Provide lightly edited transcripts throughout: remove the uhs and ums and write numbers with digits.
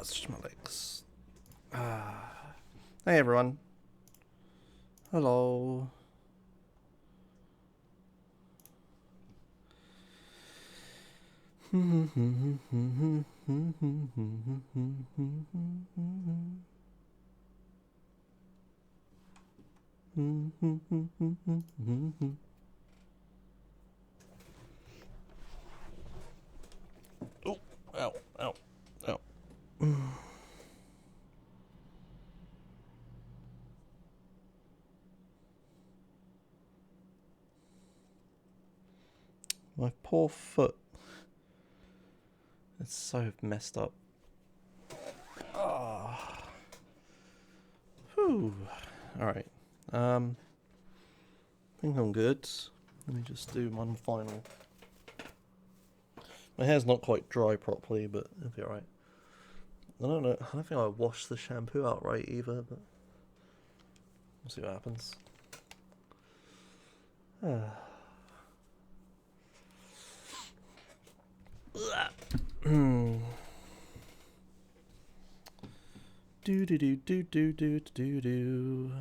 Stretch my legs. Hey everyone. Hello. Oh, ow, ow, ow. My poor foot. It's so messed up. Ah. Whew. Alright. I think I'm good. Let me just do one final. My hair's not quite dry properly, but it'll be alright. I don't know. I don't think I washed the shampoo out right either, but we'll see what happens. Do do do do do do do do.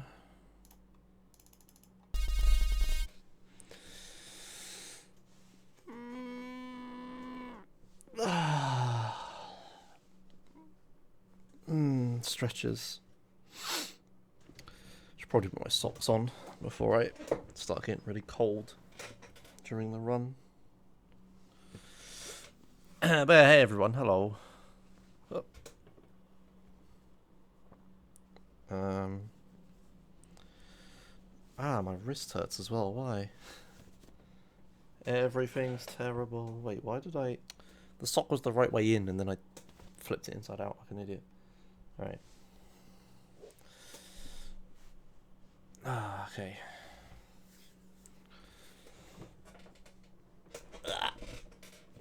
Stretches. Should probably put my socks on before I start getting really cold during the run. But hey everyone, hello. Oh. My wrist hurts as well. Why? Everything's terrible. Wait, why did I... The sock was the right way in and then I flipped it inside out like an idiot. Alright. Okay.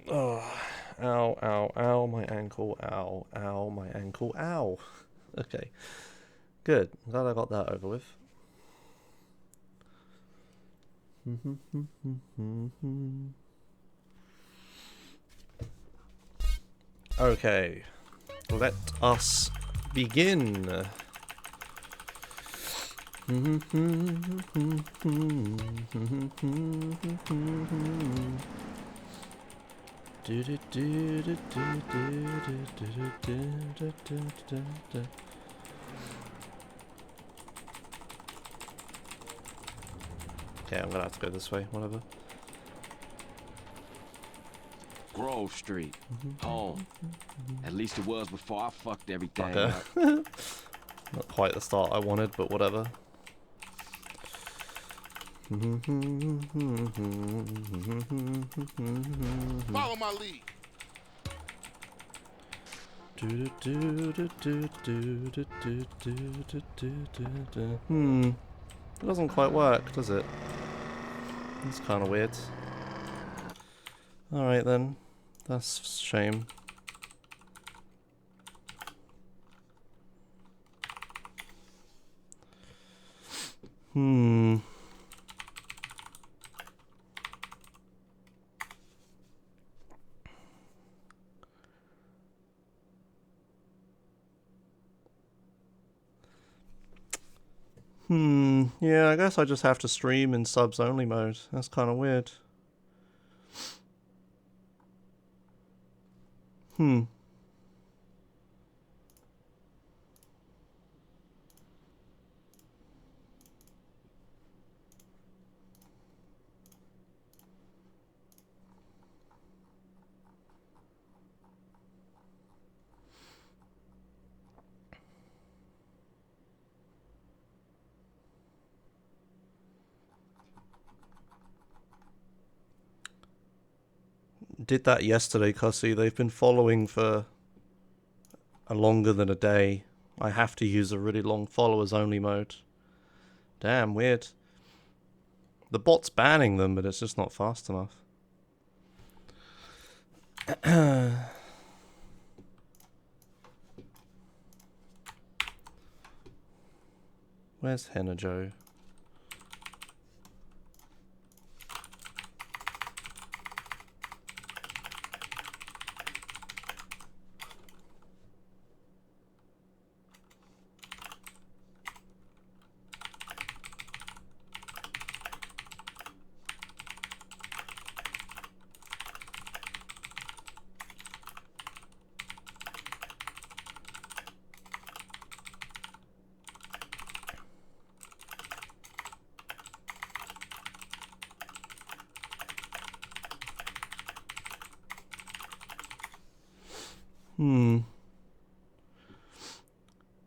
Oh, ow, ow, ow, my ankle, ow, ow, my ankle, ow. Okay. Good. I'm glad I got that over with. Okay. Let us begin. Okay, I'm gonna have to go this way, whatever. Grove Street. Home. At least it was before I fucked everything up. Not quite the start I wanted, but whatever. Follow my lead. It doesn't quite work, does it? It's kind of weird. Alright then. That's a shame. Yeah, I guess I just have to stream in subs only mode. That's kind of weird. Did that yesterday, Cussy. They've been following for a longer than a day. I have to use a really long followers only mode. Damn, weird. The bot's banning them, but it's just not fast enough. Where's Henna Joe?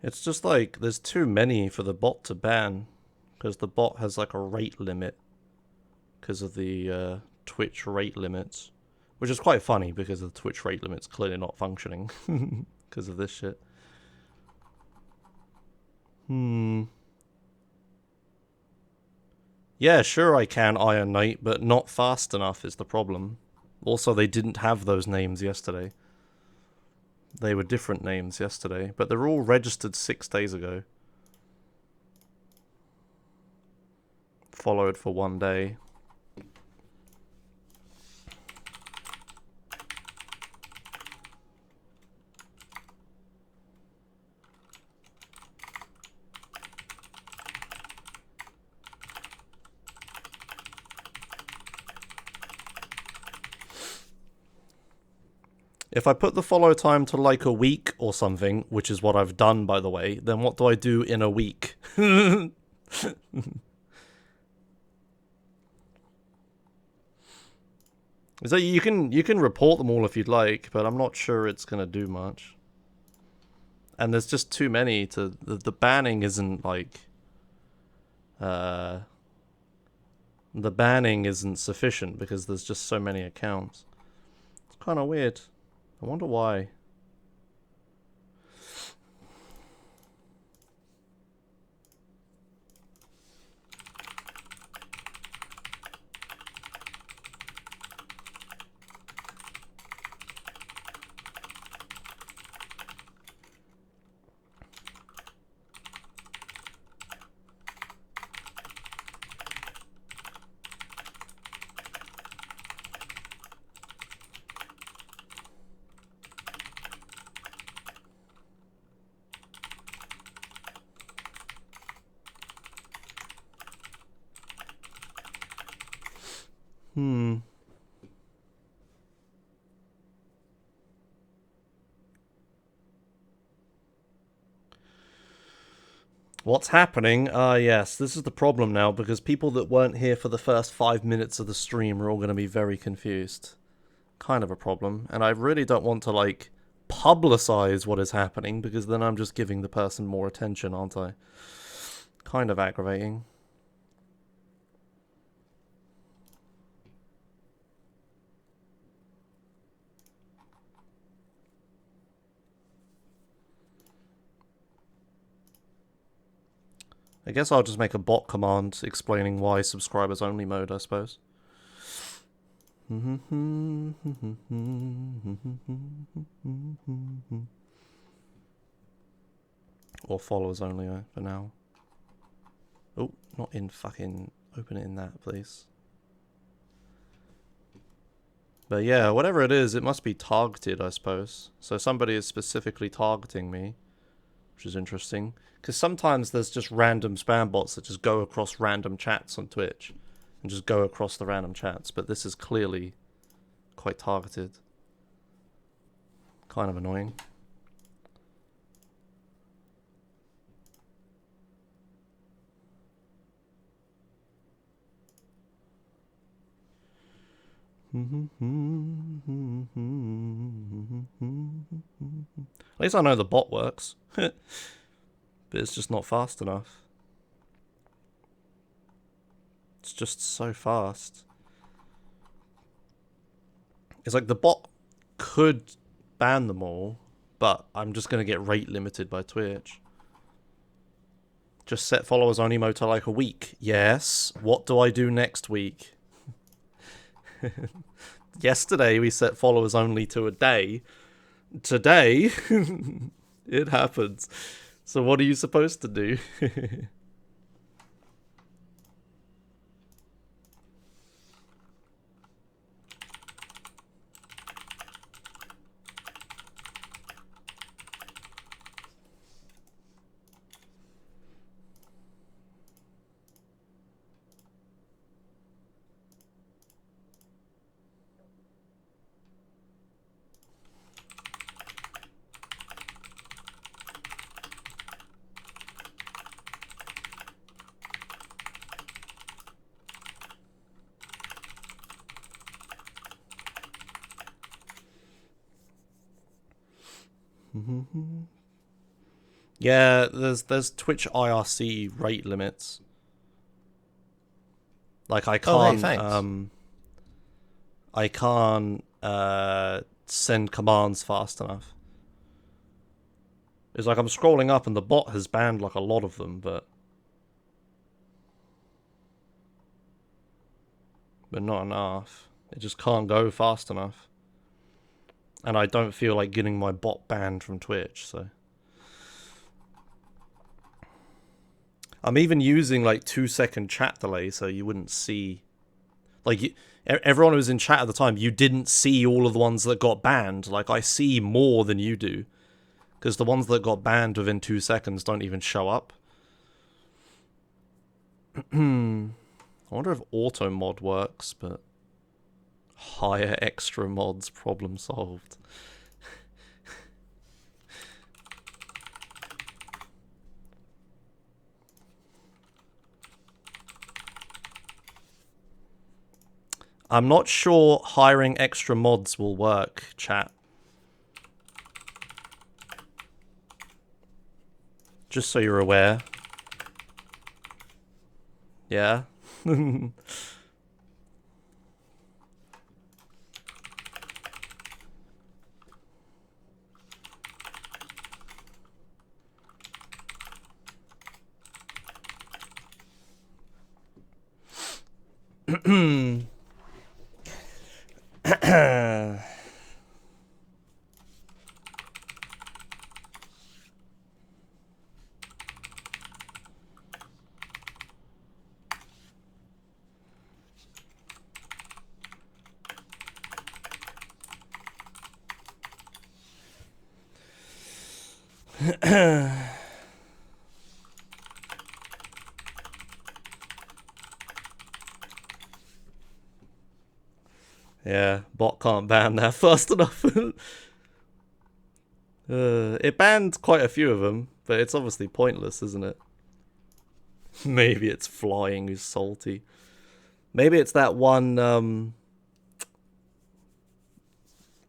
It's just like there's too many for the bot to ban, because the bot has like a rate limit because of the Twitch rate limits, which is quite funny because the Twitch rate limit's clearly not functioning because of this shit. Yeah, sure I can Iron Knight, but not fast enough is the problem. Also, they didn't have those names yesterday. They were different names yesterday, but they're all registered 6 days ago. Followed for 1 day. If I put the follow time to like a week or something, which is what I've done by the way, then what do I do in a week? So you can report them all if you'd like, but I'm not sure it's gonna do much. And there's just too many to the banning isn't like the banning isn't sufficient because there's just so many accounts. It's kind of weird. I wonder why. What's happening? Yes, this is the problem now, because people that weren't here for the first 5 minutes of the stream are all going to be very confused. Kind of a problem, and I really don't want to, like, publicize what is happening, because then I'm just giving the person more attention, aren't I? Kind of aggravating. I guess I'll just make a bot command explaining why subscribers only mode, I suppose. Or followers only for now. Oh, not in fucking... Open it in that, please. But yeah, whatever it is, it must be targeted, I suppose. So somebody is specifically targeting me, which is interesting. Because sometimes there's just random spam bots that just go across random chats on Twitch. And just go across the random chats. But this is clearly quite targeted. Kind of annoying. At least I know the bot works. But it's just not fast enough. It's just so fast. It's like the bot could ban them all, but I'm just going to get rate limited by Twitch. Just set followers only mode to like a week. Yes. What do I do next week? Yesterday we set followers only to a day. Today, it happens. So what are you supposed to do? Yeah, there's Twitch IRC rate limits. Like I can't I can't send commands fast enough. It's like I'm scrolling up and the bot has banned like a lot of them, but not enough. It just can't go fast enough. And I don't feel like getting my bot banned from Twitch, so I'm even using like 2-second chat delay so you wouldn't see, like, everyone who was in chat at the time, you didn't see all of the ones that got banned. Like, I see more than you do, because the ones that got banned within 2 seconds don't even show up. I wonder if auto mod works, but higher extra mods, problem solved. I'm not sure hiring extra mods will work, chat. Just so you're aware. Yeah. Yeah, bot can't ban that fast enough. It banned quite a few of them, but it's obviously pointless, isn't it? Maybe it's flying who's salty. Maybe it's that one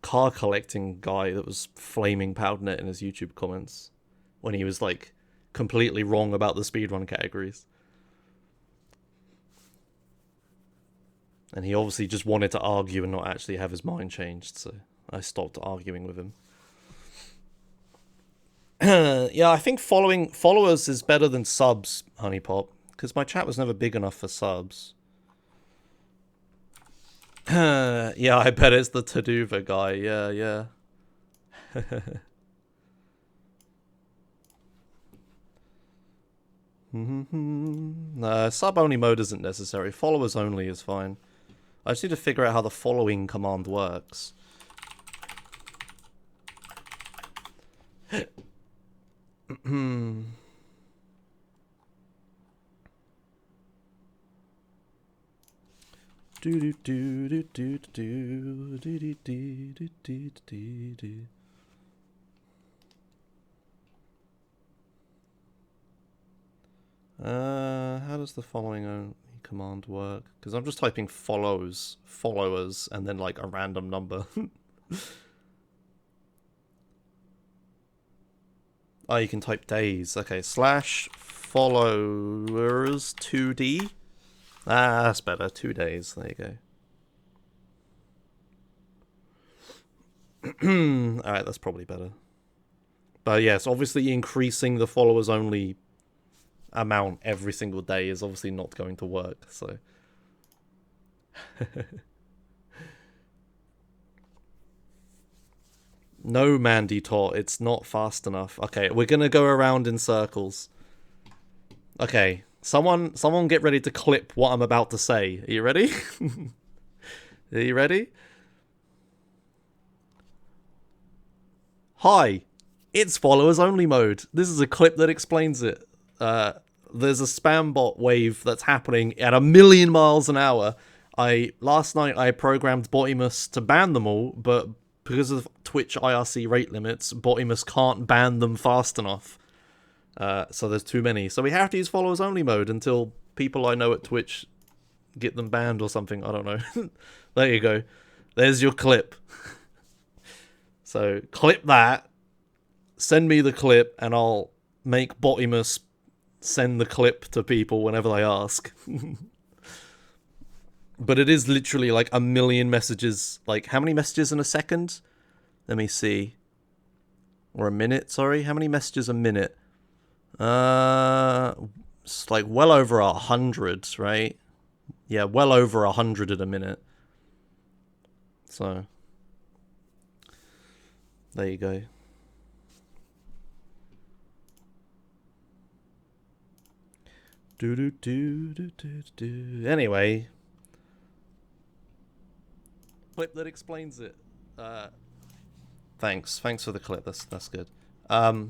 car collecting guy that was flaming Powdernet in his YouTube comments when he was like completely wrong about the speedrun categories. And he obviously just wanted to argue and not actually have his mind changed, so I stopped arguing with him. Yeah, I think followers is better than subs, Honeypop, because my chat was never big enough for subs. Yeah, I bet it's the Taduva guy. Yeah. Sub-only mode isn't necessary. Followers only is fine. I just need to figure out how the following command works. How does the following command work? Because I'm just typing followers, and then like a random number. Oh, you can type days. Okay, /followers 2D. Ah, that's better. 2 days. There you go. Alright, that's probably better. But yes, obviously increasing the followers only amount every single day is obviously not going to work, so. No, Mandy Tot, it's not fast enough. Okay, we're gonna go around in circles. Okay, someone get ready to clip what I'm about to say. Are you ready? Are you ready? Hi, it's followers only mode. This is a clip that explains it. There's a spam bot wave that's happening at 1,000,000 miles an hour. Last night I programmed Botimus to ban them all, but because of Twitch IRC rate limits, Botimus can't ban them fast enough. So there's too many. So we have to use followers only mode until people I know at Twitch get them banned or something. I don't know. There you go. There's your clip. So clip that. send me the clip and I'll make Botimus send the clip to people whenever they ask. But it is literally like a million messages. Like, how many messages in a second? Let me see. Or a minute, sorry. How many messages a minute? It's like well over 100, right? Yeah, well over 100 in a minute. So, there you go. Anyway, clip that explains it. Thanks for the clip. That's good. Yeah.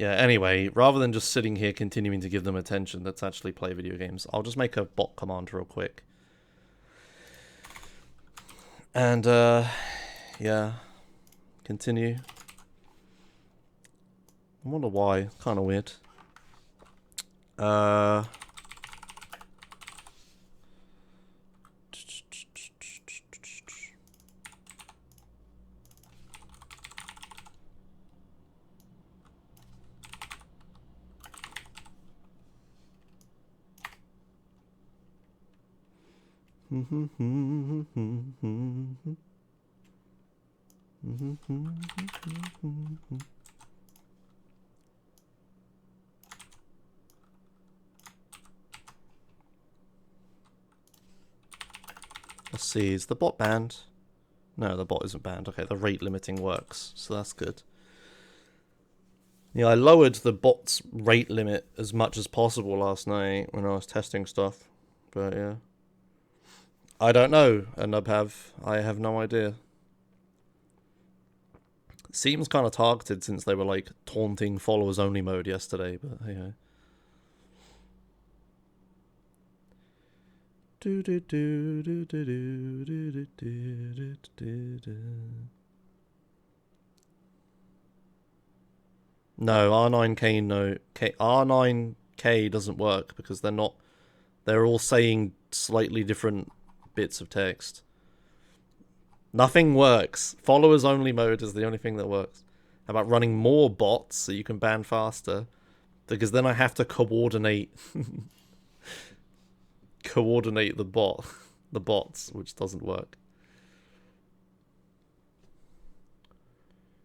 Anyway, rather than just sitting here continuing to give them attention, let's actually play video games. I'll just make a bot command real quick. And yeah, continue. I wonder why. Kind of weird. Let's see, is the bot banned? No, the bot isn't banned. Okay, the rate limiting works, so that's good. Yeah, I lowered the bot's rate limit as much as possible last night when I was testing stuff. But yeah. I don't know, Anubhav. I have no idea. Seems kind of targeted since they were like taunting followers only mode yesterday, but hey ho. No, R9K no R9K doesn't work because they're all saying slightly different bits of text. Nothing works. Followers only mode is the only thing that works. How about running more bots so you can ban faster? Because then I have to coordinate the bots, which doesn't work.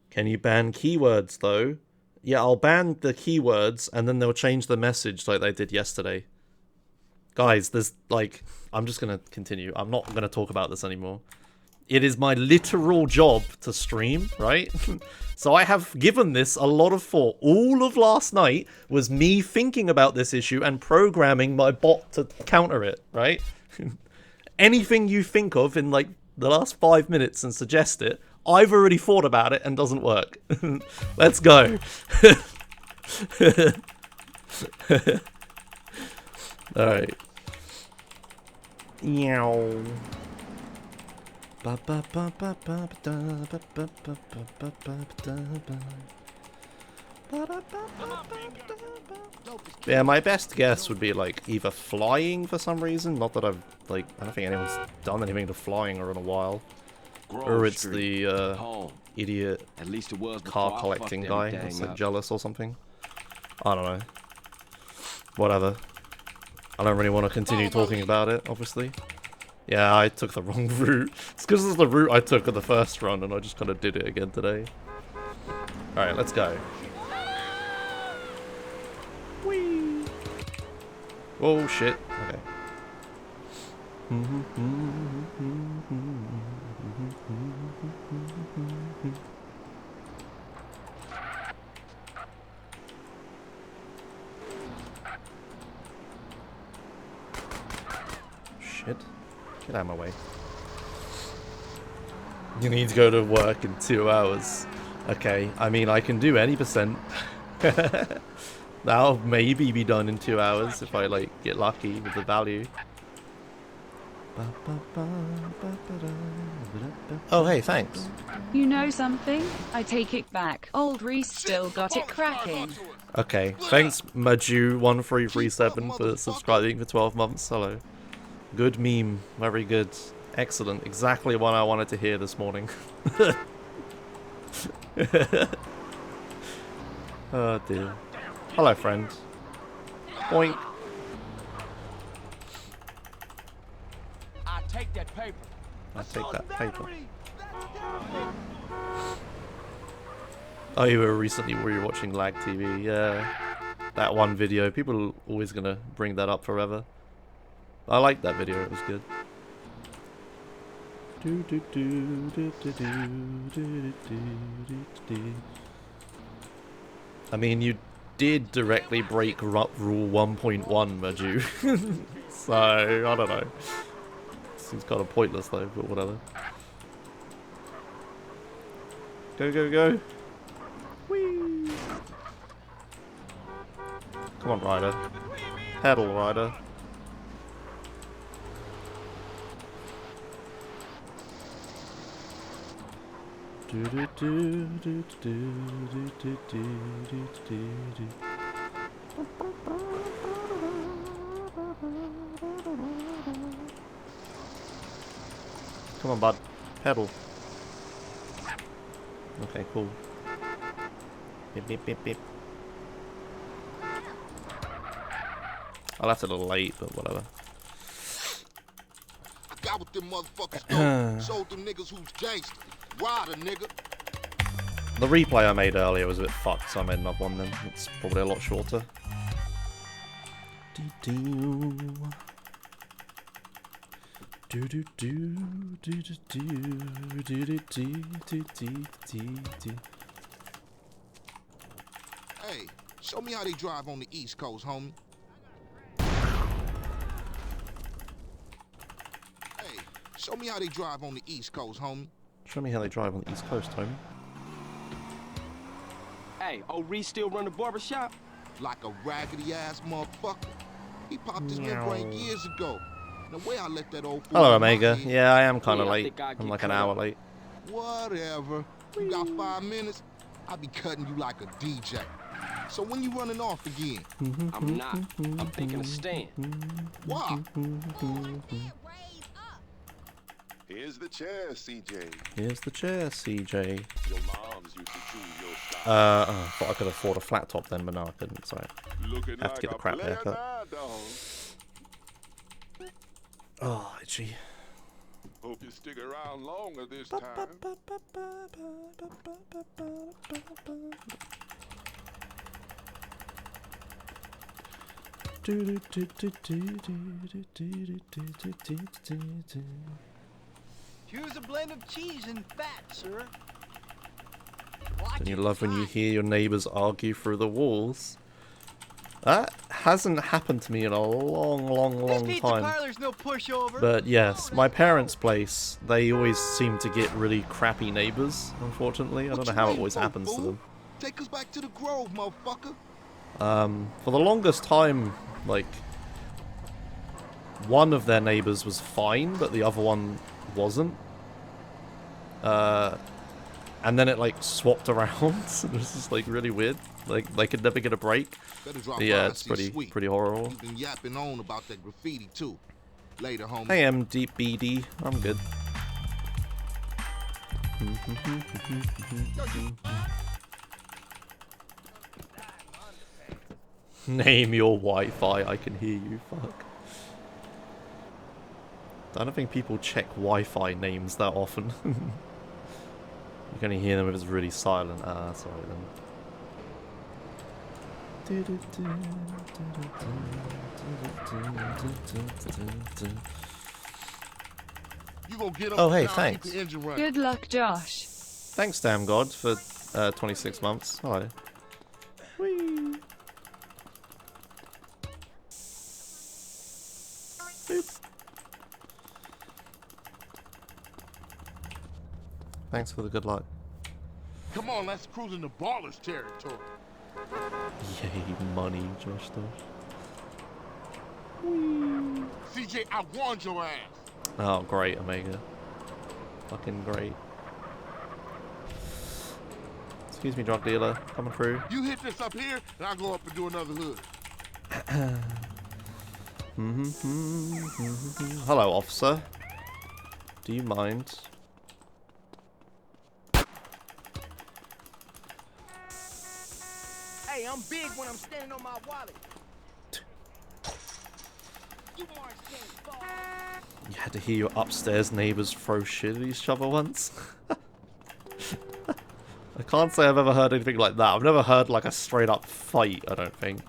Can you ban keywords though? Yeah, I'll ban the keywords and then they'll change the message like they did yesterday. Guys, there's like, I'm just gonna continue. I'm not gonna talk about this anymore. It is my literal job to stream, right? So I have given this a lot of thought. All of last night was me thinking about this issue and programming my bot to counter it, right? Anything you think of in like the last 5 minutes and suggest it, I've already thought about it and doesn't work. Let's go. Alright. Meow. Yeah, my best guess would be like either flying for some reason. Not that I've like, I don't think anyone's done anything to flying or in a while. Or it's the idiot At least it was car collecting guy that's like jealous or something. I don't know. Whatever. I don't really want to continue talking about it, obviously. Yeah, I took the wrong route. It's because it's the route I took on the first run and I just kind of did it again today. Alright, let's go. Whee! Whoa, shit. Okay. Shit. Get out of my way. You need to go to work in 2 hours. Okay, I mean, I can do any percent. That'll maybe be done in 2 hours if I, like, get lucky with the value. Oh, hey, thanks. You know something? I take it back. Old Reese still got it cracking. Okay, thanks Maju1337 for subscribing for 12 months. Hello. Good meme. Very good. Excellent. Exactly what I wanted to hear this morning. Oh dear. Hello, friend. Boink. I take that paper. I take that paper. Oh, you were recently watching Lag TV. Yeah, that one video. People are always gonna bring that up forever. I liked that video. It was good. I mean, you did directly break rule 1.1, Maju. So, I don't know. Seems kind of pointless though, but whatever. Go, go, go. Whee! Come on, Ryder. Pedal, Ryder. Come on, bud. Pedal. Okay, cool. Beep, beep, beep, beep. Oh, that's a little late, but whatever. I got what them motherfuckers do. Showed them niggas who's gangster. Ride a nigga. The replay I made earlier was a bit fucked, so I made another one then. It's probably a lot shorter. Hey, show me how they drive on the East Coast, homie. Hey, show me how they drive on the East Coast, homie. Show me how they drive on the East Coast, homie. Hey, old Reese still run the barbershop? Like a raggedy-ass motherfucker. He popped his membrane years ago. The way I let that old fool Hello, in my Omega. head. Yeah, I am kind of Yeah, I late. think I I'm get like an caught hour up. late. Whatever. You got 5 minutes? I'll be cutting you like a DJ. So when you running off again? I'm not. I'm taking a stand. Why? Here's the chair, CJ. Here's the chair, CJ. Your moms used to choose your style. I thought I could afford a flat top then, but no, I couldn't. Sorry. Looking have to get a crap player haircut. now, dog. Oh, itchy. Hope you stick around longer this time. Choose a blend of cheese and fat, sir. And you love when you hear your neighbors argue through the walls. That hasn't happened to me in a long This pizza time. parlor's no pushover. But yes, my parents' place, they always seem to get really crappy neighbors, unfortunately. I don't know how it always happens to them. Take us back to the Grove, motherfucker. For the longest time, like, one of their neighbors was fine, but the other one wasn't. And then it, like, swapped around. It was just, like, really weird. Like, they could never get a break. Better drop But yeah, by, it's see pretty Sweet. horrible. You've been yapping on about that graffiti too. Later, homie. Hey, MDBD. I'm good. Name your Wi-Fi. I can hear you. Fuck. I don't think people check Wi-Fi names that often. You can only hear them if it's really silent. Ah, sorry then. You gonna get up Oh, and hey, down, thanks. keep the engine running. Good luck, Josh. Thanks, damn God, for 26 months. Hi. Whee. Boop. Thanks for the good luck. Come on, let's cruise into ballers territory. Yay, money, Josh Dosh. CJ, I warned your ass. Oh, great, Omega. Fucking great. Excuse me, drug dealer. Coming through. You hit this up here, and I'll go up and do another hood. Hello, officer. Do you mind? I'm big when I'm standing on my wallet. You You had to hear your upstairs neighbors throw shit at each other once? I can't say I've ever heard anything like that. I've never heard like a straight up fight, I don't think.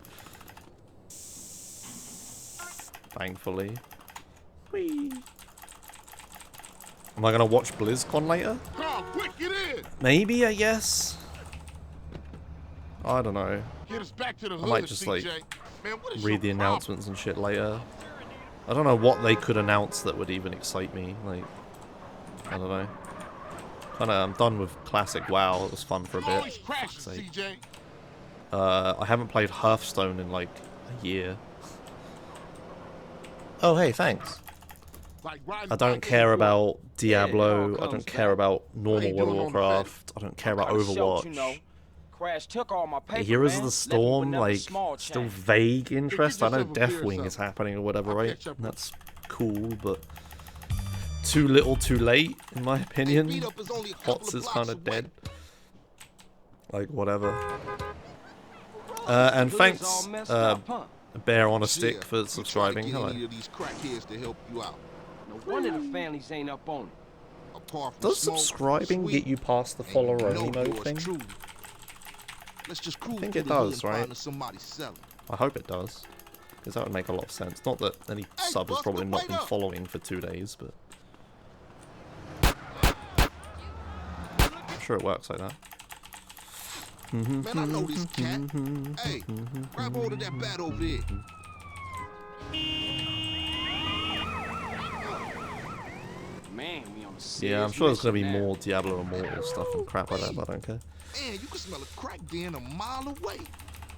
Thankfully. Whee! Am I gonna watch BlizzCon later? Carl, quick, get in! Maybe, I guess. I don't know. Get us back to the I hood, might just CJ. like Man, what is read the your problem? announcements and shit later. I don't know what they could announce that would even excite me. Like, I don't know. I'm done with classic WoW. It was fun for a You bit. always crashing, Fuck's sake. CJ. I haven't played Hearthstone in like a year. Oh, hey, thanks. Like riding I don't bike care in the woods. about Diablo. Yeah, I don't care about normal ain't World of doing on the Warcraft. I don't care about Got a show, you know. Overwatch. Crash took all my paper, Heroes man. of the Left me with Storm, another like, small still change. vague interest. I know yourself a beer or Deathwing is something. happening or whatever, I'll right? catch up And with that's cool, but too little, too late, in my opinion. Beat Up is only a couple Hots of is blocks kind of away. dead. Like, whatever. And Hood is thanks, all messed up, huh? Bear on a Shit, Stick, you for trying to subscribing. get Hello. any of these crackheads to help you out. No wonder the families ain't up on it. Apart from Does smoke, subscribing sweet, get you past the and follow you only know mode yours thing? truly. Let's just cruise think through it the hood does, and right? find us somebody selling. I hope it does. Because that would make a lot of sense. Not that any sub has Buster, probably not wait been up. following for 2 days, but... I'm sure it works like that. Man, I know this cat. Hey, grab hold of that bat over there. Man, we on a Yeah, I'm serious sure there's going to be mission now. more Diablo Immortal stuff and crap like that, but I don't care. Man, you can smell a crack den a mile away.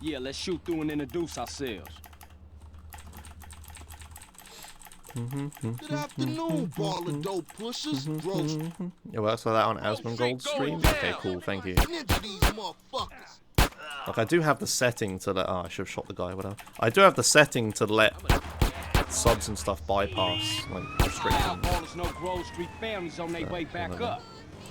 Yeah, let's shoot through and introduce ourselves. Good afternoon, ball of dope pushers. Bros, It works like that on Asmongold stream? Okay, cool, thank you. ninja these motherfuckers. Like, I do have the setting to let... Oh, I should have shot the guy, whatever. I do have the setting to let subs and stuff bypass, like, restrictions. There's no Grove Street families on their way back up.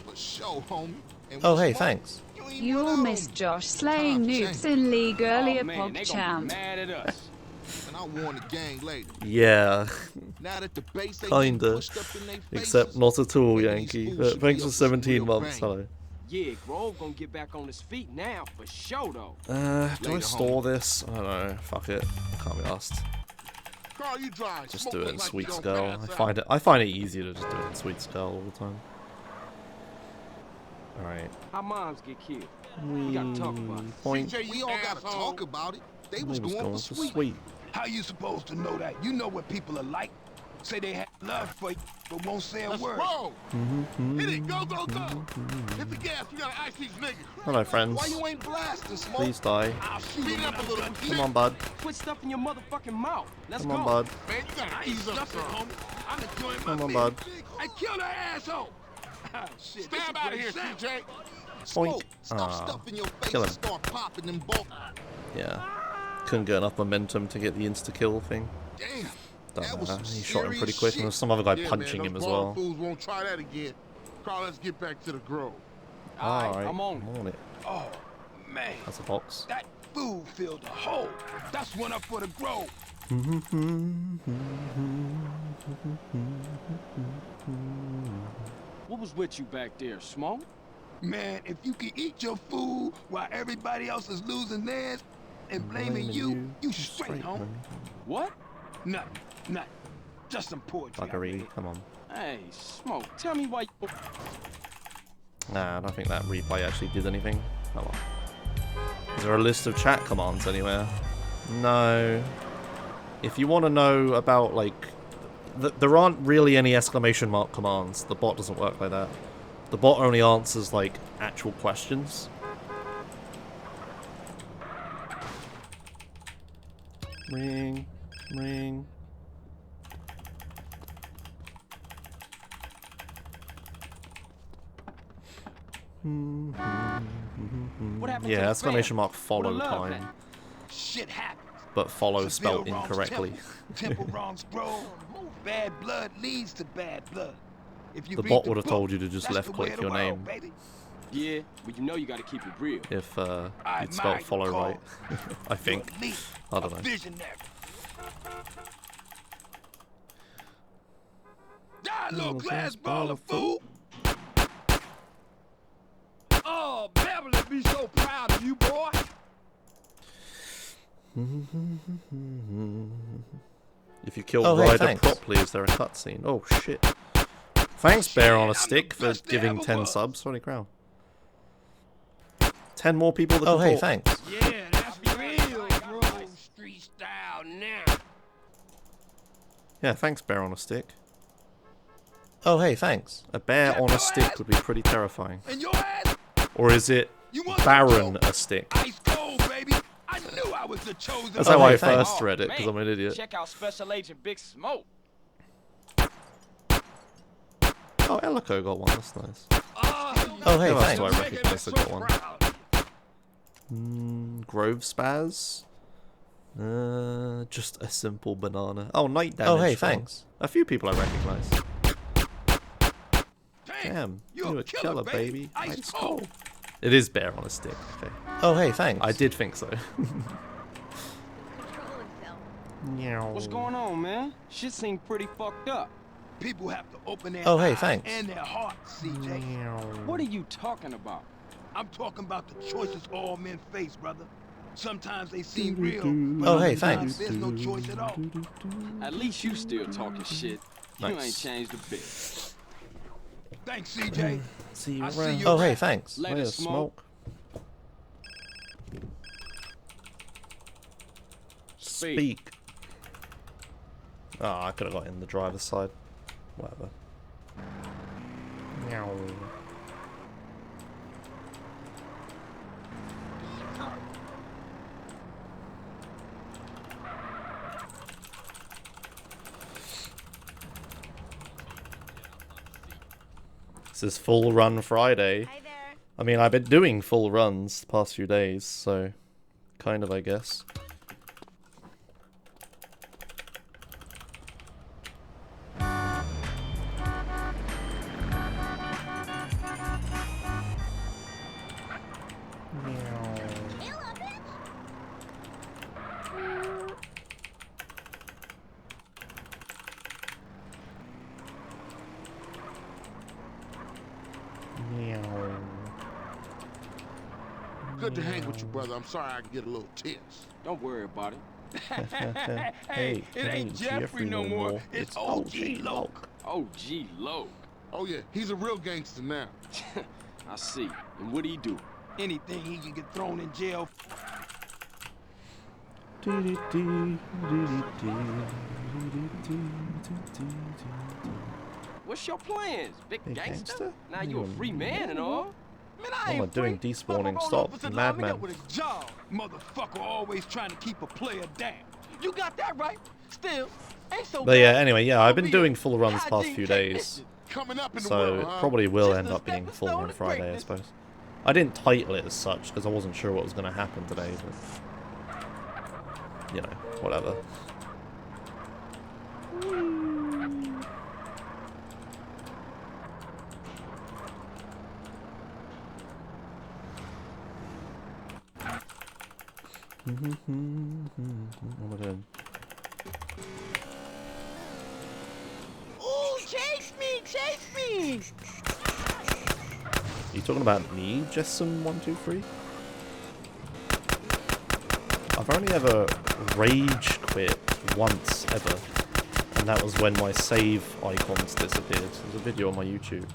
For sure, homie. And Oh, what's hey, more, thanks. you ain't You went all out missed on Josh slaying Time noobs change. in League earlier, Oh, man, they gonna be PogChamp. mad at us. And I warn the gang later. Yeah, Now that the base ain't kinda. getting pushed up in they except faces, not at all, maybe these Yankee. fools But should thanks be for up some 17 real months, bang. hello. Yeah, Grove gonna get back on his feet now for sure though. Do I Later, store this? I don't know. Fuck it. I can't be asked. Carl, you drive. Just Smoke do it look in like Sweet you don't Skull. pass out. I find it easier to just do it in Sweet Skull all the time. Alright. Our moms get killed. We gotta talk about it. Point. CJ, we all gotta talk about it. They was He was going for sweet. sweet. How you supposed to know that? You know what people are like. Say they have love for you, but won't say a Let's word. roll. Hit it, go, go, go. Hit the gas, we gotta ice these niggas. Hello, friends. Why you ain't blasting, Smoke? Please die. I'll speed up a little. Come on, bud. Quit stuffing your motherfucking mouth. Let's Come go. on, bud. Man, you gotta ease up, homie. I'm enjoying Come my on, meal. bud. I killed that asshole. Shit, Stab out of here, CJ. Boink. Smoke, stop Ah, stuffing your face kill and him. start popping them balls. Yeah. Couldn't get enough momentum to get the insta-kill thing. Damn. Don't That know. was some He shot him pretty serious quick, shit. and there's some other guy Yeah, punching man, him those as bald well. fools won't try that again. Carl, let's get back to the Grove. Alright, I'm on it. I'm on it. Oh, man. That's a box. That food filled a hole. That's one up for the Grove. What was with you back there, Smoke? Man, if you can eat your food while everybody else is losing theirs and blaming you, you straight, homie. man. What? Nothing. Just some poetry. I Buggery, read. come on. Hey, Smoke, tell me why you... Nah, I don't think that replay actually did anything. Oh well. Is there a list of chat commands anywhere? No. If you want to know about, like... there aren't really any exclamation mark commands. The bot doesn't work like that. The bot only answers, like, actual questions. Ring. Ring. What happened to Yeah, the exclamation fam? mark follow What a love time. man. Shit happens. But follow Seville spelled wrongs incorrectly. Temple wrongs Grove. Bad blood leads to bad blood. If you The read bot would have book, told you to just that's left the way click of the your world, name. baby. Yeah, but you know you gotta keep it real. If I you'd spelled admire follow your right. I You're think. a leader, I don't a know. visionary. Die, little glass ball of fool. Oh, Beverly be so proud of you, boy. If you kill Oh, hey, Ryder thanks. properly, is there a cutscene? Oh shit. Thanks, Bear on a Shit, I'm Stick, the for best there giving ever 10 was. subs. Holy crow. 10 more people that Oh, can hey, talk. thanks. Yeah, that's real Grove Street style now. Yeah, thanks, Bear on a Stick. Oh, hey, thanks. A bear Kept on a your stick ass? would be pretty terrifying. And your ass, Or is it you want some Baron dope? a Stick? Ice cold, baby. I knew I was the chosen That's Oh, how hey, I thanks. first read it, because I'm an idiot. Check out Special Agent Big Smoke. Oh, Ellico got one, that's nice. Oh, hey, Who else thanks. do I Making me recognise so that got one? proud. Grove Spaz? Just a simple banana. Oh, Night Damage. Oh, hey, font. thanks. A few people I recognise. Dang, Damn, you're you're a killer, baby. Ice Ice cold. cold. It is Bear on a Stick, okay. Oh, hey, thanks. I did think so. What's going on, man? Shit seemed pretty fucked up. People have to open their Oh, hey, eyes thanks. and their hearts, CJ. What are you talking about? I'm talking about the choices all men face, brother. Sometimes they seem real, but Oh, hey, other times thanks. there's no choice at all. At least you still talking shit. You ain't Nice. changed a bit. Thanks, CJ. See you I see around. you. Oh, hey, thanks. Later, Later, Smoke. Speak. Oh, I could have got in the driver's side. Whatever. Meow. This is full run Friday. Hi there. I mean, I've been doing full runs the past few days, so kind of, I guess. Good to hang with you, brother. I'm sorry I can get a little tense. Don't worry about it. Hey, it ain't Jeffrey no more. It's OG Loke. OG Loke. Oh yeah, he's a real gangster now. I see. And what do you do? Anything he can get thrown in jail. What's your plans, big Big gangster? gangster? Now you a free man and all. Man, What I am I ain't doing? free. Despawning. Motherfucker Stop, opposite you line me madman. up with his jaw. Motherfucker always trying to keep a player down. You got that right. Still, ain't so But yeah, bad. anyway, yeah, I've been Be doing a full runs the past goddamn few technician. days. Coming up in the So world, it huh? probably will Just end a up being stepping full stone run to Friday, I greatness. suppose. I didn't title it as such because I wasn't sure what was going to happen today, but you know, whatever. What am I doing? Ooh, chase me, chase me! Are you talking about me, Jessam123? I've only ever rage quit once ever, and that was when my save icons disappeared. There's a video on my YouTube.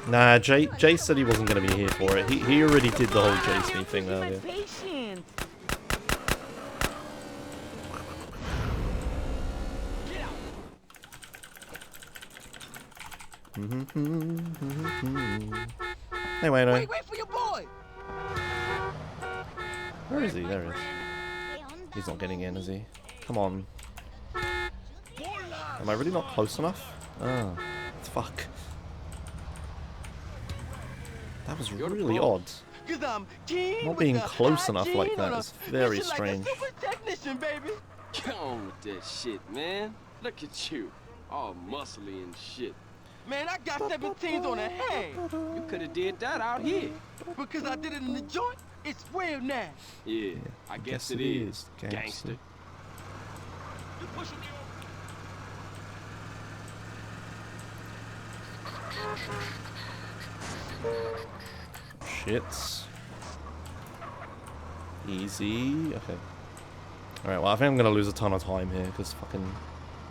Nah, Jay said he wasn't going to be here for it. He already did the whole chase me thing earlier. Patience. Anyway, no. Wait for your boy. Where is he? There he is. He's not getting in, is he? Come on. Am I really not close enough? Ah, fuck. That was really odd. Cause I'm keen Not with being the close enough hygiene like that on a is very mission strange. Like a super technician, baby. Get on with that shit, man. Look at you. All muscly and shit. Man, I got 17s on the hand. You could have did that out here. Because I did it in the joint, it's real now. Yeah, I guess it is, gangster. You pushing me Shits. Easy. Okay. Alright, well, I think I'm going to lose a ton of time here because fucking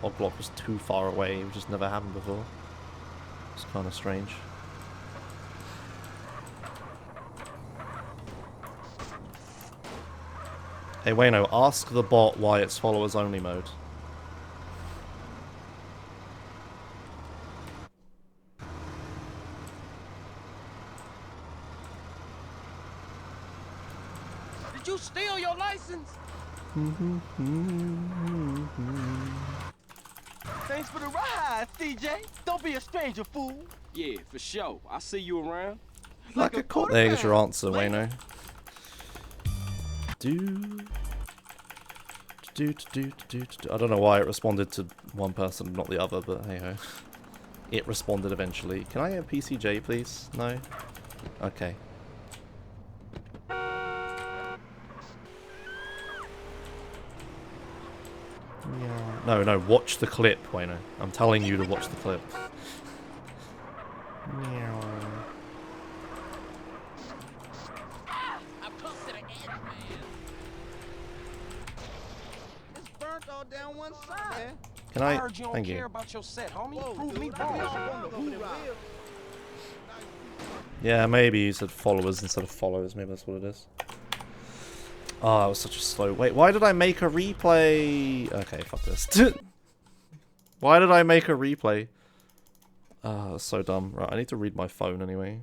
Oglok was too far away. It just never happened before. It's kind of strange. Hey, Wayno, ask the bot why it's followers only mode. Did you steal your license? Thanks for the ride, CJ. Don't be a stranger, fool. Yeah, for sure. I'll see you around. Like a cop. There's your answer, Wayno. I don't know why it responded to one person, not the other, but hey ho. It responded eventually. Can I get a PCJ, please? No? Okay. No, no, watch the clip, Wayno. I'm telling you to watch the clip. I'm close to the edge, man. It's burnt all down one side. Can I? heard you don't Thank care you. about your set, homie. Whoa, Prove me dude, wrong. Yeah, maybe you said followers instead of follows. Maybe that's what it is. Oh, that was such a slow... Wait, why did I make a replay? Okay, fuck this. Why did I make a replay? Ah, that's so dumb. Right, I need to read my phone anyway.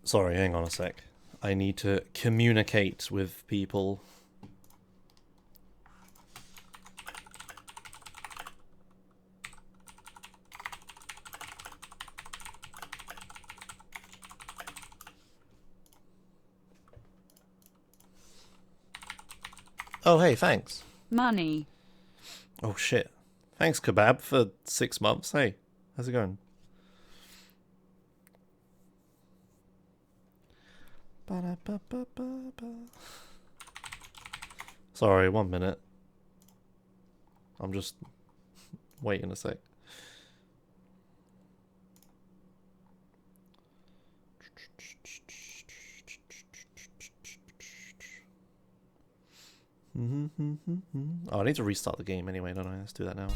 Sorry, hang on a sec. I need to communicate with people. Oh, hey, thanks. Money. Oh shit. Thanks, Kebab, for 6 months. Hey, how's it going? Sorry, 1 minute. I'm just waiting a sec. Oh, I need to restart the game anyway, don't I? Let's do that now.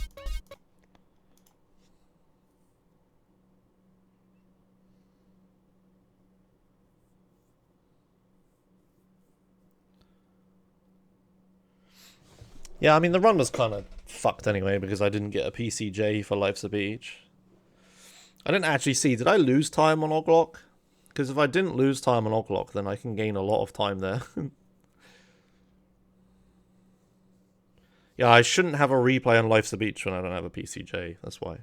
Yeah, I mean, the run was kind of fucked anyway because I didn't get a PCJ for Life's a Beach. I didn't actually see, did I lose time on Oglok? Because if I didn't lose time on Oglok, then I can gain a lot of time there. Yeah, I shouldn't have a replay on Life's a Beach when I don't have a PCJ, that's why.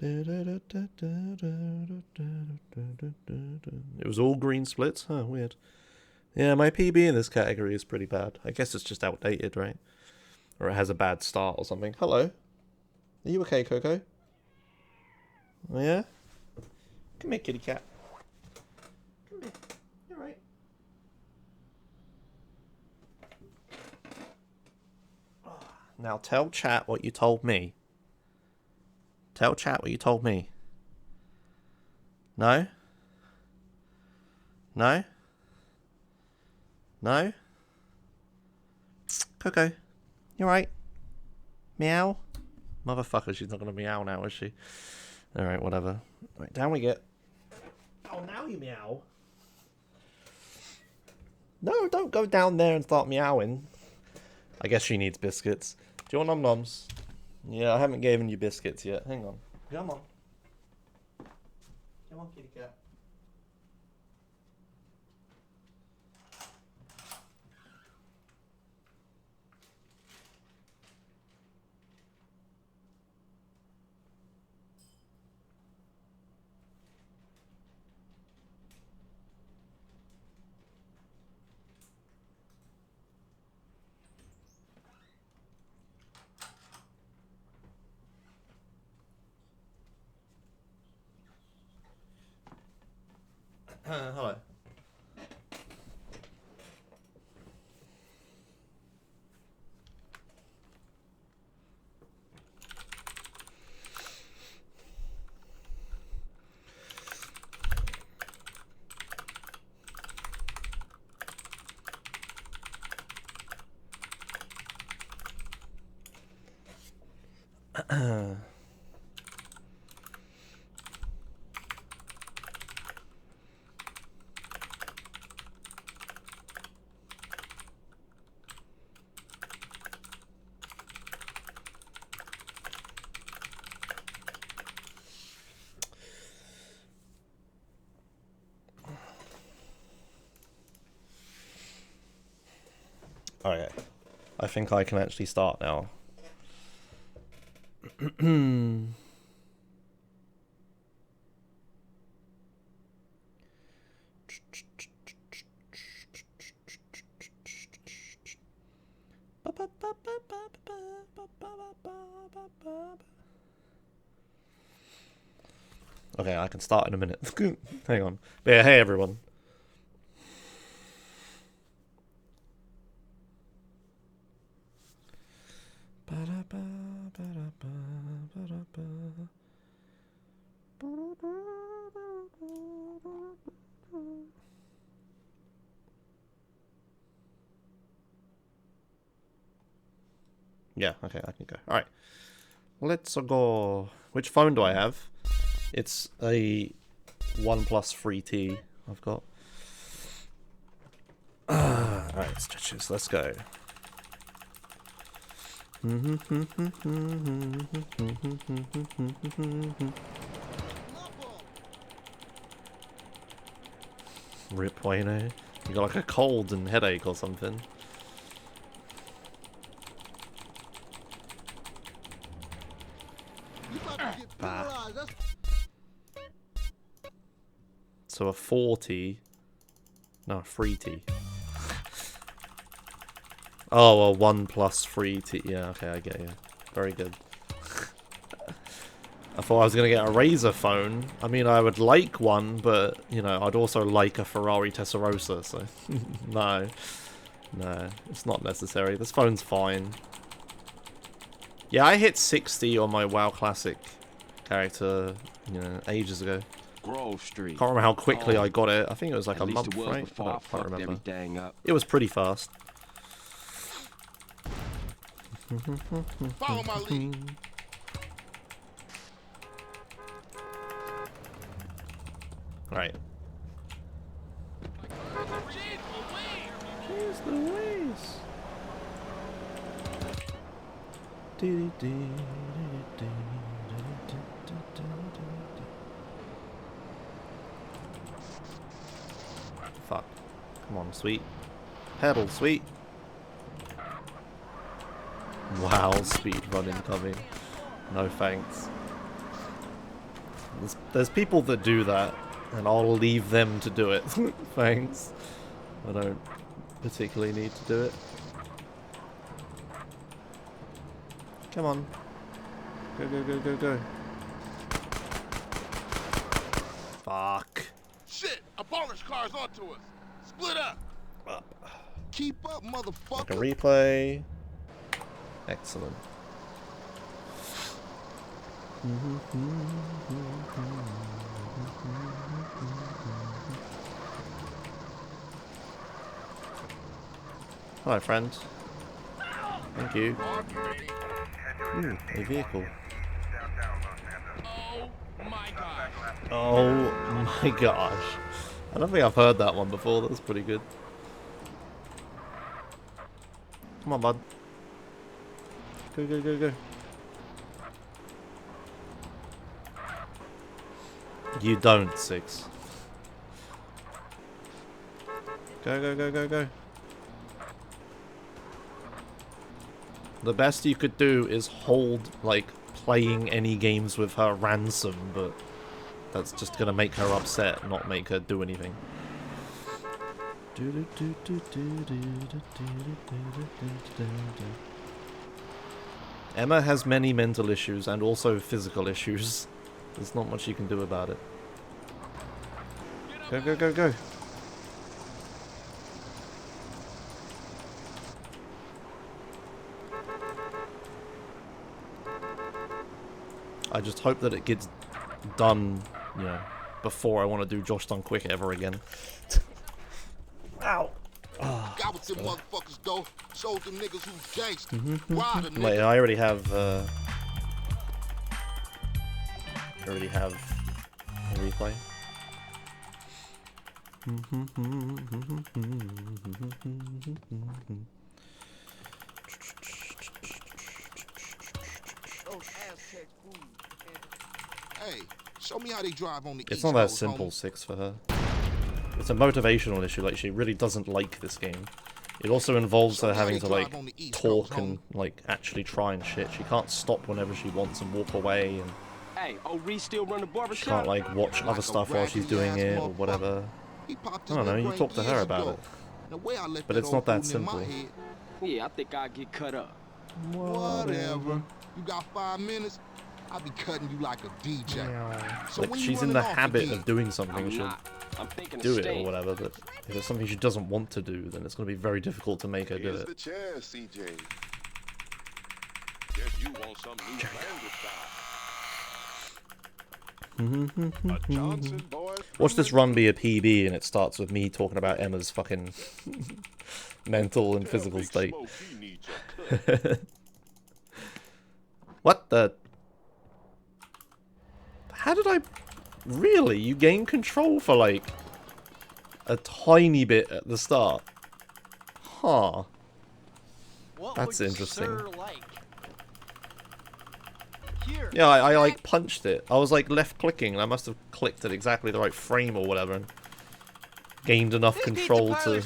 It was all green splits? Huh, weird. Yeah, my PB in this category is pretty bad. I guess it's just outdated, right? Or it has a bad start or something. Hello? Are you okay, Coco? Oh, yeah? Come here, kitty cat. Come here. You alright? Now tell chat what you told me. Tell chat what you told me. No? No? No? Coco, you alright? Meow? Motherfucker, she's not gonna meow now, is she? Alright, whatever. Right, down we get. Oh, now you meow. No, don't go down there and start meowing. I guess she needs biscuits. Do you want num-noms? Yeah, I haven't given you biscuits yet. Hang on. Come on. Come on, kitty cat. Hello. Okay. I think I can actually start now. Okay, I can start in a minute. Hang on. But yeah, hey everyone. Yeah, okay, I can go. Alright. Let's go. Which phone do I have? It's a OnePlus 3T I've got. Alright, stretches, let's go. Rip Wayne. You got like a cold and headache or something. So a 40. No, 3T. Oh, a OnePlus 3T. Yeah, okay, I get you. Very good. I thought I was going to get a Razer phone. I mean, I would like one, but, you know, I'd also like a Ferrari Testarossa, so... No. No, it's not necessary. This phone's fine. Yeah, I hit 60 on my WoW Classic character, you know, ages ago. Grove Street. Can't remember how quickly I got it. I think it was like At a least month, it was right? before I can't remember. everything up. It was pretty fast. Follow my lead. Right. Jeez Louise. Fuck. Come on, sweet. Pedal, sweet. Wow, speed run incoming. No thanks. There's people that do that, and I'll leave them to do it. Thanks. I don't particularly need to do it. Come on. Go, go, go, go, go. Fuck. Shit, abolish cars onto us. Split up. Keep up, motherfucker. Like a replay. Excellent. Hello, friend. Thank you. Ooh, a vehicle. Oh my gosh. I don't think I've heard that one before. That was pretty good. Come on, bud. Go, go, go, go. You don't, Six. Go, go, go, go, go. The best you could do is hold, like, playing any games with her ransom, but that's just gonna make her upset, not make her do anything. Emma has many mental issues and also physical issues. There's not much you can do about it. Go, go, go, go. I just hope that it gets done, you know, before I want to do Josh Done Quick ever again. Ow. Got with them motherfuckers though. Showed them niggas who's gangster. Ride a nigga. Wait, I already have a replay. Hey, show me how they drive on the It's East not that Coast, simple, homie. Six, for her. It's a motivational issue, like, she really doesn't like this game. It also involves her having to, like, talk and, like, actually try and shit. She can't stop whenever she wants and walk away, and Hey, oh, Reese still run the she barbershop? can't, like, watch other stuff while she's doing it, or whatever. He popped I his don't know, little you brain talk to her years about ago. it. The way I let But that it's old not that fool in my simple. head, Yeah, I think I'll get cut up. whatever. You got 5 minutes? I'll be cutting you like a DJ. So Like, when you she's in running the off habit again? of doing something, I'm she'll not. I'm thinking do of it or staying. whatever, but if it's something she doesn't want to do, then it's going to be very difficult to make her do Here's it. the chance, CJ. Guess you want some new language style. A Johnson boy. Watch this run be a PB and it starts with me talking about Emma's fucking mental and physical state. What the? How did I... Really? You gain control for, like, a tiny bit at the start? Huh. That's interesting. Yeah, I like, punched it. I was, like, left-clicking, and I must have clicked at exactly the right frame or whatever, and gained enough control to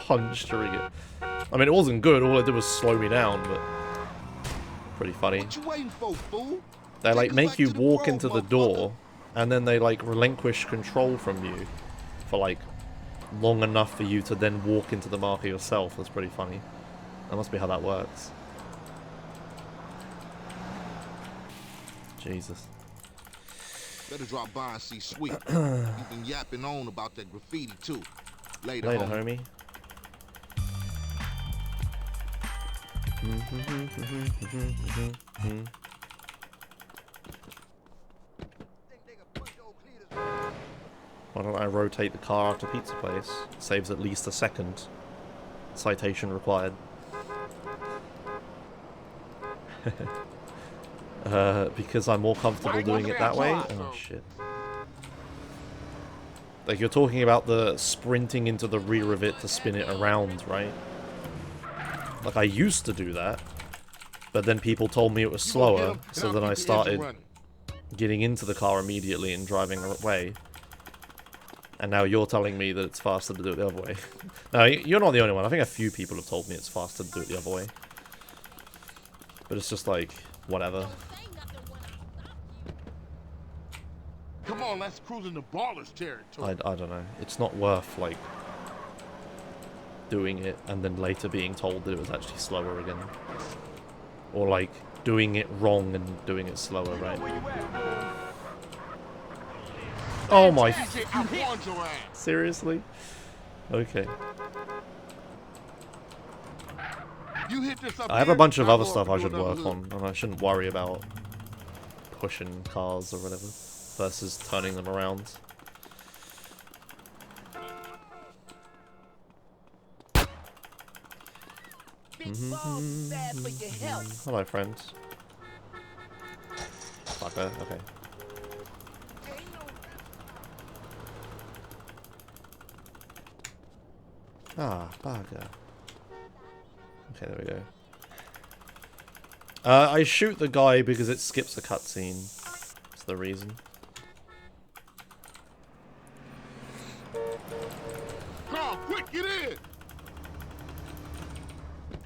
punch during it. I mean, it wasn't good. All it did was slow me down, but... Pretty funny. What you waiting for, fool? They, like, Take us make back you to the walk road, into the motherfucker. door, and then they, like, relinquish control from you for, like, long enough for you to then walk into the marker yourself. That's pretty funny. That must be how that works. Jesus. Better drop by and see Sweet. You've been yapping on about that graffiti, too. Later, Later, homie. homie. Why don't I rotate the car after Pizza Place? Saves at least a second. Citation required. Because I'm more comfortable doing it that way? Oh shit. Like, you're talking about the sprinting into the rear of it to spin it around, right? Like, I used to do that, but then people told me it was slower, so then I started getting into the car immediately and driving away. And now you're telling me that it's faster to do it the other way. No, you're not the only one. I think a few people have told me it's faster to do it the other way. But it's just like, whatever. Come on, let's cruise into Baller's territory. I don't know. It's not worth, like, doing it and then later being told that it was actually slower again. Or, like, doing it wrong and doing it slower, right? Oh my... Seriously? Okay. You hit this up I have a here, bunch of I'll other go stuff up I and should do another work loop. on, and I shouldn't worry about pushing cars or whatever, versus turning them around. Hello, friends. Fucker, okay. Ah, bugger. Okay, there we go. I shoot the guy because it skips a cutscene. That's the reason. Carl, quick, get in!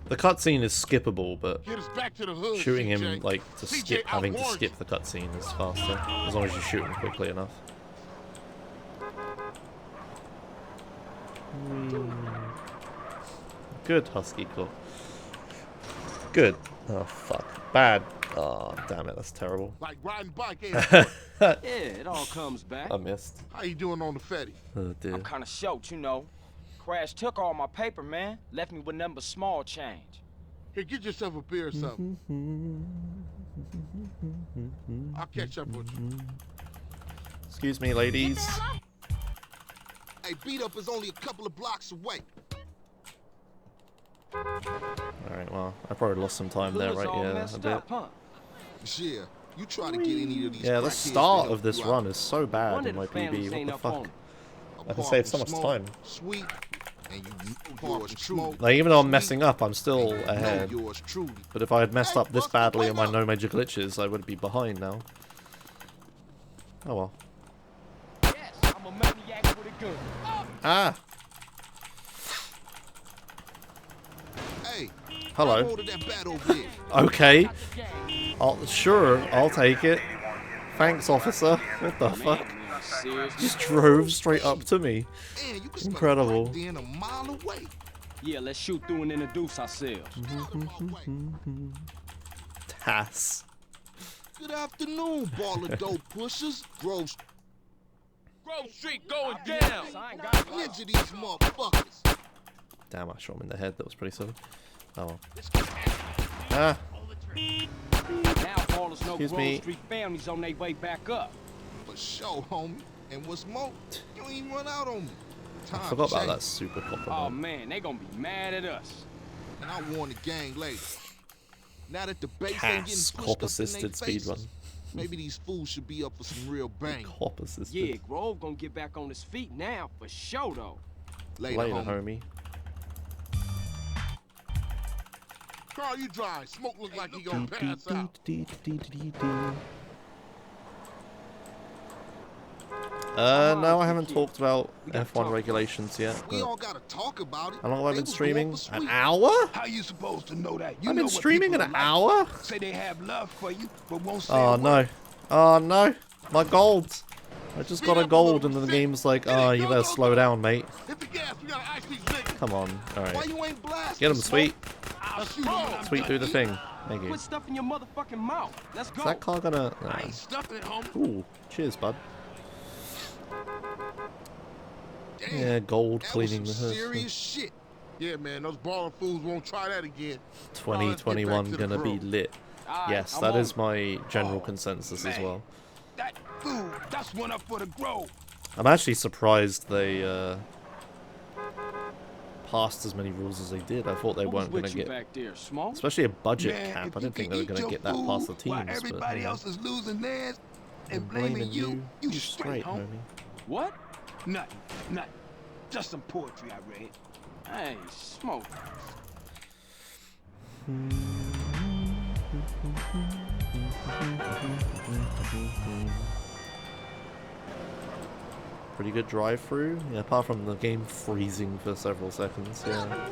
The cutscene is skippable, but Get us back to the hood, shooting him, CJ. like, to CJ, skip, having to I warned skip the cutscene is faster. As long as you shoot him quickly enough. Good, Husky Claw. Good. Oh, fuck. Bad. Oh, damn it, that's terrible. Like riding bike, ain't Yeah, it all comes back. I missed. How you doing on the Fetty? Oh, dear. I'm kind of short, you know. Crash took all my paper, man. Left me with nothing but small change. Here, get yourself a beer or something. I'll catch up with you. Excuse me, ladies. Hey, beat up is only a couple of blocks away. Alright, well, I probably lost some time there, Hood was right? all Yeah, a messed bit. up, huh? Yeah, you try to get any of these. Yeah, the crackheads start to of this help you run out. is so bad One in of my the families PB. ain't What the up on fuck? it. I can Apart save from so much smoke, time. Sweet, and you yours truly. Like, even though I'm Sweet, messing up, I'm still and you know ahead. yours truly. But if I had messed Hey, up this Buster, badly wake and my up. no major glitches, I would be behind now. Oh well. Yes, I'm a maniac with a gun. Ah! Hey, Hello. grab hold of that bat over there. Okay. Sure, I'll take it. Thanks, officer. What the fuck? Man, seriously? Just drove straight up to me. Man, you can smell Incredible. crack then a mile away. Yeah, let's shoot through and introduce ourselves. Tass. Good afternoon, ball of dope pushers. Grove Street going down. I ain't got ninja these motherfuckers. Damn, I shot him in the head. That was pretty silly. Oh well. Ah! Now Ballers know Excuse Grove me. Street families on their way back up. For sure, homie. And what's more, you ain't even run out on me. Time I forgot about changed, that super copper. Oh man. man, they gonna be mad at us. and I warn the gang later. Now that the base ain't Cass, getting pushed cop up in their assisted faces, speedrun. maybe these fools should be up for some real bang. Cop assisted. Yeah, Grove gonna get back on his feet now for sure though. Later, Later, homie. homie. Carl, you dry. Smoke look like he gonna pass out. No, I haven't talked about F1 regulations yet. We But all gotta talk about it. how long have I They been was streaming? going for An sweet. hour? How you supposed to know that? You I've know been what streaming in people an are like. hour? Say they have love for you, but won't say Oh a word. no. Oh no. My gold. I just got a gold and then the game's like, oh, you better slow down, mate. Hit the gas. We gotta ice these niggas. Come on. Why Alright. you ain't blasting? Get him, Smoke? sweet. I'll shoot him when I'm Sweet, done do the eating. thing. Thank you. Quit stuffing your motherfucking mouth. Let's go. Is that car gonna... I ain't stuffing it, homie. Ooh. Cheers, bud. Damn, Yeah, gold that cleaning was the some hood. serious shit. Yeah, man, those balling fools won't try that again. 2021 to the gonna be grove. lit. All right, Yes, I'm that on is it. my general Oh, consensus as man. well. That food, that's one up for the Grove. I'm actually surprised they passed as many rules as they did. I thought they Who was weren't going with to you get, back there, Smoke? especially a budget Man, cap. if I you didn't think can they were eat going to your get that past the food while teams. everybody But, else is losing theirs and I'm blaming you, you straight, straight, homie. homie. What? Nothing, nothing. Just some poetry I read. Hey, Smoke. Pretty good drive-through. Yeah, apart from the game freezing for several seconds. Yeah.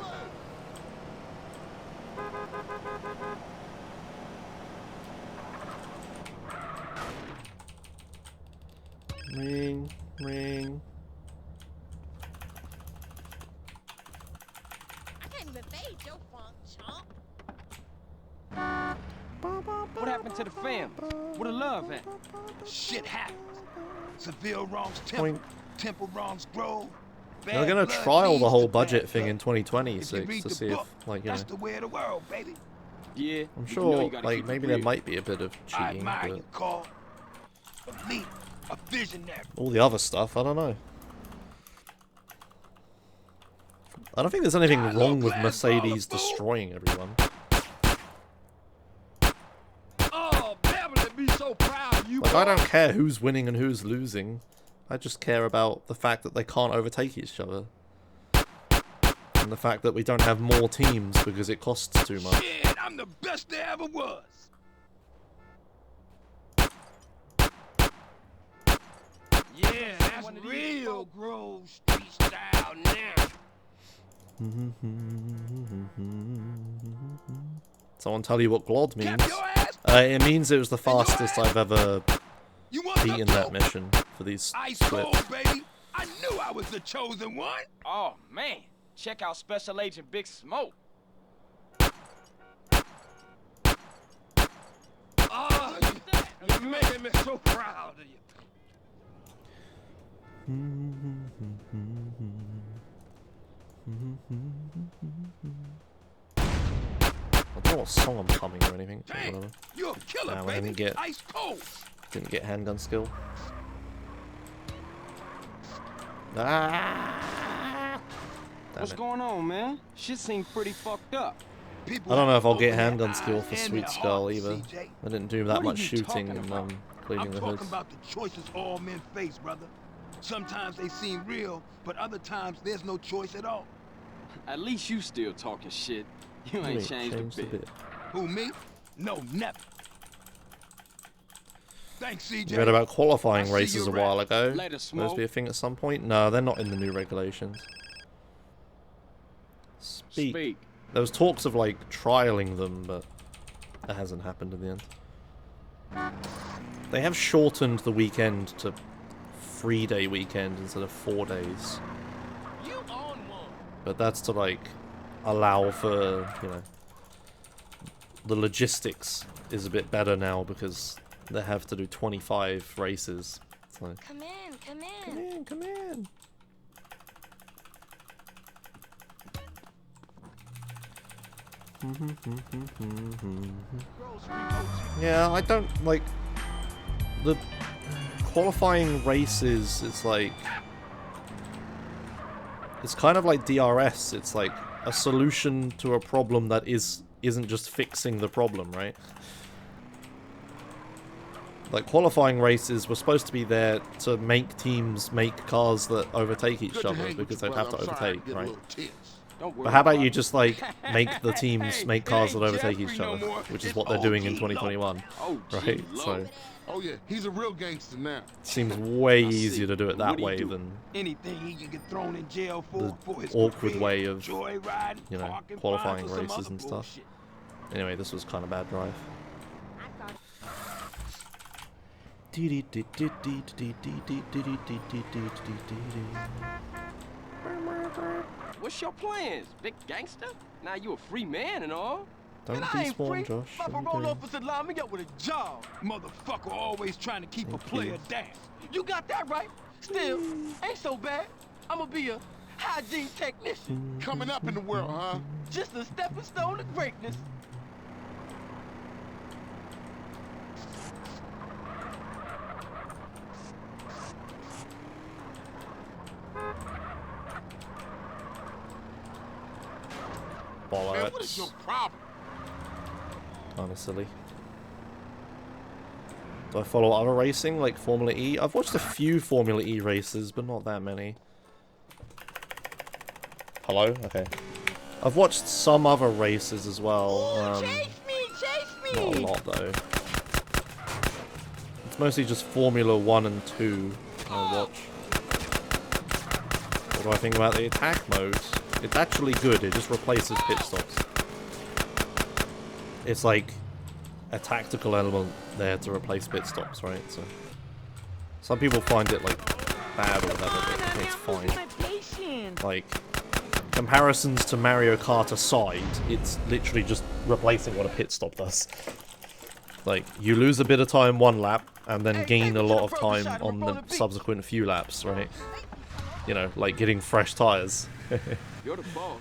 Ring, ring. Can't even fade your funk, chump. What happened to the family? Where the love at? Shit happens. Seville wrongs Point. Temple wrongs Grove. They're Bad gonna blood trial the leads whole to budget bad thing in blood. If you 2026 read to the see if, book, like, you that's know, the way of the world, baby. Yeah. I'm but you sure, know you gotta like, keep it maybe there real. might be a bit of I cheating, admire but you, Carl. A leader, a visionary. all the other stuff, I don't know. I don't think there's anything wrong with Mercedes destroying everyone. Oh, Beverly be so proud of you. Like, I don't care who's winning and who's losing. I just care about the fact that they can't overtake each other. And the fact that we don't have more teams because it costs too much. Shit, I'm the best there ever was. Yeah, that's real Grove Street style now. Someone tell you what GLOD means? Cap your ass. It means it was the fastest I've ever You want beaten some that dope? mission for these Ice splits. cold, baby. I knew I was the chosen one. Oh, man. Check out Special Agent Big Smoke. Oh, you're making me so proud of you. I don't know what song I'm humming or anything. So Damn, whatever. you're a killer, Nah, I baby. didn't get- Ice cold. Didn't get handgun skill. Ah! Damn What's it. going on, man? Shit seems pretty fucked up. People I don't know if I'll have get open their handgun skill eyes for and Sweet their Skull hearts, either. CJ. I didn't do that What are much you shooting talking and about? cleaning I'm the talking hoods. about the choices all men face, brother. Sometimes they seem real, but other times there's no choice at all. At least you still talking shit. You You ain't changed a bit. Who, me? No, never. Thanks, CJ. You read about qualifying I see races a you while rap. ago. Later, Supposed to Smoke. be a thing at some point. No, they're not in the new regulations. Speak. There was talks of like trialing them, but that hasn't happened in the end. They have shortened the weekend to 3-day weekend instead of 4 days. You on one. But that's to like allow for, you know, the logistics is a bit better now because they have to do 25 races. So Come in, come come in. in, come in. Yeah, I don't like the qualifying races. It's like it's kind of like DRS. It's like a solution to a problem that isn't just fixing the problem, right? Like qualifying races were supposed to be there to make teams make cars that overtake each Good to other hang with because you, they'd have to brother. I'm sorry I overtake, get a right? little tense. Don't worry But how about about you it. just like make the teams make cars that Hey, overtake Jeffrey each no other, more. which is It's what they're doing in OG 2021, Oh, right? gee, So Lord. Oh yeah, he's a real gangster now. seems way I see. easier to do it that What'd he way do? than Anything he can get thrown in jail the for his awkward career, way of, joyriding, you know, parking qualifying fines, or some races other and stuff. bullshit. Anyway, this was kind of bad drive. I thought What's your plans, big gangster? Now you a free man and all. Don't And I ain't free. despawn, Josh. My What are you parole doing? officer lined me up with a job. Motherfucker always trying to keep a Thank player you. down. You got that right. Still, ain't so bad. I'ma be a hygiene technician. Coming up in the world, huh? Just a stepping stone to greatness. Man, what is your Bollocks. problem? Kind of silly. Do I follow other racing, like Formula E? I've watched a few Formula E races, but not that many. Hello? Okay. I've watched some other races as well. chase me, Not a lot, though. It's mostly just Formula 1 and 2 I watch. What do I think about the attack mode? It's actually good, it just replaces pit stops. It's like a tactical element there to replace pit stops, right? So some people find it like bad or whatever, but I think it's fine. Like comparisons to Mario Kart aside, it's literally just replacing what a pit stop does. Like you lose a bit of time one lap and then gain a lot of time on the subsequent few laps, right? You know, like getting fresh tires. You're the boss.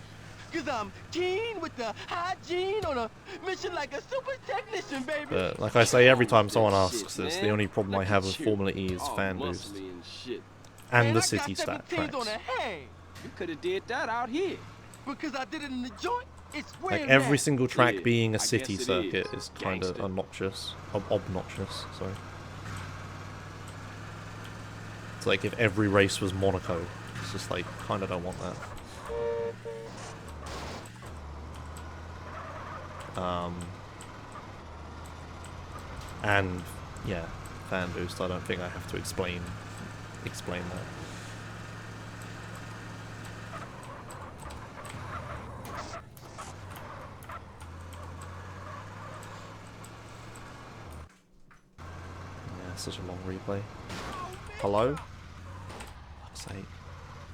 Cause I'm keen with the hygiene on a mission like a super technician, baby. But like I say every time someone That asks shit, this, the man. only problem I Look have at with you. Formula E is All fan boost. muscly and shit. And Man, the I city got stat 17s on tracks. the hang. You could have did that out here. Because I did it in the joint? It's Like weird. every single track Yeah, being a I city guess it circuit is. is kind of Gangsta. obnoxious. Sorry. It's like if every race was Monaco. It's just like kind of don't want that. And yeah, fan boost. I don't think I have to explain that. Yeah, such a long replay. Hello? Fuck's sake.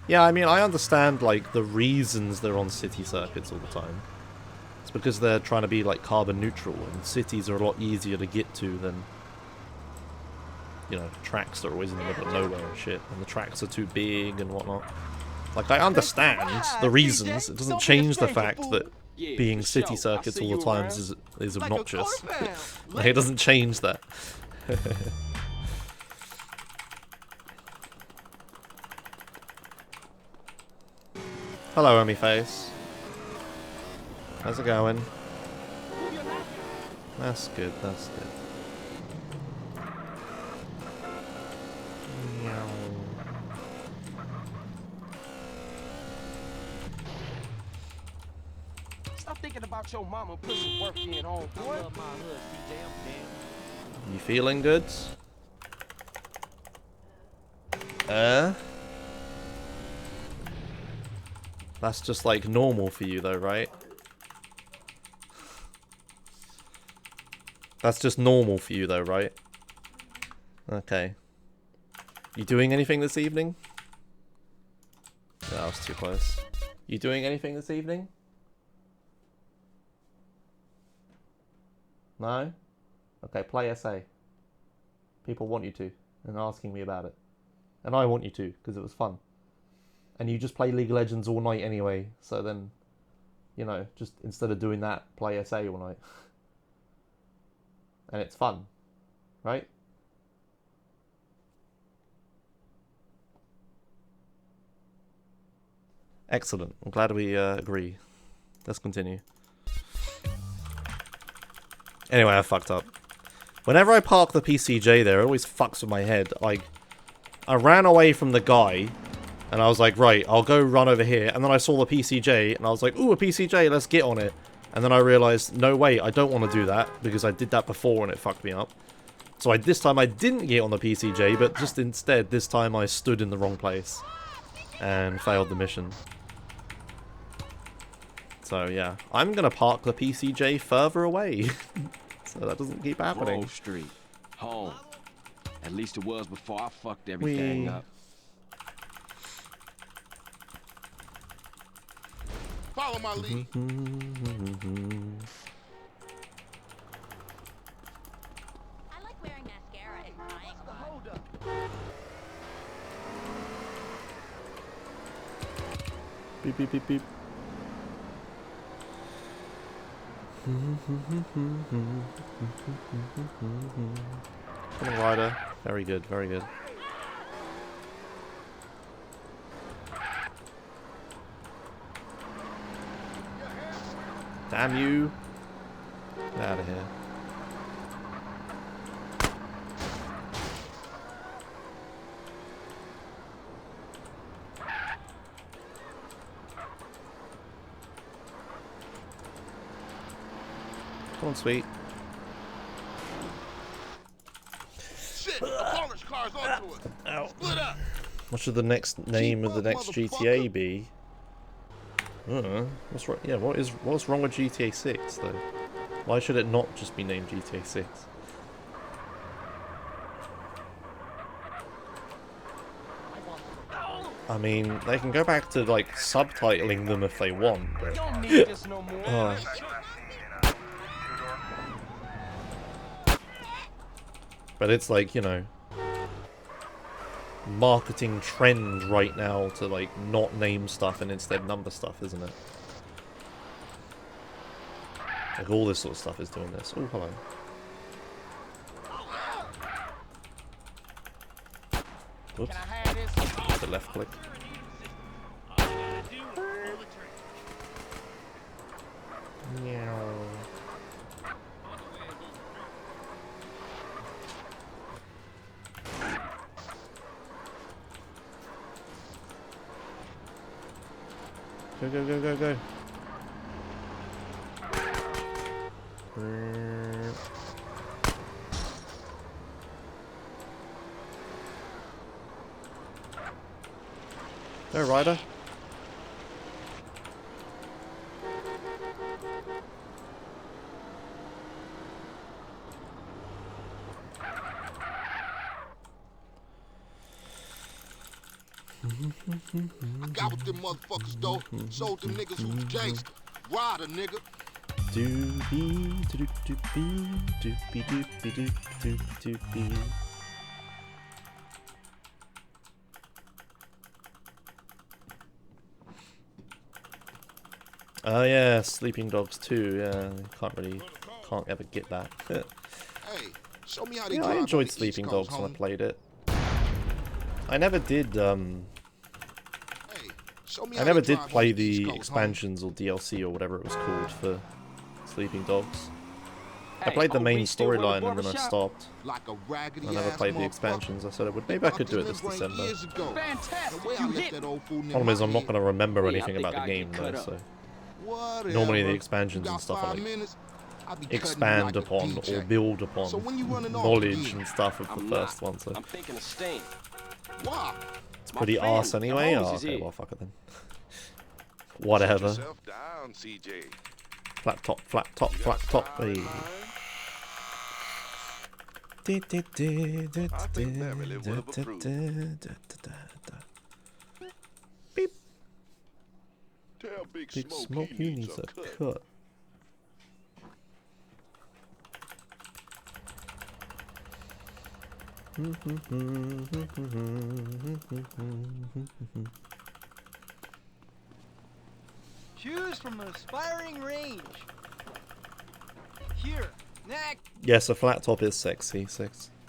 Yeah, I mean, I understand, like, the reasons they're on city circuits all the time. It's because they're trying to be, like, carbon neutral, and cities are a lot easier to get to than, you know, tracks that are always in the middle of nowhere and shit, and the tracks are too big and whatnot. Like, I understand the reasons. It doesn't change the fact that being city circuits all the times is obnoxious. Like, it doesn't change that. Hello, Emmy Face. How's it going? That's good, that's good. Meow. Stop thinking about your mama and put some work in on, boy. I love my hood, CJ. I'm damn. You feeling good? That's just like normal for you though, right? That's just normal for you though, right? Okay. You doing anything this evening? No, that was too close. You doing anything this evening? No? Okay, play SA. People want you to, and are asking me about it. And I want you to, because it was fun. And you just play League of Legends all night anyway, so then, you know, just instead of doing that, play SA all night. And it's fun, right? Excellent. I'm glad we agree. Let's continue. Anyway, I fucked up. Whenever I park the PCJ there, it always fucks with my head. Like, I ran away from the guy, and I was like, right, I'll go run over here. And then I saw the PCJ, and I was like, ooh, a PCJ, let's get on it. And then I realized, no, wait, I don't want to do that, because I did that before and it fucked me up. So this time I didn't get on the PCJ, but just instead, this time I stood in the wrong place. And failed the mission. So yeah, I'm gonna park the PCJ further away. So that doesn't keep happening. Grove Street. Home. At least it was before I fucked everything up. Follow my lead. I like wearing mascara and crying. Hold up. Beep beep beep beep. Come on, Ryder. Very good, very good. Damn you! Get out of here. Come on, sweet. Shit, a polish car's onto us. Ow. Split up. What should the next name of the next GTA be? What's wrong? Yeah, what's wrong with GTA 6 though? Why should it not just be named GTA 6? I mean, they can go back to like subtitling them if they want, but Don't need this no more. But it's like, you know, marketing trend right now to like not name stuff and instead number stuff, isn't it? Like all this sort of stuff is doing this. Oh, hello. Whoops. Can I have this? The left click. Go, go, go, go, go. Go, Ryder. I got with them motherfuckers though. Sold them niggas who's gangster. Rider, nigga. Doobie, doobie, doobie, doobie, doobie, doobie. Oh yeah, Sleeping Dogs 2, yeah, can't ever get that. Hey, show me how they Yeah, drive I on enjoyed the Sleeping East Coast, Dogs when I homie. played it. I never did, Hey, show me I how never they did drive on play the East the Coast, homie. expansions or DLC or whatever it was called for Sleeping Dogs. I Hey, played the old main Reese still run the storyline and then I barbershop? stopped. Like a raggedy I never ass played the motherfucker. expansions. I said I would. They Maybe I popped could do it his this membrane December. years ago. Fantastic, The way I you left hit that me. old fool in Problem is my I'm not head. going to remember Yeah, I anything think about the I game get though, cut up. so Whatever. normally the You expansions got and stuff are 5 like minutes, I be cutting you expand like a upon DJ. or build upon So when you running off knowledge again? and stuff of the I'm first not. one, so I'm thinking of staying. Why? it's My pretty family, arse the anyway. hoes Oh, is okay, here. well fuck it then. Sit Whatever. yourself down, CJ. Flat top, flat top, flat top. Hey. I think Beverly would have approved. Beep. Tell Big Big Smoke, Smoke, he needs a cut. Choose from an aspiring range. Here, neck. Yes, a flat top is sexy.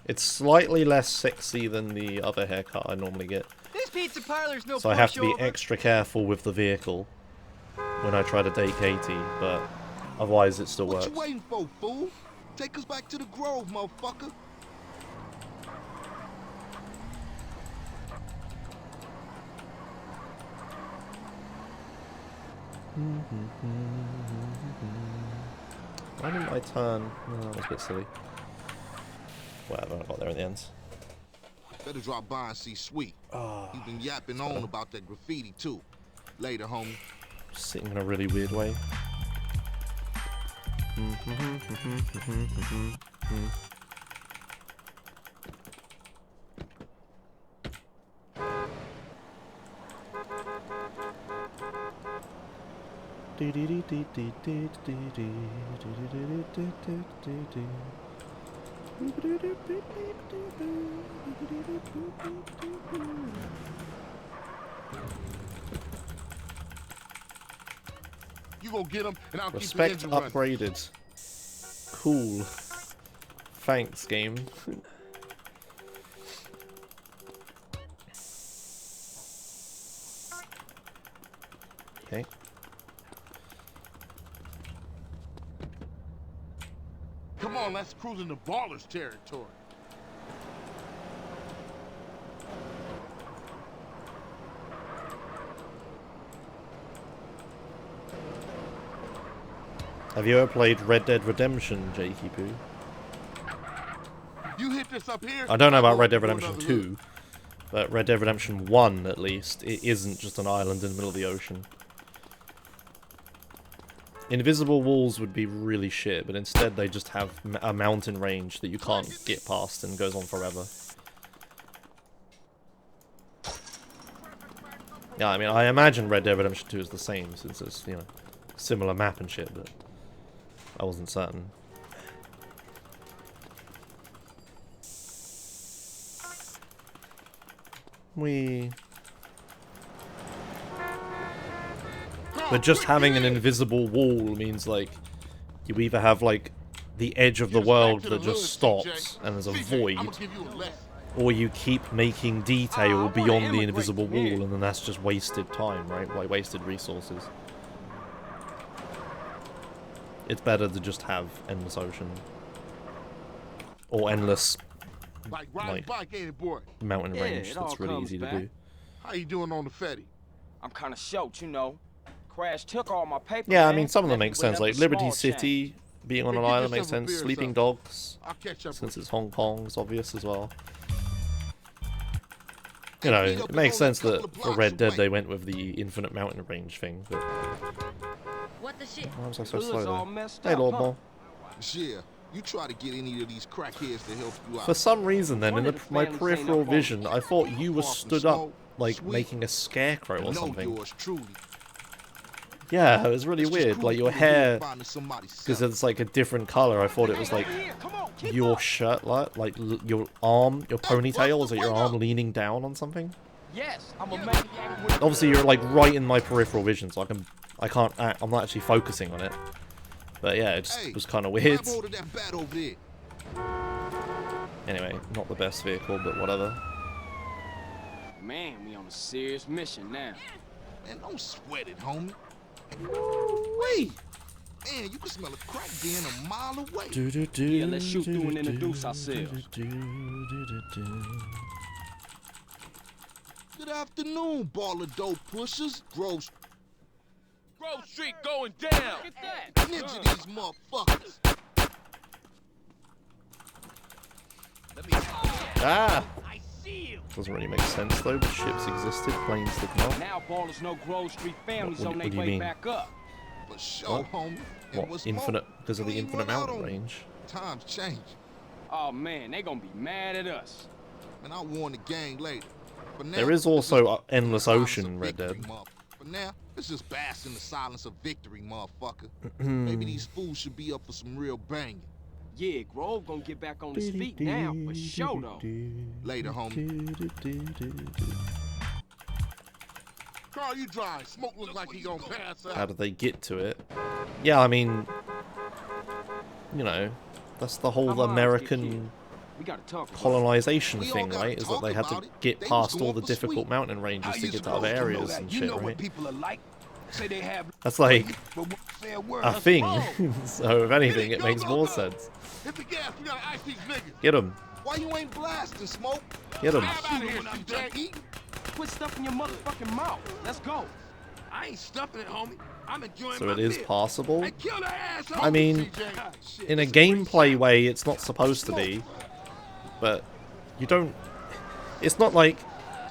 It's slightly less sexy than the other haircut I normally get. This pizza parlor's no So I have to be pushover. extra careful with the vehicle when I try to date Katie, but otherwise it still What works. you waiting for, fool? Take us back to the Grove, motherfucker. Why didn't I turn? Oh, that was a bit silly. Whatever, I got there in the end. Better drop by and see Sweet. Oh, You've been yapping on about that graffiti too. Later, homie. sitting in a really weird way. You gonna get him, and I'll Respect keep the engine running. upgraded. Cool. Thanks, game. Okay. Come on, let's cruise into Baller's territory. Have you ever played Red Dead Redemption, Jakey Poo? You hit this up here. I don't know I'll about go Red Dead up to Redemption another 2, but Red Dead Redemption 1, at least, it isn't just an island in the middle of the ocean. Invisible walls would be really shit, but instead they just have a mountain range that you can't get past and goes on forever. Yeah, I mean, I imagine Red Dead Redemption 2 is the same, since it's, you know, similar map and shit, but I wasn't certain. But just having an invisible wall means, like, you either have, like, the edge of the world that just stops and there's a void, or you keep making detail beyond the invisible wall, and then that's just wasted time, right? Like, wasted resources. It's better to just have endless ocean. Or endless, Like riding bike, ain't it, boy? mountain Yeah, range it all that's really comes easy to back. do. How you doing on the Fetty? I'm kind of short, you know. crash took all my paper. Yeah, I man. mean, some of them Left me make with sense. nothing Like but Liberty small City being on Hey, an get island makes yourself a sense. beer or Sleeping something. Dogs, I'll catch up since with it's Hong Kong, is obvious as well. Hey, You know, meet up it is makes only a sense couple that of for blocks Red Dead away. they went with the infinite mountain range thing, but What the shit? why was I so Hood's slow all there? messed Hey, up, Lord huh? Maul. Yeah, you try to get any of these crackheads to help you out. For some reason, then, in Wonder the, the my families ain't peripheral up on vision, I thought you were Far from stood up, smoke, like, sweet, making a scarecrow or know something. yours truly. Yeah, it was really It's just weird. cool Like, to your be here hair, finding somebody's because cellar. it's, like, a different color, I thought it was, like, Here, come on, keep your up. shirt, like your arm, your ponytail, is it your arm leaning down on something? Yes, I'm a maniac with Obviously, you're, like, right in my peripheral vision, so I'm not actually focusing on it. But yeah, it just Hey, was kind of weird. grab hold of that bat over there. Anyway, not the best vehicle, but whatever. Man, we on a serious mission now. Man, don't sweat it, homie. Woo-wee. Man, you can smell a crack den a mile away. Yeah, let's shoot through and introduce ourselves. Good afternoon, ball of dope pushers. Grove Street going down. Look at that. ninja these motherfuckers. Ah! I see you. Doesn't really make sense though, but ships existed, planes did not. Now ballers know Grove Street families What on do their you way mean? back up. For sure, What? homie. And What, what's infinite, more, because of you the ain't infinite run out mountain on me. range? Times change. Oh man, they gonna be mad at us. And I'll warn the gang later. For now, There is it's also just Endless silence Ocean of in Red victory, Dead. motherfucker. For now, it's just bask in the silence of victory, motherfucker. Maybe these fools should be up for some real banging. Yeah, Grove gonna get back on his feet now, for sure though. Later, homie. Carl, you drive. Smoke look like he gonna pass How out. did they get to it? Yeah, I mean, you know, that's the whole Our moms get American killed. We gotta talk about it. colonization We all thing, gotta right? Is that talk they had to about it. get They was past all going the for difficult sweet. mountain How ranges to you get to other supposed to know areas that? and You shit, know what right? people are like. Say they have That's like but won't say a word. a thing. So if anything, it makes more sense. Hit the gas. We gotta ice these niggas. Get him. Why you ain't blasting, Smoke? Get him. Shoot 'em when I'm done eating. Quit stuffing your motherfucking mouth. Let's go. I ain't stuffing it, homie. I'm enjoying So my it is meal. possible. Hey, kill that asshole. I mean, in a gameplay way, it's not supposed to be. But you don't... It's not like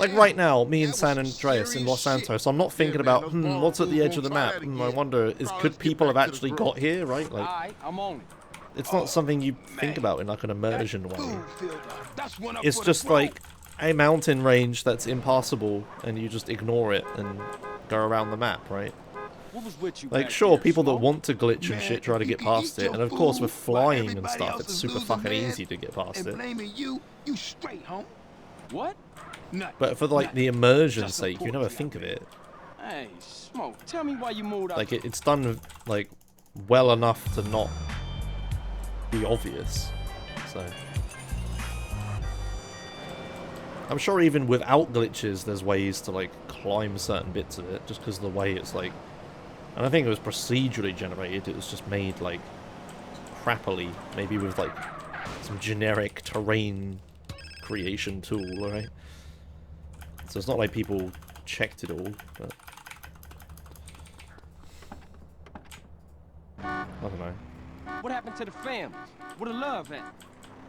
right now, me in San Andreas, in Los Santos, I'm not thinking about, what's at the edge of the map? I wonder, could people have actually got here, right? Like, Alright, I'm on it. it's not something you think about in like an immersion way. Food filter. That's one up It's for the just road. like a mountain range that's impassable, and you just ignore it and go around the map, right? What was with you Like, back sure, there, people that Smoke? want to glitch and Man, shit try to if you get can past eat it, and your of course with food while flying and everybody stuff, else it's is super losing fucking theirs easy to get past and it. blaming you straight, homie. What? Nothing. But for like the Nothing. immersion's Just sake, you support never you, think of it. Hey, Smoke, tell me why you moved out. Like it's done like well enough to not be obvious. So I'm sure even without glitches, there's ways to like climb certain bits of it, just because of the way it's like. And I think it was procedurally generated. It was just made like crappily, maybe with like some generic terrain creation tool, right? So it's not like people checked it all, but I don't know. What happened to the families? Where the love at?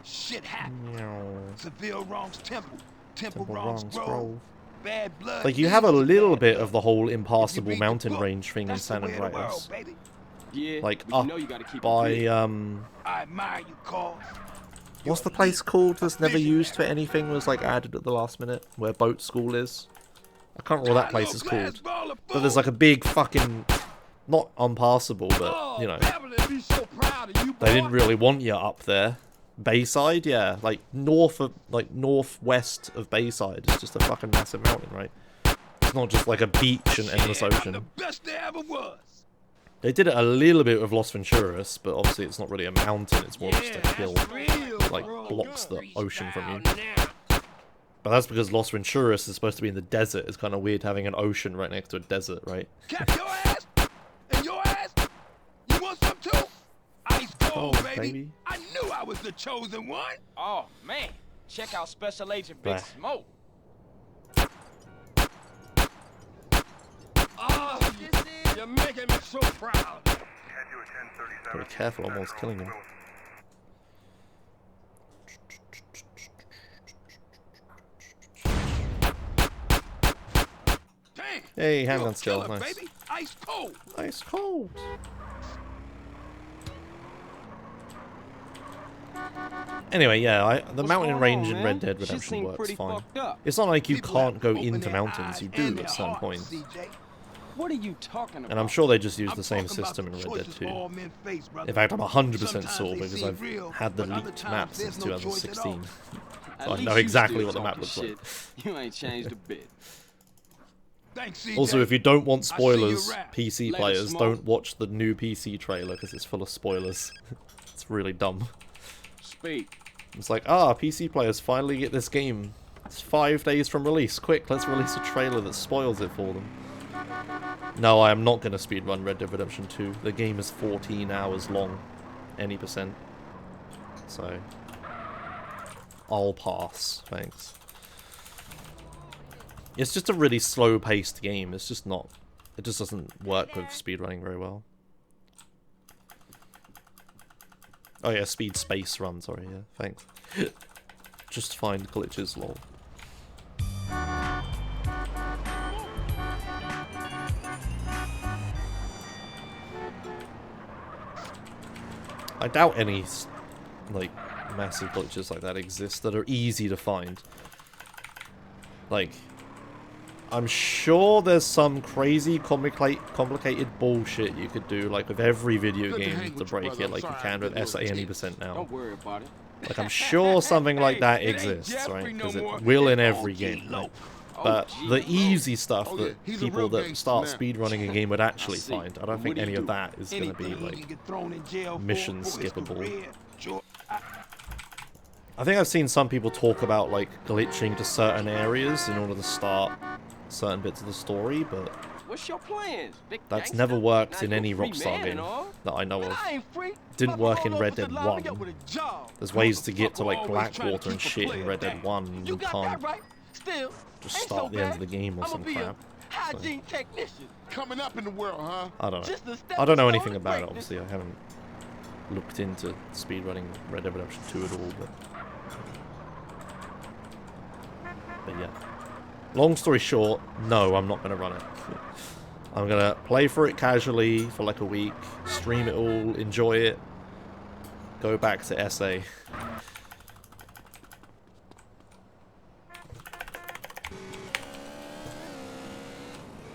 Shit happened. Meow. Seville wrongs Temple. Temple Temple wrongs wrongs Grove. Grove. Bad blood. Like you have a leads to little bad bit blood. of the whole If you impassable read the mountain book, range thing in that's the San way of the Andreas. world, baby. Yeah, Like but you up know you gotta keep it by good. I admire you, Carl. what's the place called that's never used for anything, was like added at the last minute, where boat school is? I can't remember what that place is called. But there's like a big fucking, not unpassable, but you know, Be so proud of you, they didn't really want you up there. Bayside, yeah, like northwest of Bayside. It's just a fucking massive mountain, right? It's not just like a beach and endless I'm the ocean. best there ever was. They did it a little bit with Los Venturas, but obviously it's not really a mountain. It's more just a Yeah, hill, that's real, like bro. blocks the ocean from you. Now. But that's because Los Venturas is supposed to be in the desert. It's kind of weird having an ocean right next to a desert, right? Cap your ass and your ass. You want some too? Ice cold, Oh, baby. baby. I knew I was the chosen one. Oh man, check out Special Agent Big Bah. Smoke. Oh, You're making me so proud. Gotta be careful, I'm almost killing him. Damn. Hey, You a handgun skill, killer, nice. baby. Ice cold. Ice cold. Anyway, yeah, the mountain range in Red Dead Redemption works fine. It's not like you People can't have go to open into their mountains, eyes you and do their at certain hearts, points. CJ. What are you talking about? And I'm sure they just use I'm the same talking about system in the Red Dead choices 2. all men face, brother. In fact, I'm 100% Sometimes sure they because seem I've real, had the but other leaked times map there's since no choice at all. 2016. At So I least know you exactly still what the map talking looks shit. like. You ain't changed a bit. Thanks, CJ. Also, if you don't want I see spoilers, your rap. PC Let it players, smoke. don't watch the new PC trailer because it's full of spoilers. It's really dumb. Speak. It's like, PC players finally get this game. It's 5 days from release. Quick, let's release a trailer that spoils it for them. No, I am not going to speedrun Red Dead Redemption 2. The game is 14 hours long. Any percent. So, I'll pass. Thanks. It's just a really slow-paced game. It's just not... It just doesn't work with speedrunning very well. Oh yeah, speed space run, sorry, yeah, thanks. Just find glitches, lol. I doubt any, like, massive glitches like that exist that are easy to find. Like, I'm sure there's some crazy complicated bullshit you could do, like with every video game to break it, like you can with SA any percent now. Don't worry about it. Like I'm sure something like that It ain't exists, Jeffrey right? no Because more. it will in It's every OG game. Right? Loc. But the easy stuff Oh, yeah, that he's a people real that gangster start now. speedrunning a game would actually see. find, I don't What think do you any of do? that is going to be Anything he like can get thrown in jail for mission his skippable. career. Sure. I think I've seen some people talk about like glitching to certain areas in order to start certain bits of the story, but What's your plans? Big that's gangster? never worked Now in you a any free Rockstar man game and all. that I know of. I ain't free. Didn't My work in parole Red Dead officer lined me 1. up with a job. There's ways to get to like Motherfucker always trying to Blackwater and keep a shit in player Red Dead down. 1 and You you got can't that right. Still, just ain't start so at the end of bad. the game or I'ma some be crap. a hygiene technician. Coming up in the world, huh? I don't know. Just a stepping I don't know stone anything to about it, greatness. obviously. I haven't looked into speedrunning Red Dead Redemption 2 at all, but yeah. Long story short, no, I'm not going to run it. I'm going to play for it casually for like a week, stream it all, enjoy it, go back to SA.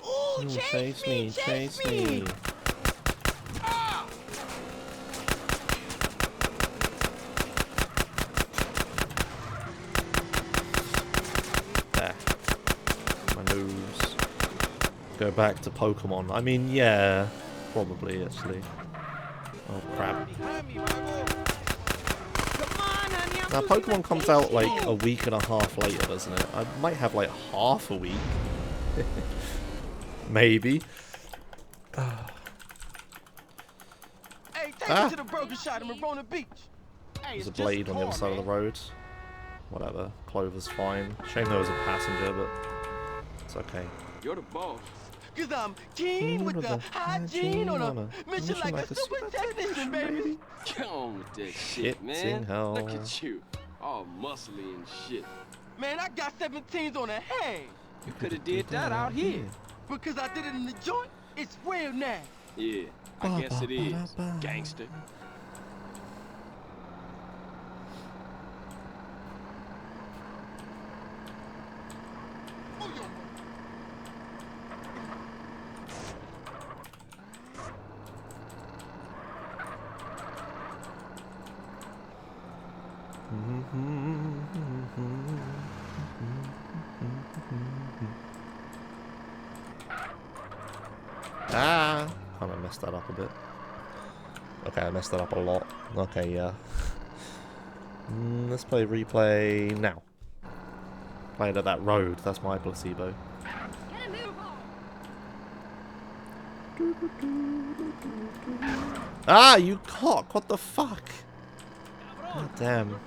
Ooh, Chase me, chase me. There. My nose. Go back to Pokemon. I mean, yeah, probably actually. Oh crap. Now Pokemon comes out like a week and a half later, doesn't it? I might have like half a week. Maybe. Hey, take me to the burger shop in Marona Beach. Hey, There's it's a blade just on the other car, side of the man. road. Whatever. Clover's fine. Shame there was a passenger, but it's okay. You're the boss. Cause I'm keen with the hygiene on a mission like a super technician, baby. Get on with that shit, Shit man. sing hell. Look at you. All muscly and shit. Man, I got 17s on the hang. You could have did that out here. Because I did it in the joint, it's real now. Yeah, I guess it is, gangster. Ah! Kind of messed that up a bit. Okay, I messed that up a lot. Okay, yeah. Let's play replay now. Play it at that road. That's my placebo. Ah, you cock! What the fuck? God damn.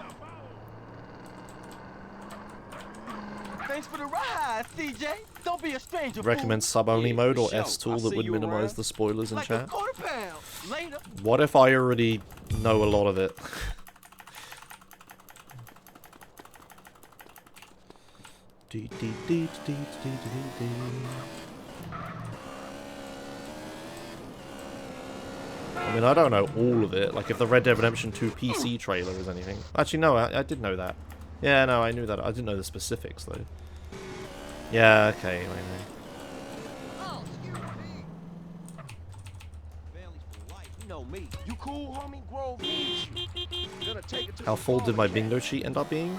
Thanks for the ride, CJ. Don't be a stranger. Recommend fool. sub-only Yeah, mode for or sure. S tool I'll that see would you minimize around. the spoilers in Like chat? a quarter pound. Later. What if I already know a lot of it? I mean, I don't know all of it. Like, if the Red Dead Redemption 2 PC trailer is anything. Actually, no, I did know that. Yeah, no, I knew that. I didn't know the specifics, though. Yeah, okay. Wait, Oh, excuse me. You know me. You cool, homie? Grove needs you. Gonna take it to How the full did my bar, bingo sheet end up being?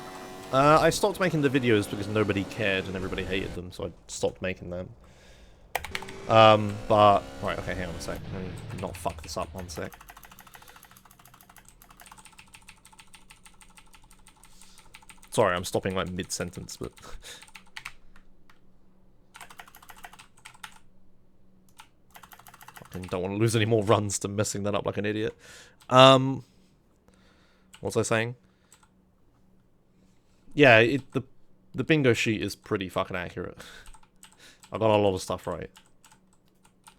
I stopped making the videos because nobody cared and everybody hated them, so I stopped making them. But... Right, okay, hang on a sec. Let me not fuck this up 1 sec. Sorry, I'm stopping like mid-sentence, but... Fucking don't want to lose any more runs to messing that up like an idiot. What was I saying? Yeah, the bingo sheet is pretty fucking accurate. I got a lot of stuff right.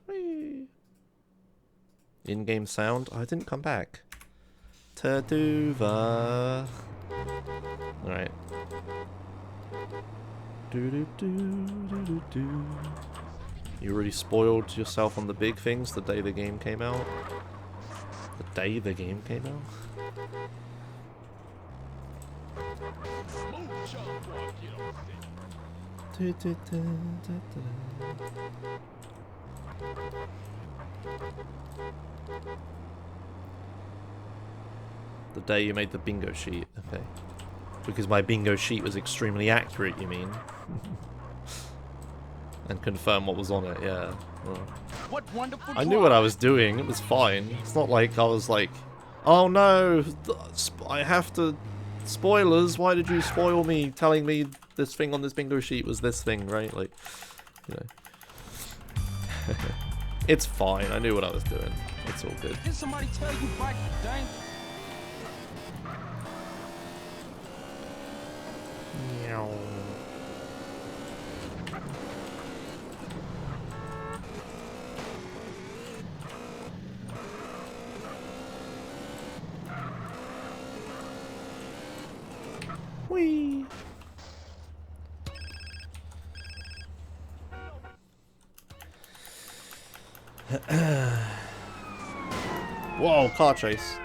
Whee! In-game sound? Oh, I didn't come back. Taduva. Alright. You already spoiled yourself on the big things the day the game came out? The day the game came out? The day you made the bingo sheet, okay. Because my bingo sheet was extremely accurate, you mean? And confirm what was on it, yeah. Well, What wonderful I knew what I was doing, it was fine. It's not like I was like, oh no, I have to... Spoilers, why did you spoil me telling me this thing on this bingo sheet was this thing, right? Like, you know. It's fine, I knew what I was doing. It's all good. Did somebody tell you bike dang? Meow. Whee! Whoa, car chase.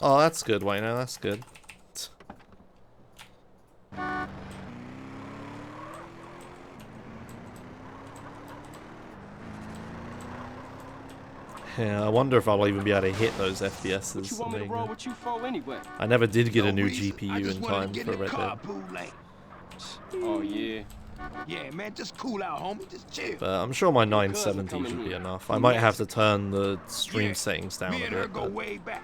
Oh, that's good, Wayno, that's good. Yeah, I wonder if I'll even be able to hit those FPSs. What you want me to roll with you for anyway? I never did get a new reason. I GPU just in wanted time to get for in Red the Dead. carpool lane. Oh, yeah. Yeah, man, just cool out, homie. Just chill. But I'm sure my cousin 970 coming should be here. enough. I might have to turn the stream Yeah, settings down Me a and her bit, go but, way back.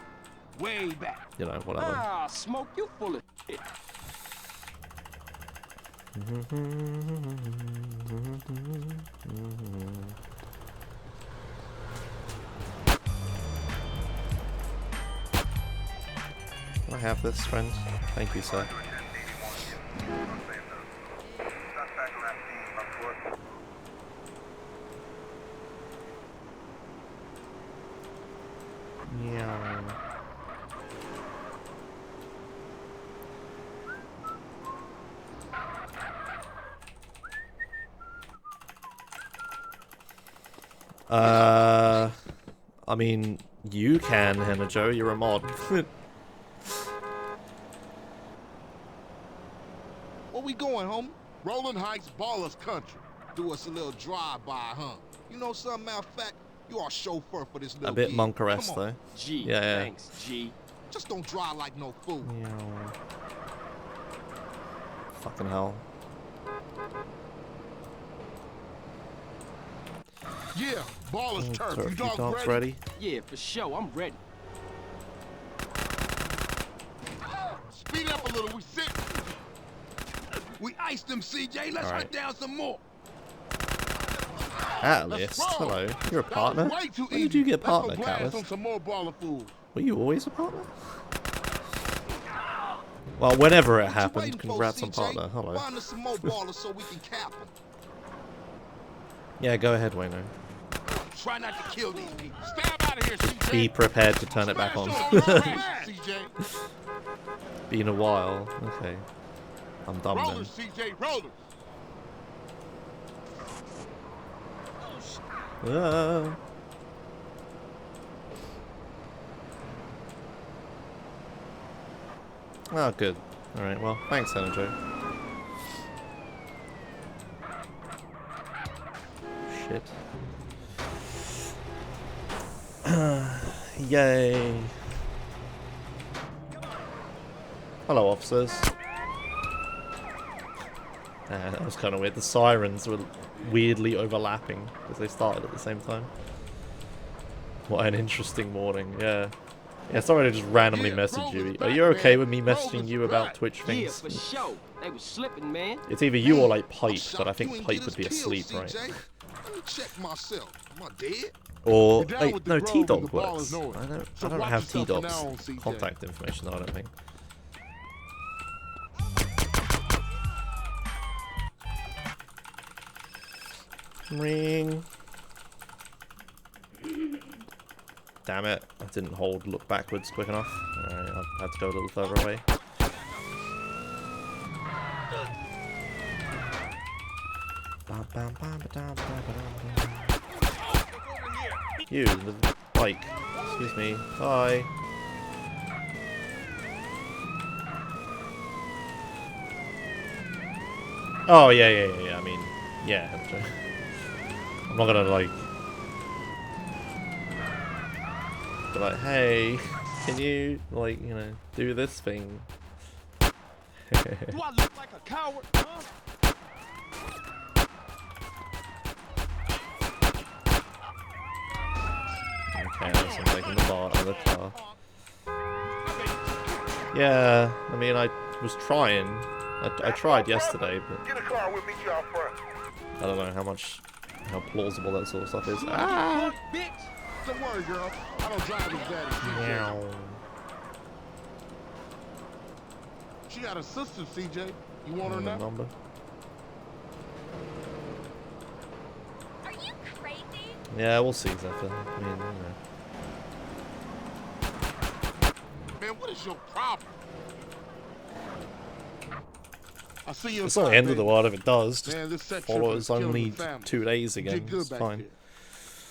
Way back. you know, whatever. Ah, Smoke, you full of shit. Can I have this, friend? Thank you, sir. Meow. I mean, you can, Henna Joe, you're a mod. Where we going, homie? Rolling Heights, Ballers Country. Do us a little drive-by, huh? You know something, matter of fact, you are chauffeur for this little A bit gig. Monkaresque, Come on. though. G. Yeah. Thanks, G. Just don't drive like no fool. Meow. Fucking hell. Yeah, Ballers turf. Turf, You you dogs dogs ready? ready? Yeah, for sure. I'm ready. Speed up a little, we sit. We iced them, CJ. Let's All right. hunt down some more. Catalyst, roll. hello. You're a That was partner? way too When did easy. you get Let's partner, go blast Catalyst? on some more baller fools. Were you always a partner? Well, whenever it What you happened, waiting for, congrats on CJ? partner. Hello. Find us some more ballers so we can cap them. Yeah, go ahead, Wayno. Try not to kill these people. Stab out of here, CJ. Be prepared to turn it back on. CJ. Been a while. Okay. I'm dumb then. Rollers, CJ, rollers. Ah. Oh, good. Alright, well, thanks, Energy. Shit. Yay. Hello, officers. That was kind of weird. The sirens were weirdly overlapping because they started at the same time. What an interesting morning, yeah. Yeah, sorry to just randomly message you. Are you okay with me messaging you about Twitch Yeah, things? for sure. They was slipping, man. It's either you or like Pipe, I'm but I shocked you think ain't Pipe get would be us asleep, killed, right? CJ. Let me check myself. Am I dead? Or You're down wait, with the no, Grove T and the Dog ball works. is north. I So don't watch have yourself T from Dog's now on, CJ. contact information though, I don't think. Ring. Damn it, I didn't hold look backwards quick enough. Alright, I had to go a little further away. You, the bike. Excuse me. Bye. Oh, yeah. I mean, yeah. I'm not gonna, like... be like, hey, can you, like, you know, do this thing? Do I look like a coward, huh? Okay, so I'm taking the bar out of the car. Yeah, I mean, I was trying. I tried yesterday, but Get a car, we'll meet you out front. I don't know how plausible that sort of stuff is. Ah! Bitch. Don't worry, girl. I don't drive as bad as CJ. Meow. She got a sister, CJ. You want her now? Number. Are you crazy? Yeah, we'll see, Zephyr. I mean, you know. Man, what is your problem? I see you It's not the inside, end of the baby. world if it does. Just Man, this sex follow trip us is killing only the family. 2 days You again. did good It's back fine. there.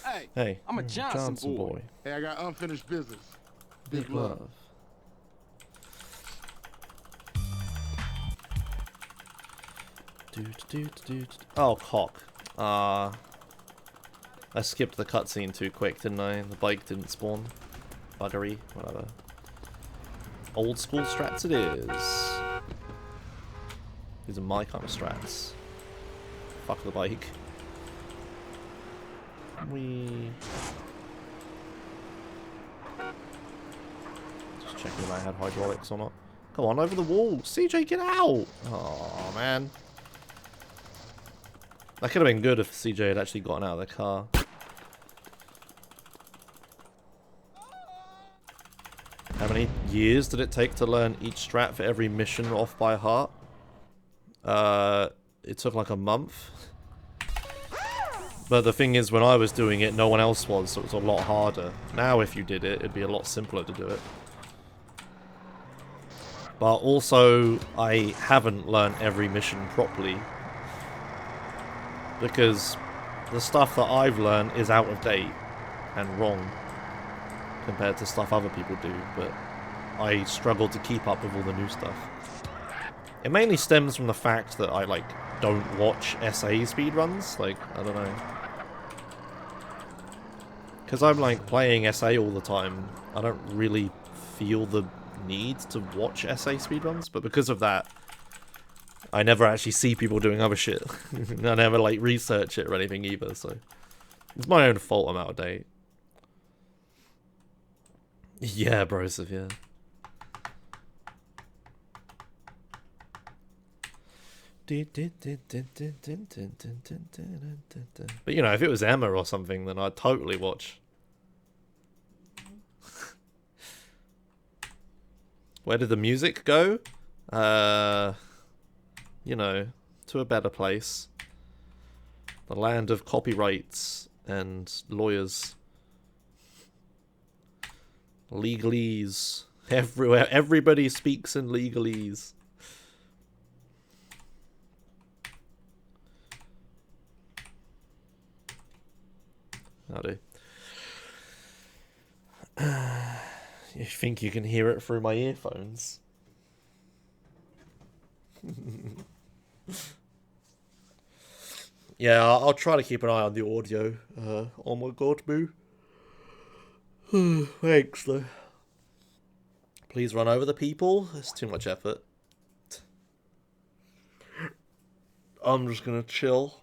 Hey, Hey, I'm a Johnson boy. Hey, I got unfinished business. Big Big love. love. Oh, cock. I skipped the cutscene too quick, didn't I? The bike didn't spawn. Buggery, whatever. Old school strats it is. These are my kind of strats. Fuck the bike. Just checking if I had hydraulics or not. Come on, over the wall! CJ, get out! Oh man. That could have been good if CJ had actually gotten out of the car. How many years did it take to learn each strat for every mission off by heart? It took like a month. But the thing is, when I was doing it, no one else was, so it was a lot harder. Now if you did it, it'd be a lot simpler to do it. But also, I haven't learned every mission properly. Because the stuff that I've learned is out of date and wrong compared to stuff other people do, but I struggle to keep up with all the new stuff. It mainly stems from the fact that I, like, don't watch SA speedruns, like, I don't know. Because I'm, like, playing SA all the time, I don't really feel the need to watch SA speedruns, but because of that, I never actually see people doing other shit. I never, like, research it or anything either, so... It's my own fault I'm out of date. Yeah, Broseph, yeah. But, you know, if it was Emma or something, then I'd totally watch. Where did the music go? You know, to a better place. The land of copyrights and lawyers. Legalese. Everywhere. Everybody speaks in legalese. Howdy. You think you can hear it through my earphones? Yeah, I'll try to keep an eye on the audio. Oh my god, Boo. Thanks, though. Please run over the people. It's too much effort. I'm just gonna chill.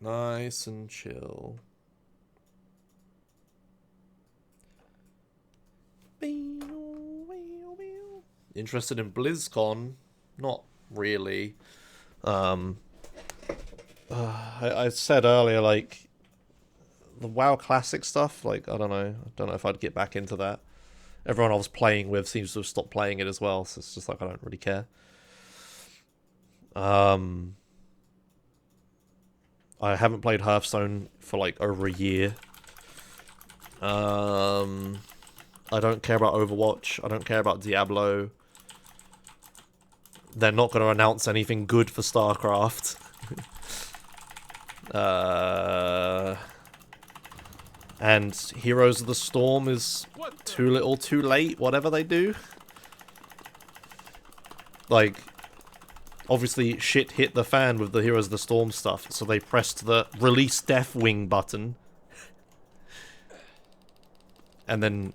Nice and chill. Interested in BlizzCon? Not really. I said earlier, like, the WoW Classic stuff, like, I don't know if I'd get back into that. Everyone I was playing with seems to have stopped playing it as well, so it's just like, I don't really care. I haven't played Hearthstone for like over a year. I don't care about Overwatch. I don't care about Diablo. They're not going to announce anything good for StarCraft. And Heroes of the Storm is too little too late, whatever they do. Like, obviously shit hit the fan with the Heroes of the Storm stuff, so they pressed the release Deathwing button. And then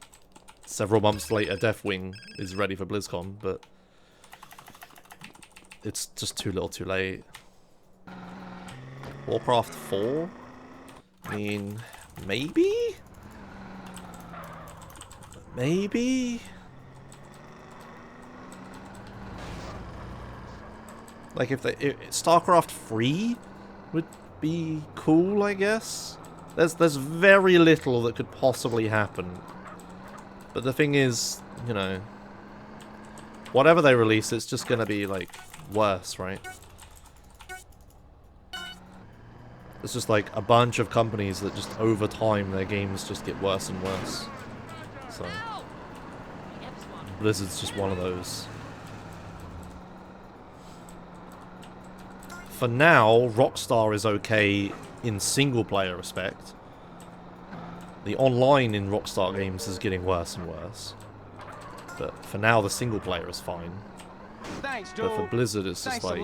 several months later Deathwing is ready for BlizzCon, but it's just too little too late. Warcraft 4? I mean, maybe? Maybe? Like, if StarCraft 3 would be cool, I guess? There's very little that could possibly happen. But the thing is, you know, whatever they release, it's just gonna be, like, worse, right? It's just like a bunch of companies that just over time their games just get worse and worse. So Blizzard's just one of those. For now, Rockstar is okay in single player respect. The online in Rockstar games is getting worse and worse. But for now the single player is fine. Thanks, dude. But for Blizzard it's just like,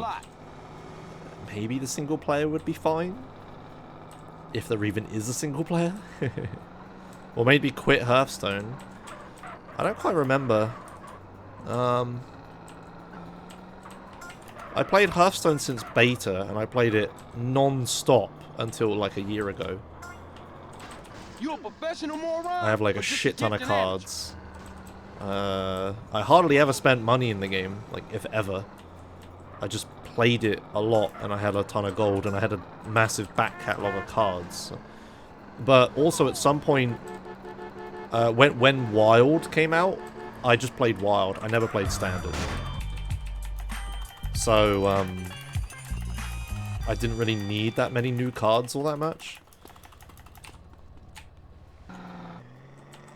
maybe the single player would be fine? If there even is a single player? Or maybe quit Hearthstone. I don't quite remember. I played Hearthstone since beta, and I played it non-stop until like a year ago. You a professional moron? I have like a shit ton of cards. I hardly ever spent money in the game, like if ever. I just played it a lot, and I had a ton of gold, and I had a massive back catalogue of cards. But also at some point, when Wild came out, I just played Wild. I never played Standard. So, I didn't really need that many new cards all that much.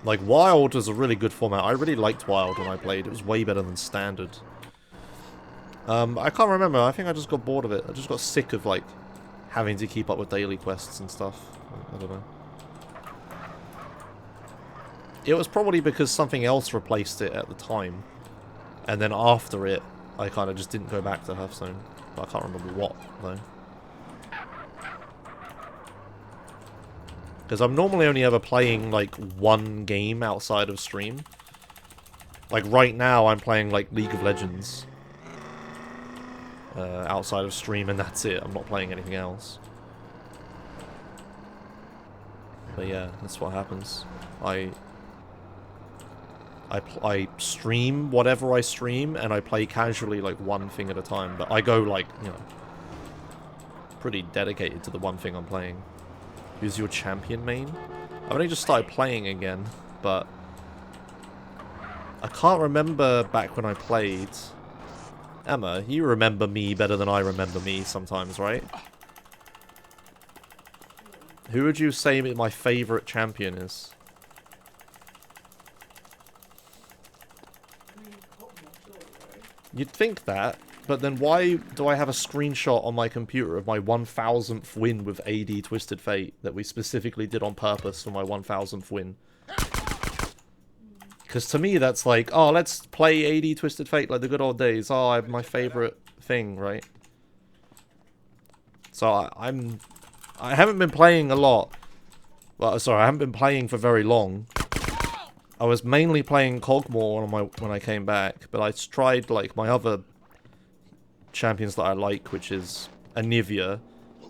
Like, Wild is a really good format. I really liked Wild when I played. It was way better than Standard. I can't remember. I think I just got bored of it. I just got sick of, like, having to keep up with daily quests and stuff. I don't know. It was probably because something else replaced it at the time. And then after it, I kind of just didn't go back to Hearthstone. But I can't remember what, though. Because I'm normally only ever playing, like, one game outside of stream. Like, right now, I'm playing, like, League of Legends. Outside of stream, and that's it. I'm not playing anything else. But yeah, that's what happens. I stream whatever I stream, and I play casually, like, one thing at a time. But I go, like, you know, pretty dedicated to the one thing I'm playing. Who's your champion main? I've only just started playing again, but I can't remember back when I played. Emma, you remember me better than I remember me sometimes, right? Who would you say my favourite champion is? You'd think that, but then why do I have a screenshot on my computer of my 1000th win with AD Twisted Fate that we specifically did on purpose for my 1000th win? Because to me that's like, oh, let's play AD Twisted Fate like the good old days. Oh, I have my favourite thing, right? So I haven't been playing a lot. Well, sorry, I haven't been playing for very long. I was mainly playing Cogmore when I came back, but I tried like my other champions that I like, which is Anivia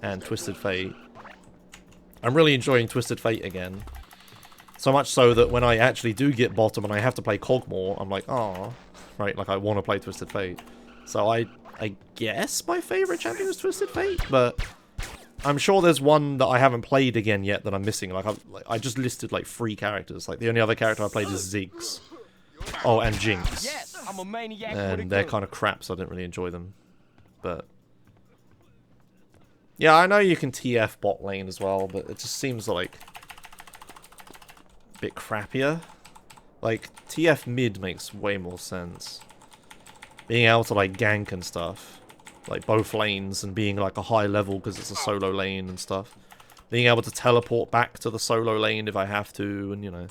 and Twisted Fate. I'm really enjoying Twisted Fate again. So much so that when I actually do get bottom and I have to play Cogmore, I'm like, oh, right, like I want to play Twisted Fate. So I guess my favourite champion is Twisted Fate, but I'm sure there's one that I haven't played again yet that I'm missing. Like I just listed like 3 characters. Like the only other character I played is Ziggs. Oh, and Jinx. Yes, I'm a maniac with a And they're gun. kind of crap, so I didn't really enjoy them. But yeah, I know you can TF bot lane as well, but it just seems like a bit crappier. Like TF mid makes way more sense. Being able to like gank and stuff. Like both lanes and being like a high level because it's a solo lane and stuff. Being able to teleport back to the solo lane if I have to, and you know.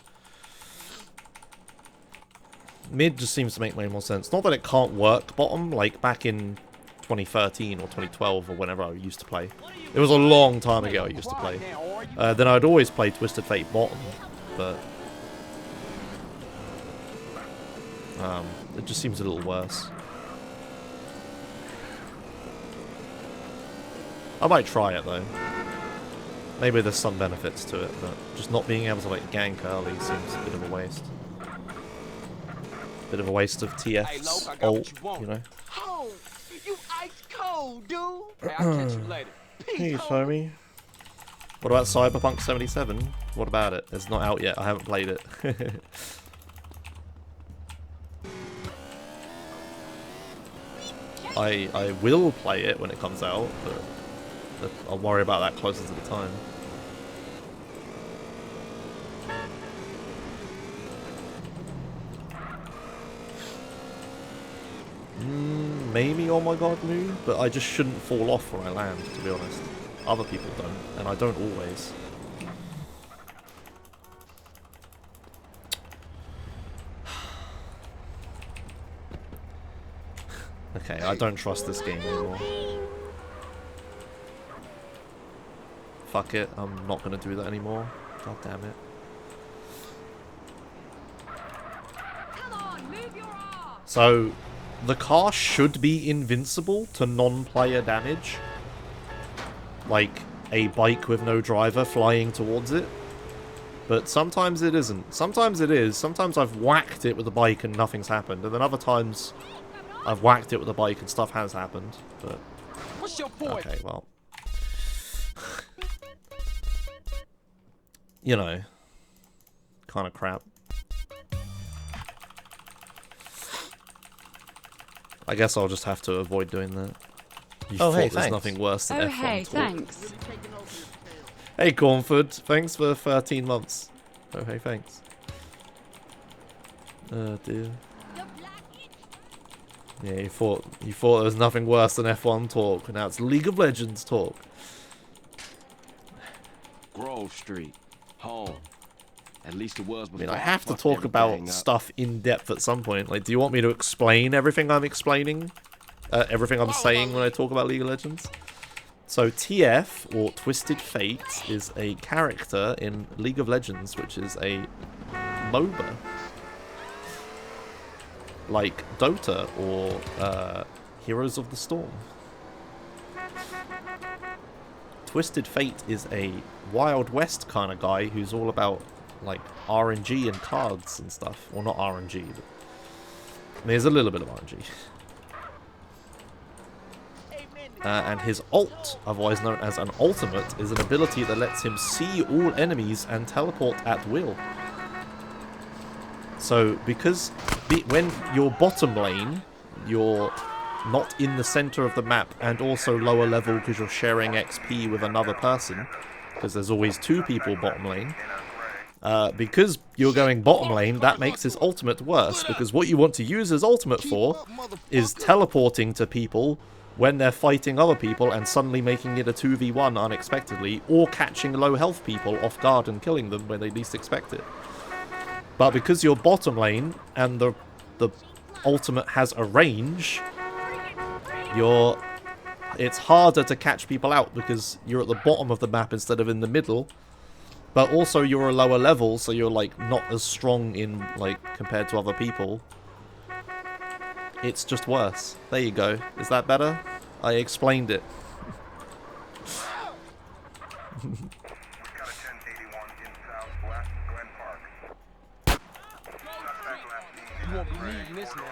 Mid just seems to make way more sense. Not that it can't work bottom, like back in 2013 or 2012 or whenever I used to play. It was a long time ago I used to play. Then I'd always play Twisted Fate bottom, but it just seems a little worse. I might try it though. Maybe there's some benefits to it, but just not being able to like gank early seems a bit of a waste. Bit of a waste of TF's ult, you know. Oh, you ice cold, dude. Hey, I'll catch you later. Hey, homie. What about Cyberpunk 77? What about it? It's not out yet. I haven't played it. I will play it when it comes out, but I'll worry about that closer to the time. Maybe oh my god move, but I just shouldn't fall off where I land, to be honest. Other people don't, and I don't always. Okay, I don't trust this game anymore. Fuck it, I'm not gonna do that anymore. God damn it. So, the car should be invincible to non-player damage. Like a bike with no driver flying towards it. But sometimes it isn't. Sometimes it is. Sometimes I've whacked it with a bike and nothing's happened. And then other times I've whacked it with a bike and stuff has happened. But What's your point? okay, well. You know. Kind of crap. I guess I'll just have to avoid doing that. You thought hey, there's thanks. nothing worse than Oh, F1 hey, talk. thanks. Hey, Cornford. Thanks for 13 months. Oh, hey, thanks. Oh, dear. Yeah, you thought there was nothing worse than F1 talk, and now it's League of Legends talk. Grove Street, home. At least it was I before mean, I have to fucked talk about everything up. stuff in depth at some point. Like, do you want me to explain everything I'm explaining? Everything I'm saying when I talk about League of Legends? So, TF, or Twisted Fate, is a character in League of Legends, which is a MOBA. Like Dota or Heroes of the Storm. Twisted Fate is a Wild West kind of guy who's all about like RNG and cards and stuff. Well, not RNG, but I mean, there's a little bit of RNG. And his ult, otherwise known as an ultimate, is an ability that lets him see all enemies and teleport at will. So because when you're bottom lane, you're not in the center of the map and also lower level because you're sharing XP with another person, because there's always two people bottom lane. Because you're going bottom lane, that makes his ultimate worse, because what you want to use his ultimate for is teleporting to people when they're fighting other people and suddenly making it a 2v1 unexpectedly, or catching low health people off guard and killing them when they least expect it. But because you're bottom lane and the ultimate has a range, it's harder to catch people out because you're at the bottom of the map instead of in the middle. But also you're a lower level, so you're like not as strong in compared to other people. It's just worse. There you go. Is that better? I explained it. You won't be needing this now.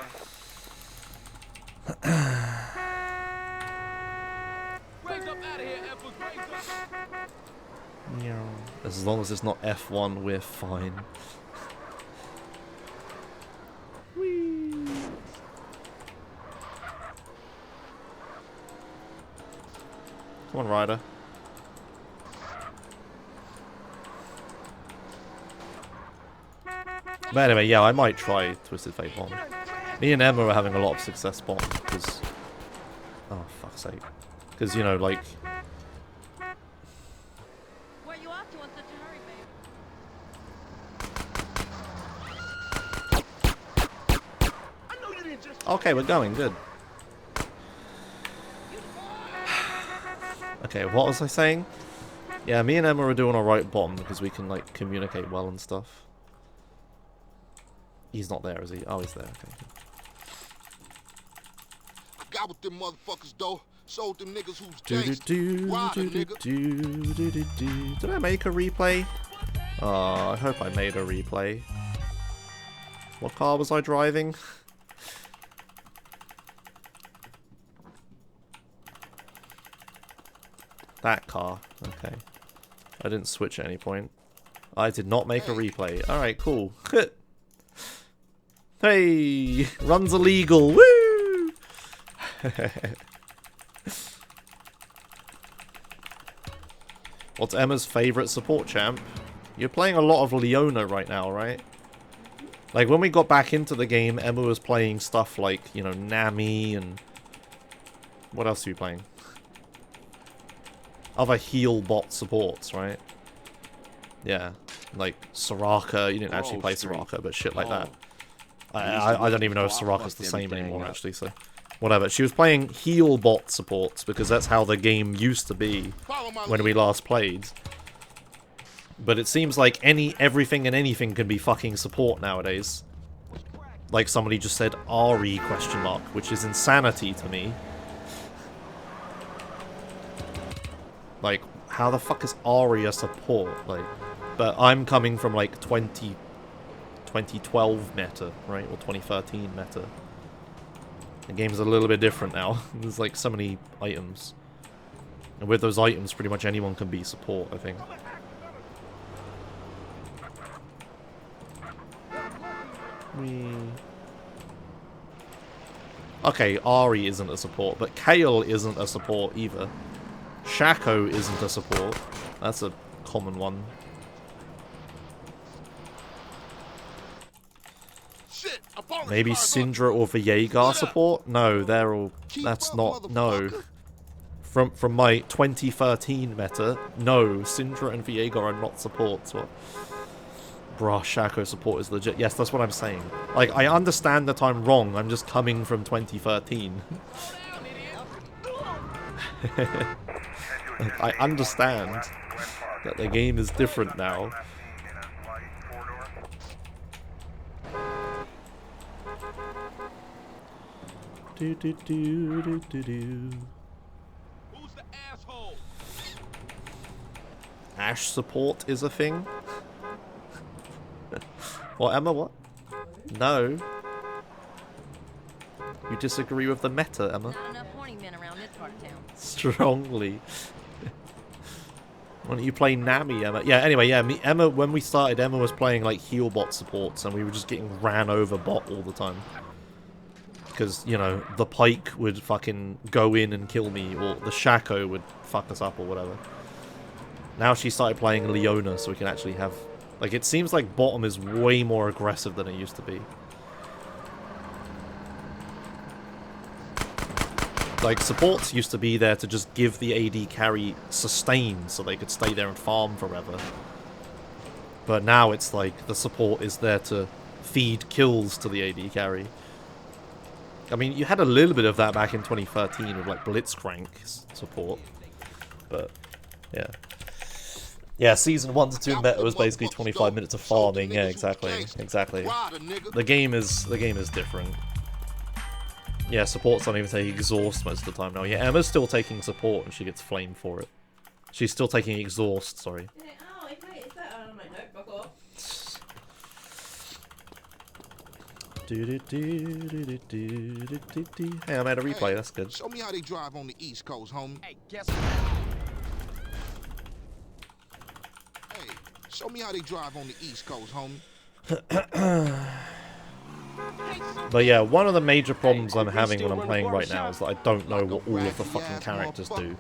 Wake up out of here, Effort. Wake up. As long as it's not F1, we're fine. Whee. Come on, Ryder. But anyway, yeah, I might try Twisted Fate Bomb. Me and Emma are having a lot of success bomb because... Oh, fuck's sake. Because, you know, like... Where you off to in such a hurry, babe? Okay, we're going, good. Okay, what was I saying? Yeah, me and Emma are doing alright bomb because we can, like, communicate well and stuff. He's not there, is he? Oh, he's there, okay. I got with them motherfuckers, though. Showed them niggas who's Do gangsta. do Ride a do do nigga. do do do. Did I make a replay? Oh, I hope I made a replay. What car was I driving? That car. Okay. I didn't switch at any point. I did not make a replay. Alright, cool. Hey! Runs illegal! Woo! What's Emma's favourite support champ? You're playing a lot of Leona right now, right? Like, when we got back into the game, Emma was playing stuff like, you know, Nami and... What else are you playing? Other heal bot supports, right? Yeah. Like, Soraka. You didn't actually play Soraka, but shit like that. I don't even know if Soraka's the same anymore, actually, so... Whatever. She was playing heal bot supports, because that's how the game used to be when we last played. But it seems like everything and anything can be fucking support nowadays. Like somebody just said Ari question mark, which is insanity to me. Like, how the fuck is Ari a support? Like, but I'm coming from like 2012 meta, right? Or 2013 meta. The game's a little bit different now. There's like so many items. And with those items, pretty much anyone can be support, I think. Okay, Ari isn't a support, but Kale isn't a support either. Shaco isn't a support. That's a common one. Maybe Syndra or Viegar support? No, they're all... That's not... No. From my 2013 meta, no, Syndra and Viegar are not supports. What? Bruh, Shaco support is legit. Yes, that's what I'm saying. Like, I understand that I'm wrong. I'm just coming from 2013. I understand that the game is different now. Do do do do do do. Who's the asshole? Ash support is a thing? What, Emma, what? No. You disagree with the meta, Emma? Not enough horny men around this part of town. Strongly. Why don't you play Nami, Emma? Yeah, anyway, yeah, Emma, when we started, Emma was playing, like, heal bot supports, and we were just getting ran over bot all the time. Because, you know, the Pike would fucking go in and kill me, or the Shaco would fuck us up, or whatever. Now she started playing Leona, so we can actually have... Like, it seems like bottom is way more aggressive than it used to be. Like, supports used to be there to just give the AD carry sustain so they could stay there and farm forever. But now it's like the support is there to feed kills to the AD carry. I mean, you had a little bit of that back in 2013 with, like, Blitzcrank support. But, yeah. Yeah, Season 1 to 2 meta was basically 25 minutes of farming. Yeah, exactly. Exactly. The game is different. Yeah, support's not even taking exhaust most of the time now. Yeah, Emma's still taking support and she gets flamed for it. She's still taking exhaust, sorry. Oh, okay, is that on my notebook? Hey, I made a replay, that's good. Show me how they drive on the East Coast, homie. Hey, guess what? Hey, show me how they drive on the East Coast, homie. But yeah, one of the major problems I'm having when I'm playing right now is that I don't know what all of the fucking characters do.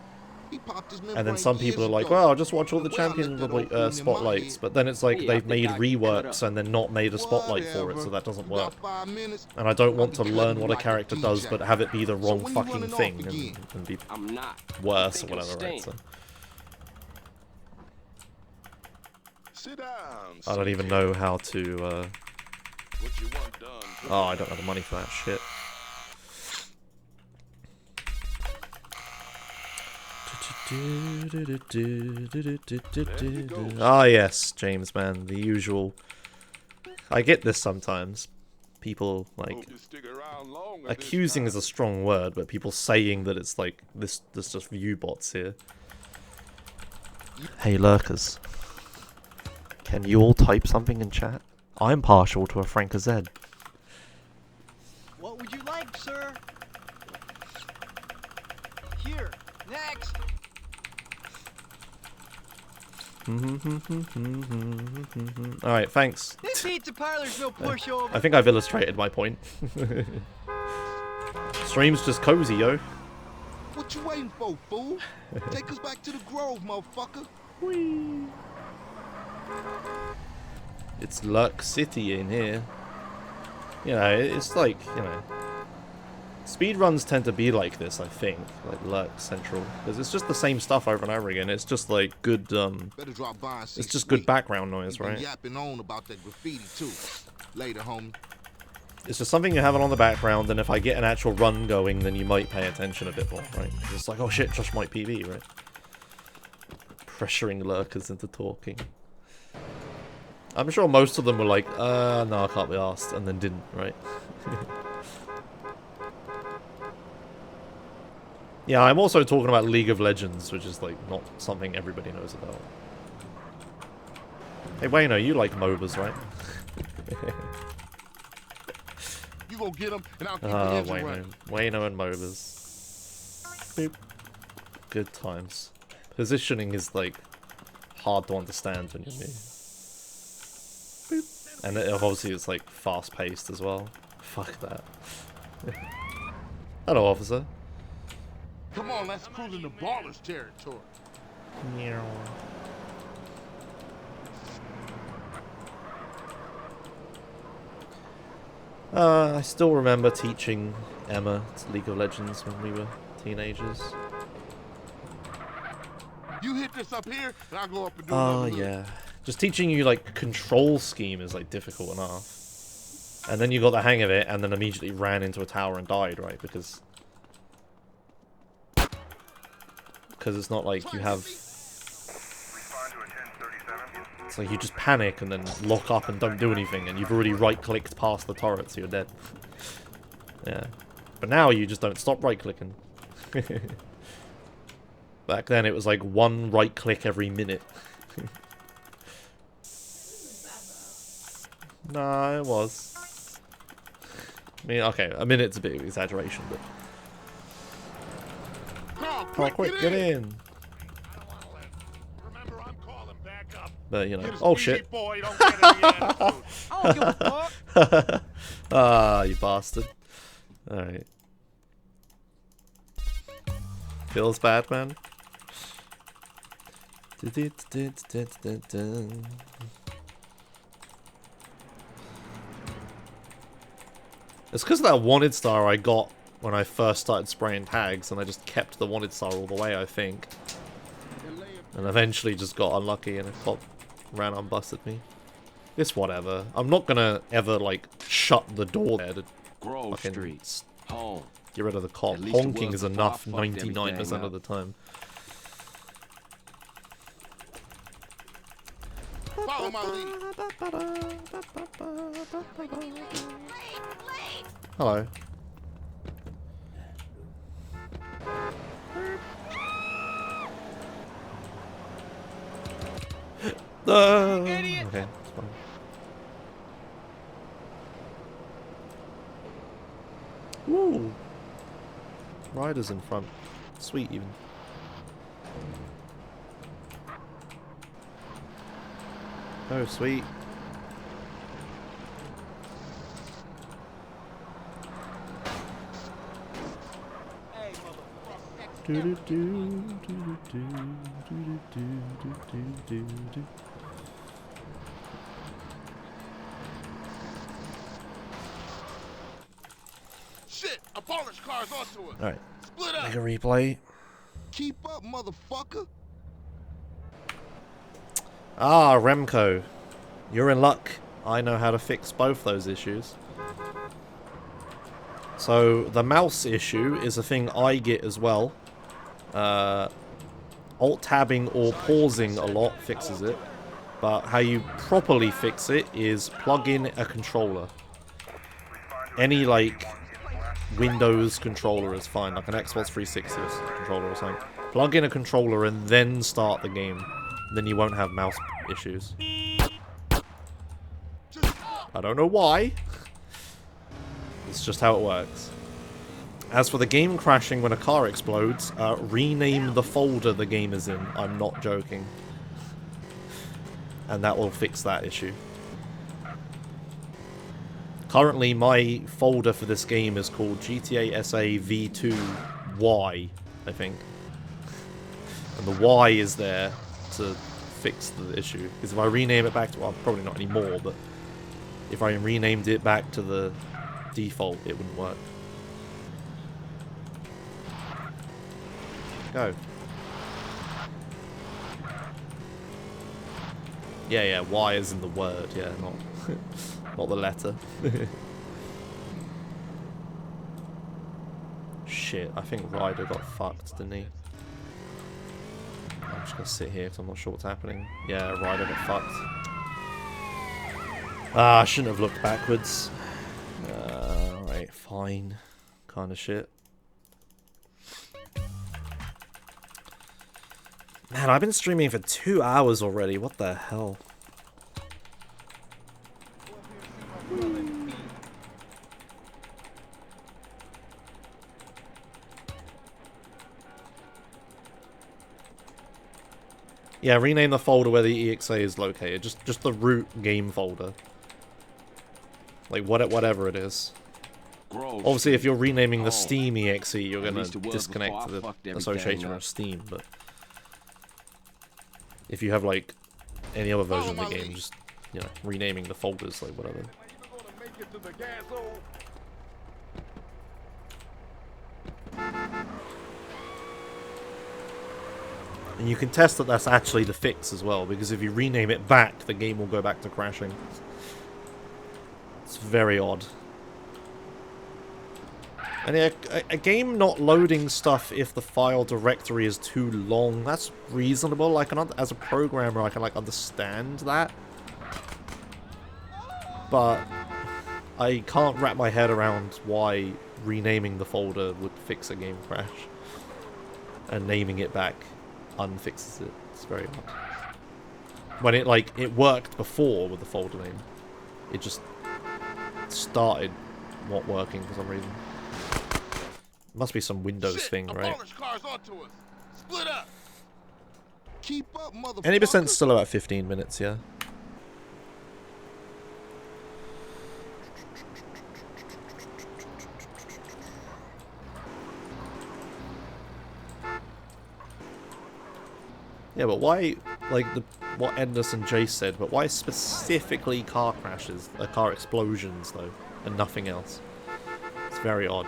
And then some people are like, well, I'll just watch all the champion spotlights. But then it's like they've made reworks and then not made a spotlight for it, so that doesn't work. And I don't want to learn what a character does, but have it be the wrong fucking thing and be worse or whatever, right? So. I don't even know how to... Oh, I don't have the money for that shit. Ah, yes, James, man, the usual. I get this sometimes. People, like, accusing is a strong word, but people saying that it's like, there's just view bots here. Hey, lurkers. Can you all type something in chat? I'm partial to a Frank Z. What would you like, sir? Here, next. Alright, thanks. This pizza parlor's no pushover. I think I've illustrated my point. Stream's just cozy, yo. What you waiting for, fool? Take us back to the Grove, motherfucker. Whee. It's Lurk City in here. You know, it's like, you know... Speedruns tend to be like this, I think. Like Lurk Central. Because it's just the same stuff over and over again. It's just like good, it's just good background noise, right? Yapping on about that graffiti too. Later, homie. It's just something you're having on the background, and if I get an actual run going, then you might pay attention a bit more, right? It's like, oh shit, Josh might PB, right? Pressuring lurkers into talking. I'm sure most of them were like, no, I can't be asked, and then didn't, right? Yeah, I'm also talking about League of Legends, which is, like, not something everybody knows about. Hey, Wayno, you like MOBAs, right? You go get them, and I'll keep the engine running. Wayno and MOBAs. Boop. Good times. Positioning is, like, hard to understand when you're new. Boop. And obviously it's, like, fast-paced as well. Fuck that. Hello, officer. Come on, let's cruise into Baller's territory. Meow. I still remember teaching Emma League of Legends when we were teenagers. You hit this up here, and I'll go up and do Oh, yeah. Just teaching you, like, control scheme is, like, difficult enough. And then you got the hang of it, and then immediately ran into a tower and died, right? Because it's not like you have... It's like you just panic and then lock up and don't do anything, and you've already right-clicked past the turret, so you're dead. Yeah. But now you just don't stop right-clicking. Back then it was like one right-click every minute. Nah, it was. I mean, okay, a minute's a bit of exaggeration, but... Oh, quick, get in! But, you know. Oh, shit. Ah, you bastard. Alright. Feels bad, man. It's because of that wanted star I got when I first started spraying tags, and I just kept the wanted star all the way, I think. And eventually just got unlucky and a cop ran and busted me. It's whatever. I'm not gonna ever, like, shut the door there to Grove Street. Home. get rid of the cop. Honking is enough 99% of the time. Follow my lead. Hello. Okay, it's fine. Woo! Riders in front. Sweet, even. Oh, sweet. Shit, a Polish car's onto us. Alright. Split up. Make a replay. Keep up, motherfucker. Ah, Remco. You're in luck. I know how to fix both those issues. So, the mouse issue is a thing I get as well. Alt-tabbing or pausing a lot fixes it. But how you properly fix it is plug in a controller. Any, like, Windows controller is fine, like an Xbox 360 controller or something. Plug in a controller and then start the game. Then you won't have mouse issues. I don't know why. It's just how it works. As for the game crashing when a car explodes, rename the folder the game is in. I'm not joking. And that will fix that issue. Currently, my folder for this game is called GTA SA V2Y, I think. And the Y is there to fix the issue. Because if I rename it back to, well, probably not anymore, but if I renamed it back to the default, it wouldn't work. Go. Yeah, Y is in the word, yeah, not not the letter. Shit, I think Ryder got fucked, didn't he? I'm just gonna sit here because I'm not sure what's happening. Yeah, Ryder got fucked. Ah, I shouldn't have looked backwards. Alright, fine. Kind of shit. Man, I've been streaming for 2 hours already. What the hell? Yeah, rename the folder where the EXA is located. Just the root game folder. Like, whatever it is. Obviously, if you're renaming the Steam EXE, you're gonna disconnect the association of Steam, but if you have, like, any other version of the game, just, you know, renaming the folders, like, whatever. And you can test that that's actually the fix as well, because if you rename it back, the game will go back to crashing. It's very odd. And a game not loading stuff if the file directory is too long, that's reasonable. I can, as a programmer, I can, like, understand that. But I can't wrap my head around why renaming the folder would fix a game crash. And naming it back unfixes it. It's very odd. When it, like, it worked before with the folder name. It just started not working for some reason. Must be some Windows thing, right? Polish car's onto us. Split up. Keep up, motherfucker. Any percent's still about 15 minutes, yeah. Yeah, but why, like, what Endless and Jace said, but why specifically car crashes, car explosions, though, and nothing else? It's very odd.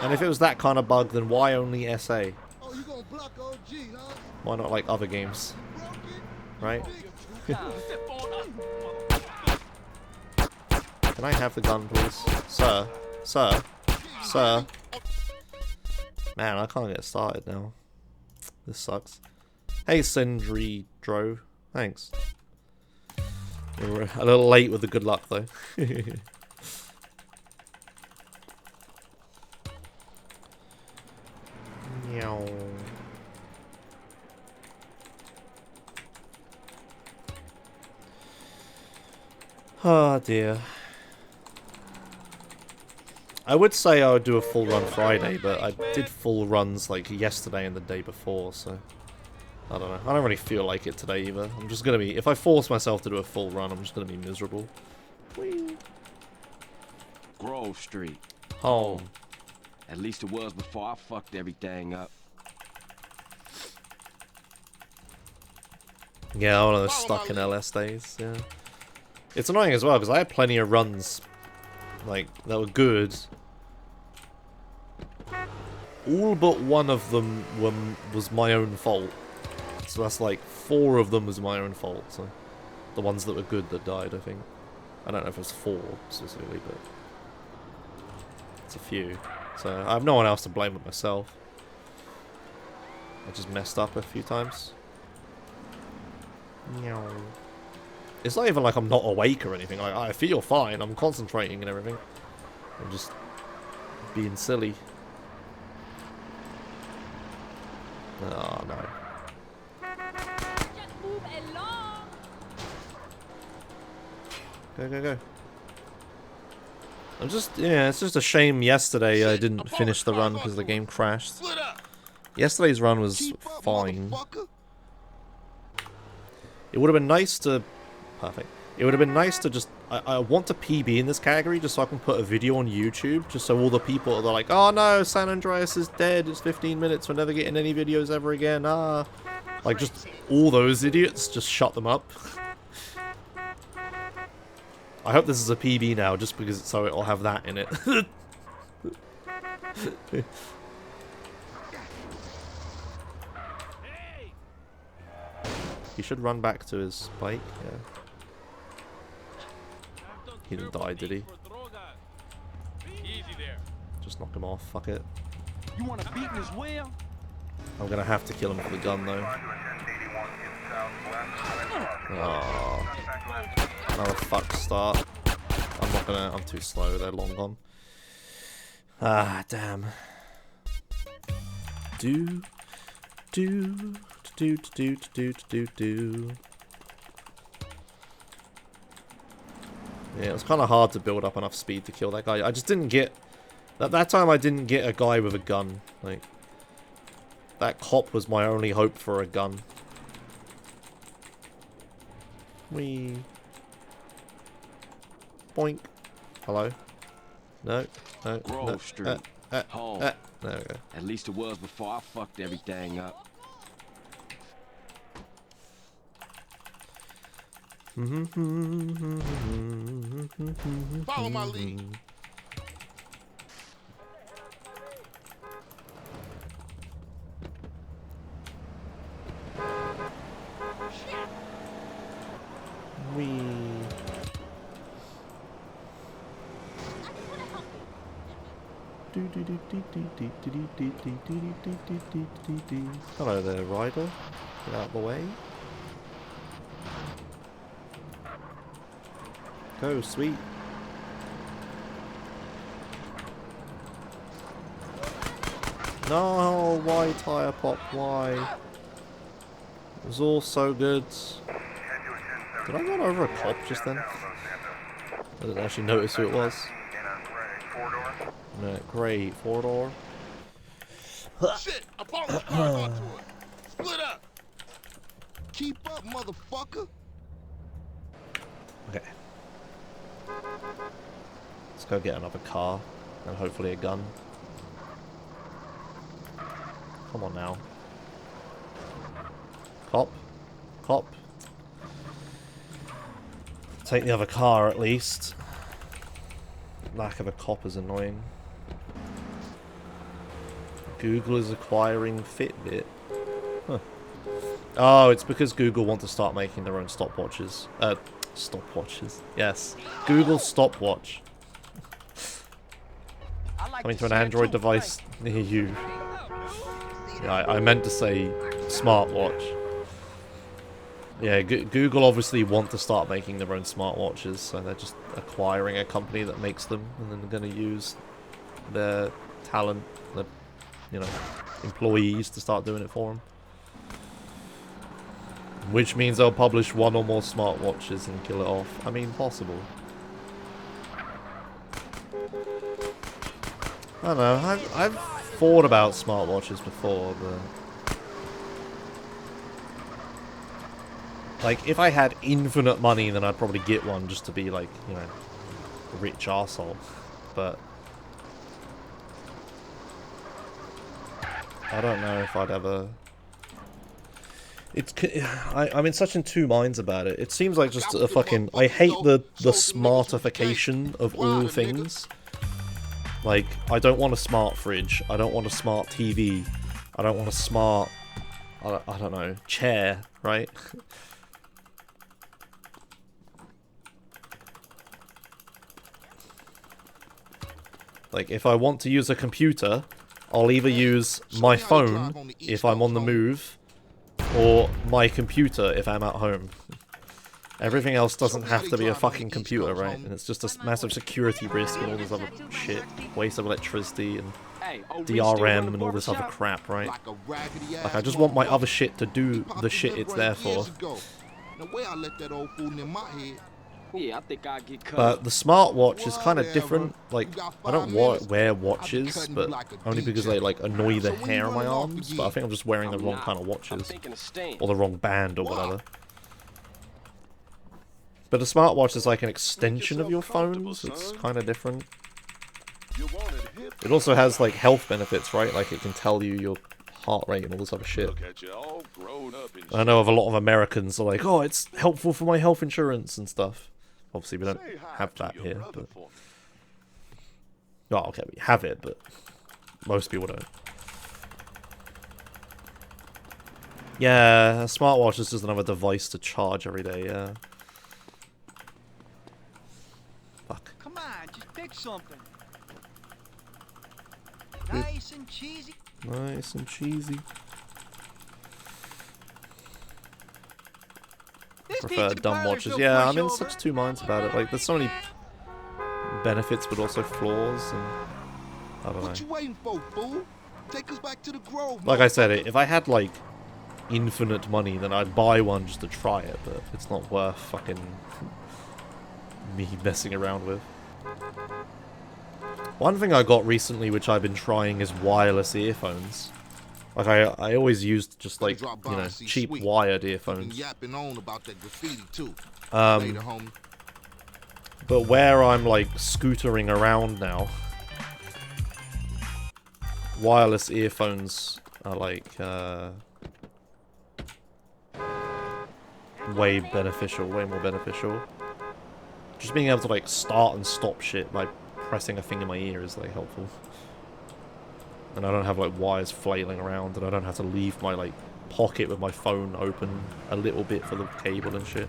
And if it was that kind of bug, then why only SA? Oh, you gonna block OG, huh? Why not like other games? Right? Can I have the gun, please? Sir? Sir? Sir? Man, I can't get started now. This sucks. Hey, Sindri Dro. Thanks. We were a little late with the good luck, though. Meow. Oh dear. I would say I would do a full run Friday, but I did full runs like yesterday and the day before, so I don't know. I don't really feel like it today either. I'm just gonna be, if I force myself to do a full run, I'm just gonna be miserable. Whee. Grove Street. Home. At least it was before I fucked everything up. Yeah, one of those stuck in LS days, yeah. It's annoying as well, because I had plenty of runs, like, that were good. All but one of them was my own fault. So that's like, 4 of them was my own fault, so. The ones that were good that died, I think. I don't know if it was 4, specifically, but it's a few. So, I have no one else to blame but myself. I just messed up a few times. Meow. It's not even like I'm not awake or anything. Like, I feel fine. I'm concentrating and everything. I'm just being silly. Oh no. Just move along. Go, go, go. I'm just, yeah, it's just a shame yesterday I didn't finish the run because the game crashed. Yesterday's run was fine. It would have been nice to... Perfect. It would have been nice to just... I want to PB in this category just so I can put a video on YouTube, just so all the people are like, oh no, San Andreas is dead, it's 15 minutes, we're never getting any videos ever again, ah. Like, just all those idiots, just shut them up. I hope this is a PB now, just because so it'll have that in it. He should run back to his bike, yeah. He didn't die, did he? Just knock him off, fuck it. You want to beat as well? I'm gonna have to kill him with the gun though. Oh, another fuck start. I'm not gonna, I'm too slow, they're long gone. Ah, damn. Do. Yeah, it was kind of hard to build up enough speed to kill that guy. I just didn't get... At that time, I didn't get a guy with a gun. Like, that cop was my only hope for a gun. Whee. Boink. Hello? No. No. Grove Street. Home. There we go. At least it was before I fucked everything up. Follow my lead. Wee. Hello there, Ryder. Get out of the way. Go, sweet. No, why tire pop? Why? It was all so good. Did I run over a cop just then? I didn't actually notice who it was. In a grey four-door. Shit, a Ballas car's onto us. Split up. Keep up, motherfucker. Okay. Let's go get another car and hopefully a gun. Come on now. Cop. Cop. Take the other car at least. Lack of a cop is annoying. Google is acquiring Fitbit. Huh. Oh, it's because Google want to start making their own stopwatches. Stopwatches. Yes. Google stopwatch. Coming to an Android device near you. Yeah, I meant to say smartwatch. Yeah, Google obviously want to start making their own smartwatches, so they're just acquiring a company that makes them, and then they're going to use their talent, the, you know, employees to start doing it for them. Which means they'll publish one or more smartwatches and kill it off. I mean, possible. I don't know, I've thought about smartwatches before, but... Like, if I had infinite money, then I'd probably get one just to be, like, you know, a rich arsehole. But... I don't know if I'd ever... I'm in such in two minds about it. It seems like just a fucking... I hate the smartification of all things. Like, I don't want a smart fridge. I don't want a smart TV. I don't want a smart... I don't know, chair, right? Like, if I want to use a computer, I'll either use my phone if I'm on the move, or my computer if I'm at home. Everything else doesn't have to be a fucking computer, right? And it's just a massive security risk and all this other shit. Waste of electricity and DRM and all this other crap, right? Like, I just want my other shit to do the shit it's there for. Yeah, I think I get cut. But the smartwatch is kind of different. Like, I don't wear watches, but only because they, like, annoy the hair on my arms. But I think I'm just wearing the wrong kind of watches. Or the wrong band or whatever. But a smartwatch is like an extension of your phone, so it's kind of different. It also has, like, health benefits, right? Like, it can tell you your heart rate and all this other shit. I know of a lot of Americans are like, oh, it's helpful for my health insurance and stuff. Obviously, we don't have that here, but... Oh, okay, we have it, but most people don't. Yeah, a smartwatch is just another device to charge every day, yeah. Fuck. Come on, just pick something. Nice and cheesy. Nice and cheesy. Prefer dumb watches. Yeah, I'm in such two minds about it. Like, there's so many benefits, but also flaws, and I don't know. What you waiting for, fool? Take us back to the Grove. Like I said, if I had like infinite money, then I'd buy one just to try it, but it's not worth fucking me messing around with. One thing I got recently, which I've been trying, is wireless earphones. Like, I always used just, like, you know, cheap wired earphones. But where I'm, like, scootering around now, wireless earphones are, like, way beneficial, way more beneficial. Just being able to, like, start and stop shit by pressing a thing in my ear is, like, helpful. And I don't have, like, wires flailing around, and I don't have to leave my, like, pocket with my phone open a little bit for the cable and shit.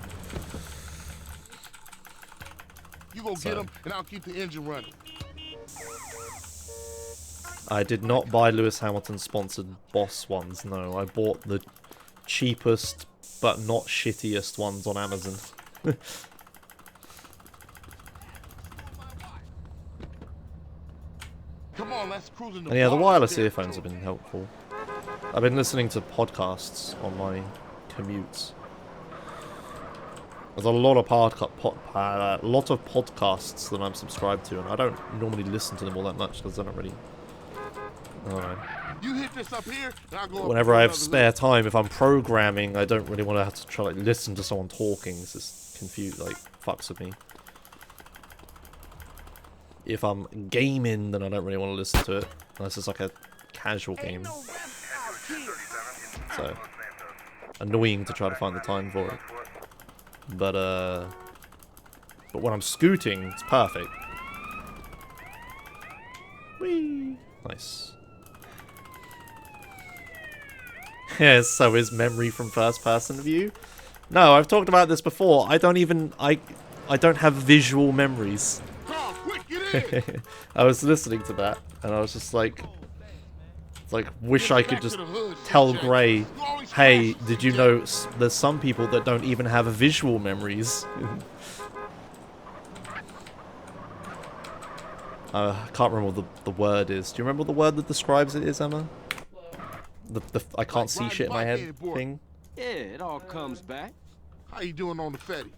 You go get them, and I'll keep the engine running. I did not buy Lewis Hamilton sponsored Boss ones, no. I bought the cheapest, but not shittiest ones on Amazon. Come on, let's cruise in the And yeah, the wireless earphones have been helpful. I've been listening to podcasts on my commutes. There's a lot of podcasts that I'm subscribed to, and I don't normally listen to them all that much because I don't really. I don't know. You hit this up here, and I'll go Whenever I have spare time, if I'm programming, I don't really want to have to try like listen to someone talking. It's just confused, like fucks with me. If I'm gaming, then I don't really want to listen to it unless it's like a casual game. So annoying to try to find the time for it. But when I'm scooting, it's perfect. Whee! Nice. Yeah, so is memory from first-person view? No, I've talked about this before. I don't have visual memories. I was listening to that, and I was just like, wish I could just tell Gray, hey, did you know there's some people that don't even have visual memories? I can't remember what the word is. Do you remember what the word that describes it is, Emma? The I can't see shit in my head thing? Yeah, it all comes back. How you doing on the Fetty?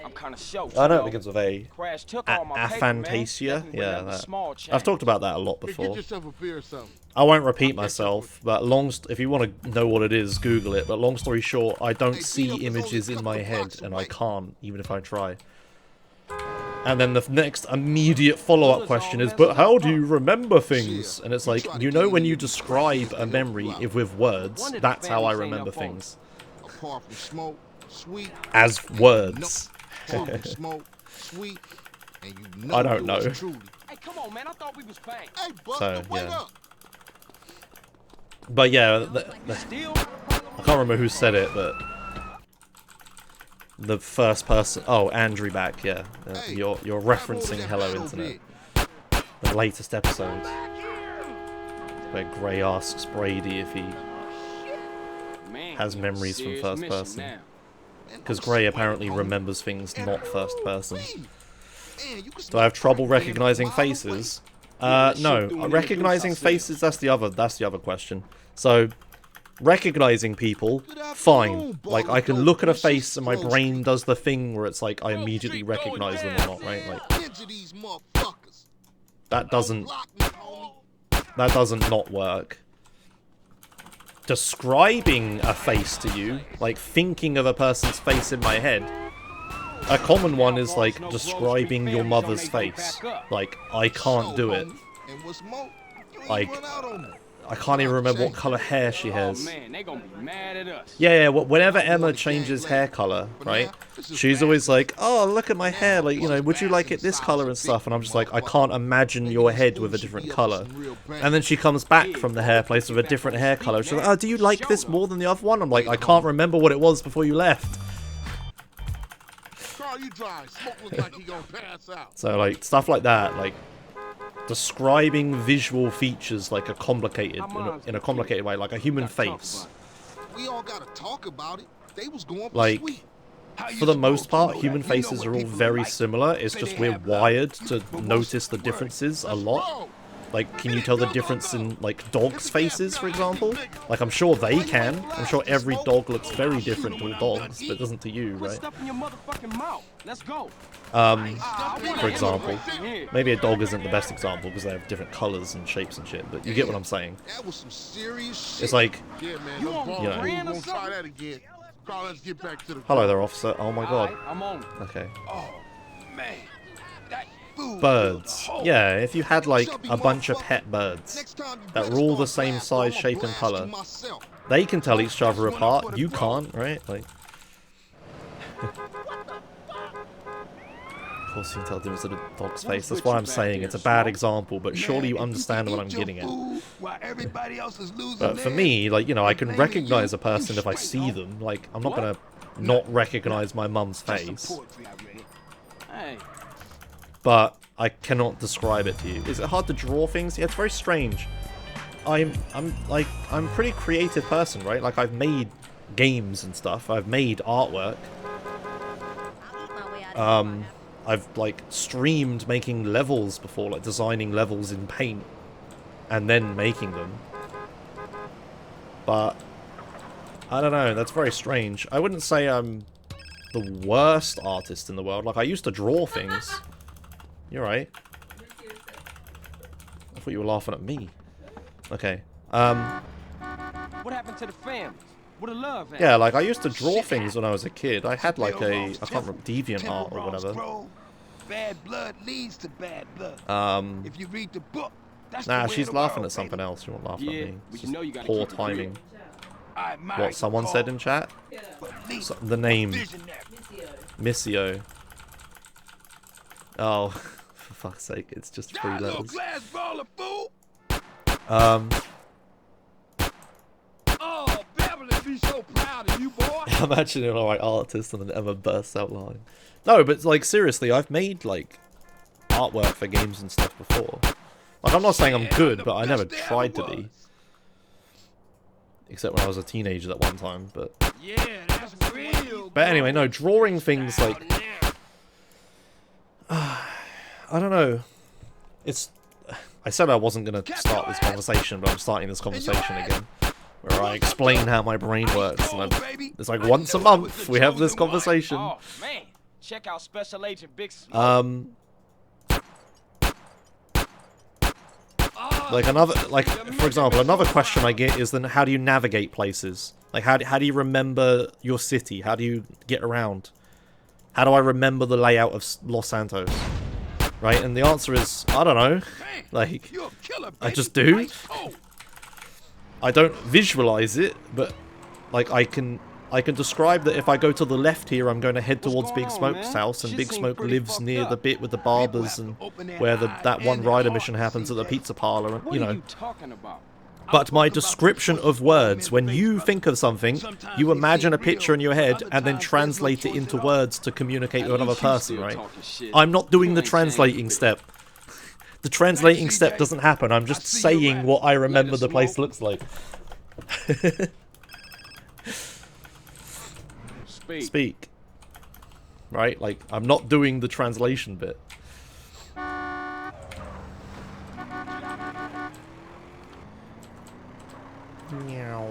I'm kind of show. I know it begins with A. Crash took all my paper, man. Aphantasia? Yeah, that. Small I've talked about that a lot Hey, before. get yourself a beer or something. I won't repeat myself, but if you want to know what it is, Google it. But long story short, I don't see images in my head, and I can't, even if I try. And then the next immediate follow-up question is, but how do you remember things? And it's like, you know when you describe a memory with words, that's how I remember things. Apart from smoke, sweet. As words. Apart from smoke, sweet, and you know I don't know. Hey, come on, man. I thought we was bang. Hey, So, wait yeah. up. But yeah, I can't remember who said it, but the first person. Oh, Andrew back. Yeah, you're referencing Hello Internet, the latest episode where Gray asks Brady if he has memories from first person, because Gray apparently remembers things not first person. Do I have trouble recognizing faces? No, recognizing faces, that's the other question. So, recognizing people, fine. Like, I can look at a face and my brain does the thing where it's like I immediately recognize them or not, right? Like, that doesn't not work. Describing a face to you, like thinking of a person's face in my head, a common one is like describing your mother's face. Like, I can't do it. Like, I can't even remember what color hair she has. Yeah, whenever Emma changes hair color, right, she's always like, oh, look at my hair, like, you know, would you like it this color and stuff? And I'm just like, I can't imagine your head with a different color. And then she comes back from the hair place with a different hair color. She's like, oh, do you like this more than the other one? I'm like, I can't remember what it was before you left. So, like, stuff like that, like, describing visual features like a complicated, in a complicated way, like a human face. We all gotta talk about it. They was going like, for the most part, human faces are all very similar. It's just we're wired to notice the differences a lot. Like, can you tell the difference in, like, dogs' faces, for example? Like, I'm sure they can. I'm sure every dog looks very different to all dogs, but it doesn't to you, right? For example. Maybe a dog isn't the best example because they have different colors and shapes and shit, but you get what I'm saying. It's like, you know. Hello there, officer. Oh my god. Okay. Birds. Yeah, if you had like a bunch of pet birds that were all the same size, shape, and color, they can tell each other apart. You can't, right? Like, of course you can tell the difference in a dog's face. That's why I'm saying it's a bad example, but surely you understand what I'm getting at. But for me, like, you know, I can recognize a person if I see them. Like, I'm not gonna not recognize my mum's face. But I cannot describe it to you. Is it hard to draw things? Yeah, it's very strange. I'm a pretty creative person, right? Like, I've made games and stuff. I've made artwork. I've like streamed making levels before, like designing levels in Paint and then making them. But I don't know, that's very strange. I wouldn't say I'm the worst artist in the world. Like, I used to draw things. You're right. I thought you were laughing at me. Okay. What happened to the families? What a love at? Yeah, like, I used to draw things when I was a kid. I had, like, I can't remember, DeviantArt or whatever. Bad blood leads to bad blood. If you read the book, that's Nah, the way she's of the laughing world, at something baby. else. She won't laugh at me. It's you know you just gotta poor keep it real. timing. I admire What someone you, said Carl, in chat? but at least The name. visionary. Missio. Oh, for fuck's sake, it's just 3 Die, little letters. glass baller, fool. Oh, Beverly be so proud of you, boy. Imagine an alright artist and then Emma bursts out laughing. No, but like seriously, I've made like artwork for games and stuff before. Like I'm not saying I'm good, but I never tried to be. Except when I was a teenager at one time, but... Yeah, that's real. But anyway, no, drawing things like... I don't know. It's... I said I wasn't going to start this conversation, but I'm starting this conversation again. Where I explain how my brain works, and it's like once a month we have this conversation. Oh man, check out Special Agent Big Smoke. Like another, like for example, another question I get is then how do you navigate places? Like how do you remember your city? How do you get around? How do I remember the layout of Los Santos? Right, and the answer is I don't know. Like I just do. I don't visualize it, but like I can describe that if I go to the left here, I'm going to head towards Big Smoke's house, and Big Smoke lives near the bit with the barbers and where that one rider mission happens at the pizza parlor, and you know. But my description of words, when you think of something, you imagine a picture in your head and then translate it into words to communicate with another person, right? I'm not doing the translating step. The translating step doesn't happen. I'm just saying what I remember the place looks like. Speak. Right? Like, I'm not doing the translation bit. Meow.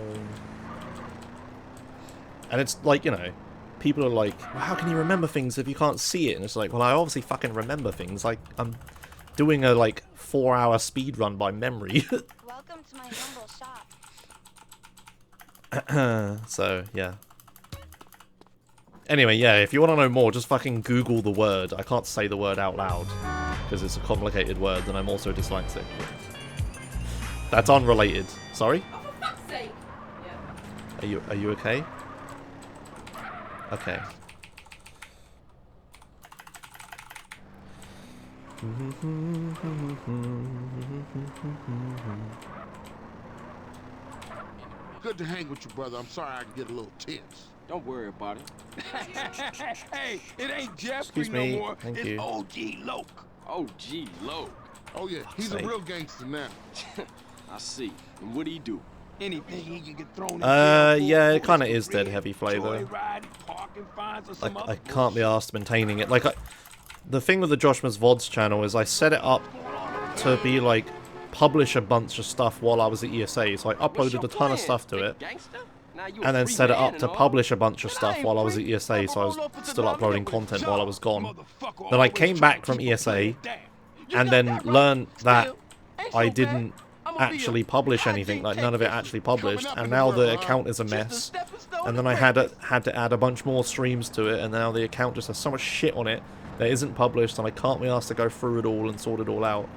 And it's like, you know, people are like, well, how can you remember things if you can't see it? And it's like, well, I obviously fucking remember things. Like, I'm doing a, like, 4-hour speed run by memory. Welcome to my humble shop. So, yeah. Anyway, yeah, if you want to know more, just fucking Google the word. I can't say the word out loud, because it's a complicated word, and I'm also dyslexic. That's unrelated. Sorry? Oh, for fuck's sake! Yeah. Are you okay? Okay. Good to hang with you, brother. I'm sorry I can get a little tense. Don't worry about it. Hey, it ain't Jeffrey Excuse me. no more. Thank It's you. OG Loke. OG Loke. Oh yeah, he's a Sake. real gangster now. I see. And what do he do? Anything he can get thrown in Yeah, it kind of is dead heavy flavor. Like, I can't be asked maintaining it. Like, the thing with the Joshma's VODs channel is I set it up to be like publish a bunch of stuff while I was at ESA, so I uploaded a ton of stuff to it, and then set it up to publish a bunch of stuff while I was at ESA, so I was still uploading content while I was gone. Then I came back from ESA, and then learned that I didn't actually publish anything, like none of it actually published, and now the account is a mess. And then I had to add a bunch more streams to it, and now the account just has so much shit on it that isn't published, and I can't be asked to go through it all and sort it all out.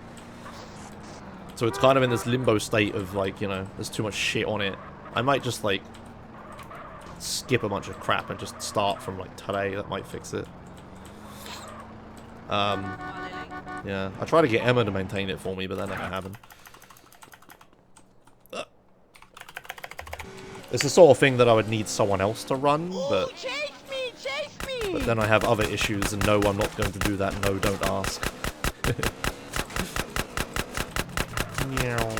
So it's kind of in this limbo state of like, you know, there's too much shit on it. I might just like skip a bunch of crap and just start from like today. That might fix it. Yeah, I try to get Emma to maintain it for me, but that never happened. It's the sort of thing that I would need someone else to run, but but then I have other issues, and no, I'm not going to do that. No, don't ask. Meow.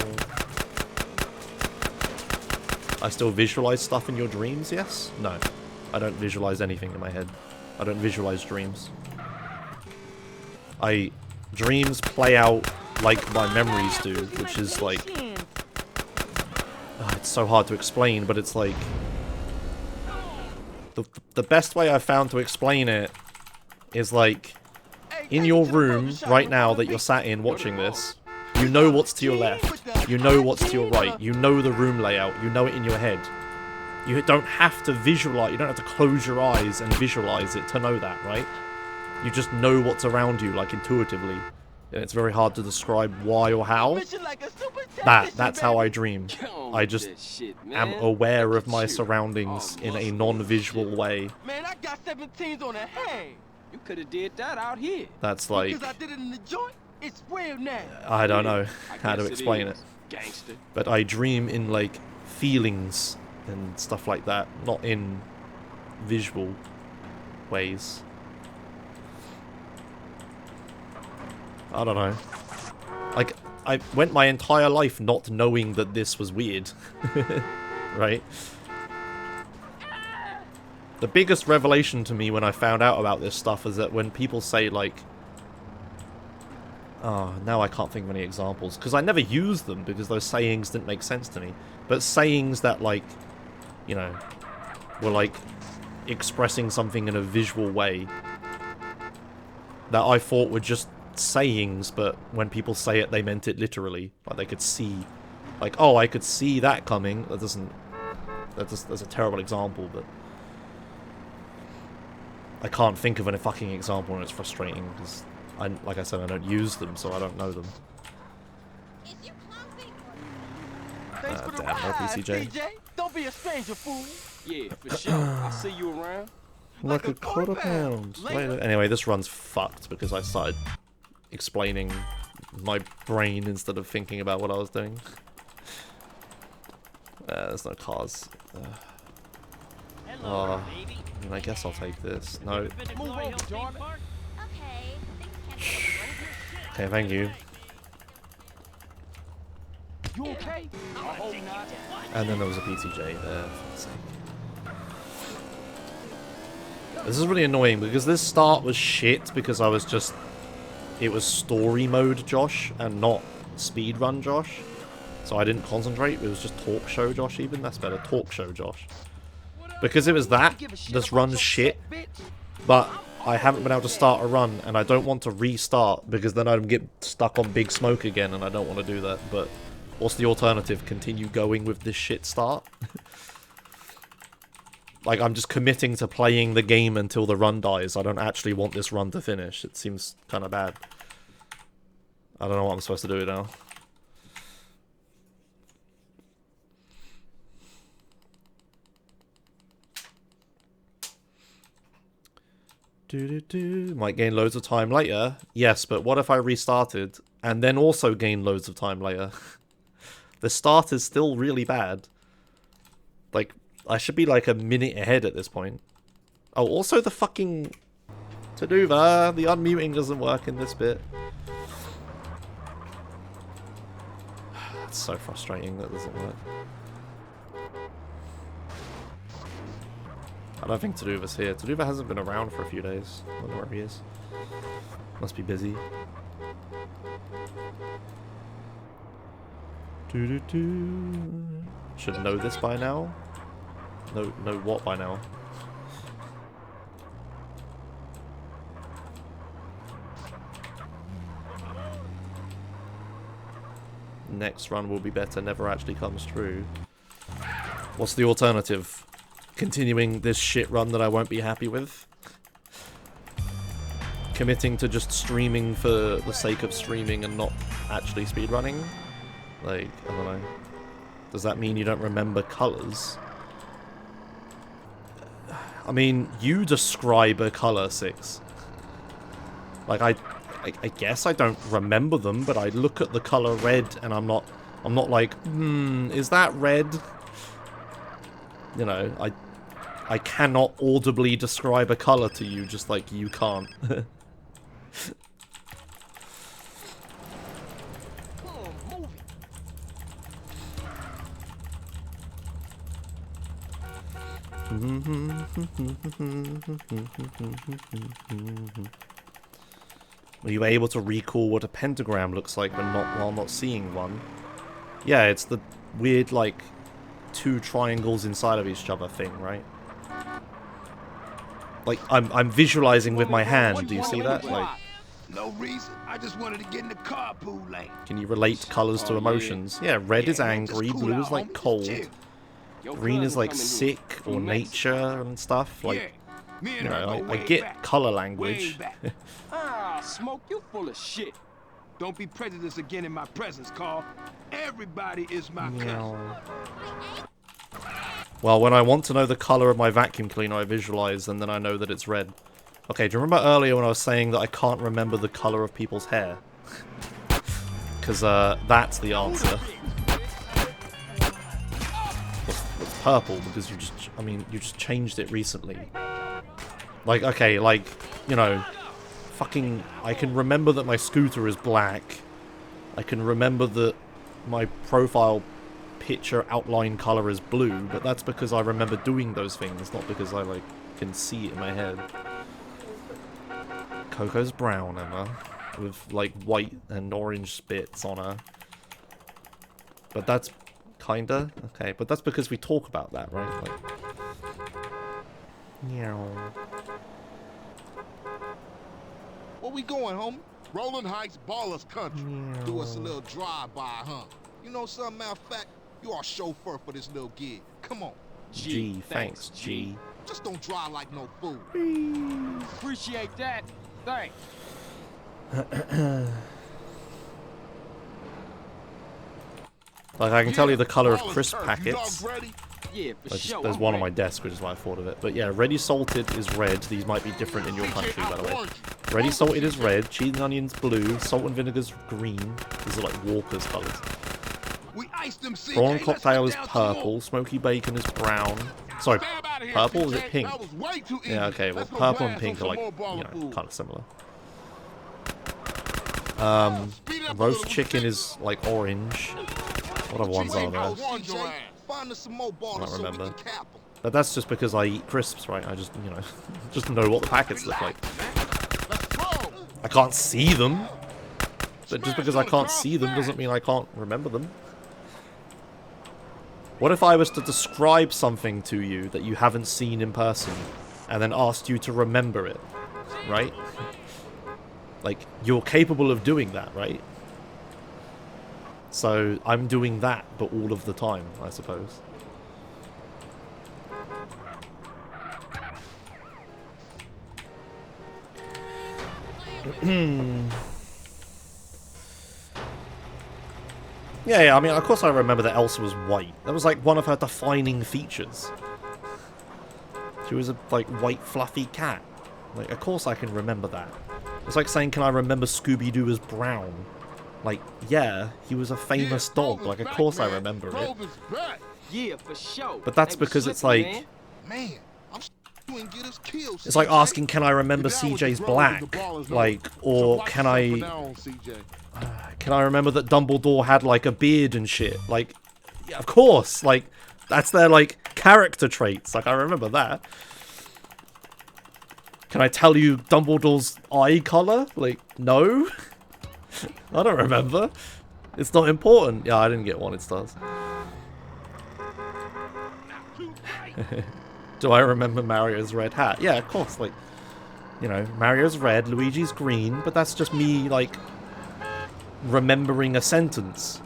I still visualize stuff in your dreams, yes? No. I don't visualize anything in my head. I don't visualize dreams. Dreams play out like my memories do, which is like... it's so hard to explain, but it's like... the best way I've found to explain it is like, in your room right now that you're sat in watching this, you know what's to your left, you know what's to your right, you know the room layout, you know it in your head. You don't have to visualize, you don't have to close your eyes and visualize it to know that, right? You just know what's around you, like, intuitively. And it's very hard to describe why or how. That's how I dream. I just am aware of my surroundings in a non-visual way. Man, I got 17s on the hand. You could have did that out here. That's like... Because I did it in the joint, it's real now. I don't know how to explain it. Gangster. But I dream in, like, feelings and stuff like that, not in visual ways. I don't know. Like, I went my entire life not knowing that this was weird. Right? The biggest revelation to me when I found out about this stuff is that when people say, like... Oh, now I can't think of any examples. Because I never used them, because those sayings didn't make sense to me. But sayings that, like, you know, were, like, expressing something in a visual way that I thought were just sayings, but when people say it, they meant it literally. Like, they could see, like, oh, I could see that coming. That doesn't, that's a terrible example, but I can't think of a fucking example, and it's frustrating, because, like I said, I don't use them, so I don't know them. Damn, no PCJ. Don't be a stranger, fool. Yeah, for sure. I'll see you around. Like a quarter pound. Later. Anyway, this run's fucked because I started explaining my brain instead of thinking about what I was doing. There's no cars. I mean, I guess I'll take this. No. Okay, thank you. You okay? I hope not. And then there was a PTJ there, for fuck's sake. This is really annoying because this start was shit because I was just... It was story mode Josh and not speedrun Josh. So I didn't concentrate, it was just talk show Josh even. That's better, talk show Josh. Because it was that, this run's shit. But I haven't been able to start a run and I don't want to restart because then I'd get stuck on Big Smoke again and I don't want to do that. But what's the alternative? Continue going with this shit start? Like, I'm just committing to playing the game until the run dies. I don't actually want this run to finish. It seems kind of bad. I don't know what I'm supposed to do now. Might gain loads of time later. Yes, but what if I restarted and then also gain loads of time later? The start is still really bad. Like, I should be like a minute ahead at this point. Oh, also the fucking... Taduva, the unmuting doesn't work in this bit. It's so frustrating that doesn't work. I don't think Taduva's here. Taduva hasn't been around for a few days. I don't know where he is. Must be busy. Should know this by now. Know what by now? Next run will be better, never actually comes true. What's the alternative? Continuing this shit run that I won't be happy with? Committing to just streaming for the sake of streaming and not actually speedrunning? Like, I don't know. Does that mean you don't remember colours? I mean, you describe a colour, 6. Like, I guess I don't remember them, but I look at the colour red and I'm not like, is that red? You know, I cannot audibly describe a colour to you, just like you can't. Were you able to recall what a pentagram looks like while not seeing one? Yeah, it's the weird, like, 2 triangles inside of each other thing, right? like I'm visualizing with my hand. Do you see that? Like, No reason. I just wanted to get in the carpool lane. can you relate colors to emotions? Yeah, red is angry, blue is like cold, green is like sick or nature and stuff. Like, you know, I get color language. Ah, Smoke, you full of shit. Don't be prejudiced again in my presence, Carl. Everybody is my cousin. Well, when I want to know the color of my vacuum cleaner, I visualize, and then I know that it's red. Okay, do you remember earlier when I was saying that I can't remember the color of people's hair? Because that's the answer. It's purple, because you just changed it recently. Like, okay, like, you know, fucking, I can remember that my scooter is black. I can remember that my profile picture outline color is blue, but that's because I remember doing those things, not because I, like, can see it in my head. Coco's brown, Emma, with, like, white and orange bits on her. But that's kinda okay, but that's because we talk about that, right? Like, meow. Where we going, homie? Rolling Heights, Ballers Country. Do us a little drive-by, huh? You know something, matter of fact, you are chauffeur for this little gig. Come on. G, thanks, G. Just don't drive like no fool. Appreciate that. Thanks. Like, I can tell you the color of crisp packets. Yeah, for sure. There's one on my desk, which is why I thought of it. But yeah, ready salted is red. These might be different in your country, by the way. Ready salted is red. Cheese and onions blue. Salt and vinegar's green. These are like Walker's colors. Prawn cocktail is purple. Smoky bacon is brown. Sorry, purple? Is it pink? Yeah, okay. Well, purple and pink are like, you know, kind of similar. Roast chicken is like orange. What other ones are there? I don't remember. But that's just because I eat crisps, right? I just, you know, just know what the packets look like. I can't see them. But just because I can't see them doesn't mean I can't remember them. What if I was to describe something to you that you haven't seen in person and then asked you to remember it, right? Like, you're capable of doing that, right? So, I'm doing that, but all of the time, I suppose. Yeah, I mean, of course I remember that Elsa was white. That was, like, one of her defining features. She was a, like, white, fluffy cat. Like, of course I can remember that. It's like saying, can I remember Scooby-Doo as brown? Like, yeah, he was a famous dog. Like, of course I remember it. Yeah, for sure. But that's because it's like... Man, it's like asking, can I remember CJ's black? Like, or can I... Can I remember that Dumbledore had, like, a beard and shit? Like, yeah, of course. Like, that's their, like, character traits. Like, I remember that. Can I tell you Dumbledore's eye color? Like, no. I don't remember. It's not important. Yeah, I didn't get wanted stars. Do I remember Mario's red hat? Yeah, of course. Like, you know, Mario's red, Luigi's green, but that's just me, like, remembering a sentence.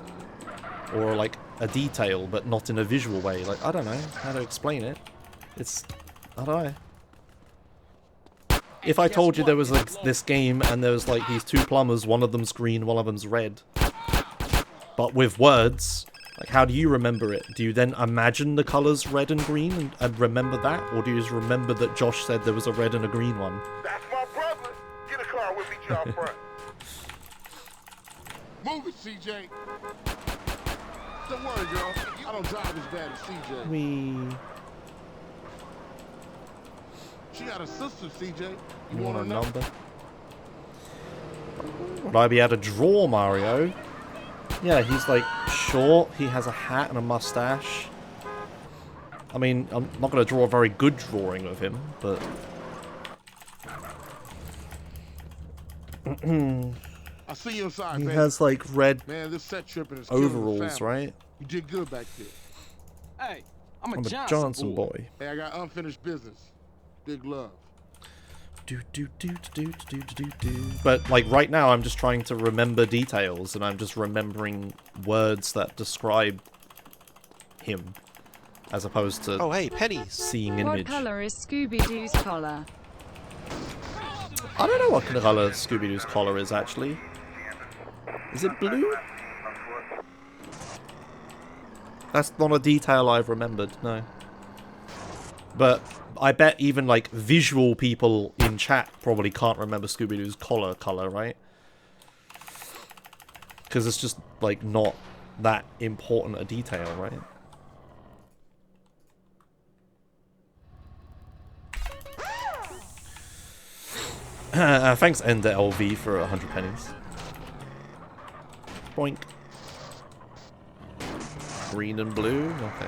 Or, like, a detail, but not in a visual way. Like, I don't know how to explain it. It's... I don't know. If I told you there was, like, this game and there was, like, these two plumbers, one of them's green, one of them's red, but with words, like, how do you remember it? Do you then imagine the colours red and green and remember that? Or do you just remember that Josh said there was a red and a green one? That's my brother. Get a car with me, job front. Move it, CJ. Don't worry, girl. I don't drive as bad as CJ. Wee. She got a sister, CJ. You want a number? Would I be able to draw Mario? Yeah, he's like short, he has a hat and a mustache. I mean, I'm not going to draw a very good drawing of him, but... I'll see you inside, he man. has like red this set tripping is overalls, right? You did good back there. Hey, I'm a Johnson boy. Hey, I got unfinished business. Big love. But like right now I'm just trying to remember details and I'm just remembering words that describe him as opposed to Oh, hey, pennies. seeing an What image. color is Scooby-Doo's collar? I don't know what color Scooby-Doo's collar is actually. Is it blue? That's not a detail I've remembered, no. But I bet even like visual people in chat probably can't remember Scooby-Doo's collar, right? Because it's just like not that important a detail, right? Thanks Ender LV for 100 pennies. Boink. Green and blue? Okay.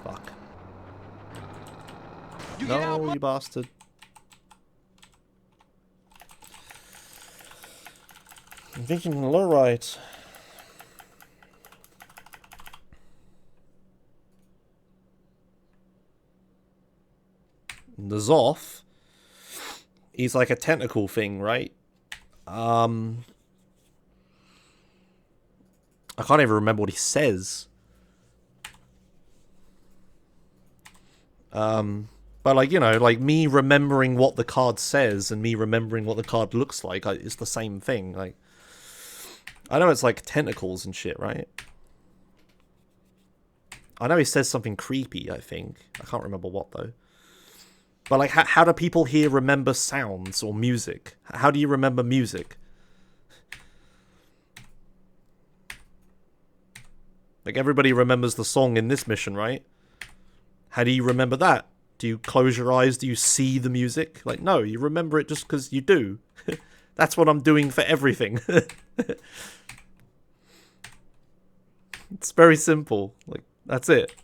Fuck. No, you bastard. I'm thinking low right. The Zoth is like a tentacle thing, right? I can't even remember what he says. But like, you know, like me remembering what the card says and me remembering what the card looks like, it's the same thing. Like, I know it's like tentacles and shit, right? I know he says something creepy, I think. I can't remember what, though. But like, how do people here remember sounds or music? How do you remember music? Like, everybody remembers the song in this mission, right? How do you remember that? Do you close your eyes? Do you see the music? Like, no, you remember it just because you do. That's what I'm doing for everything. It's very simple. Like, that's it.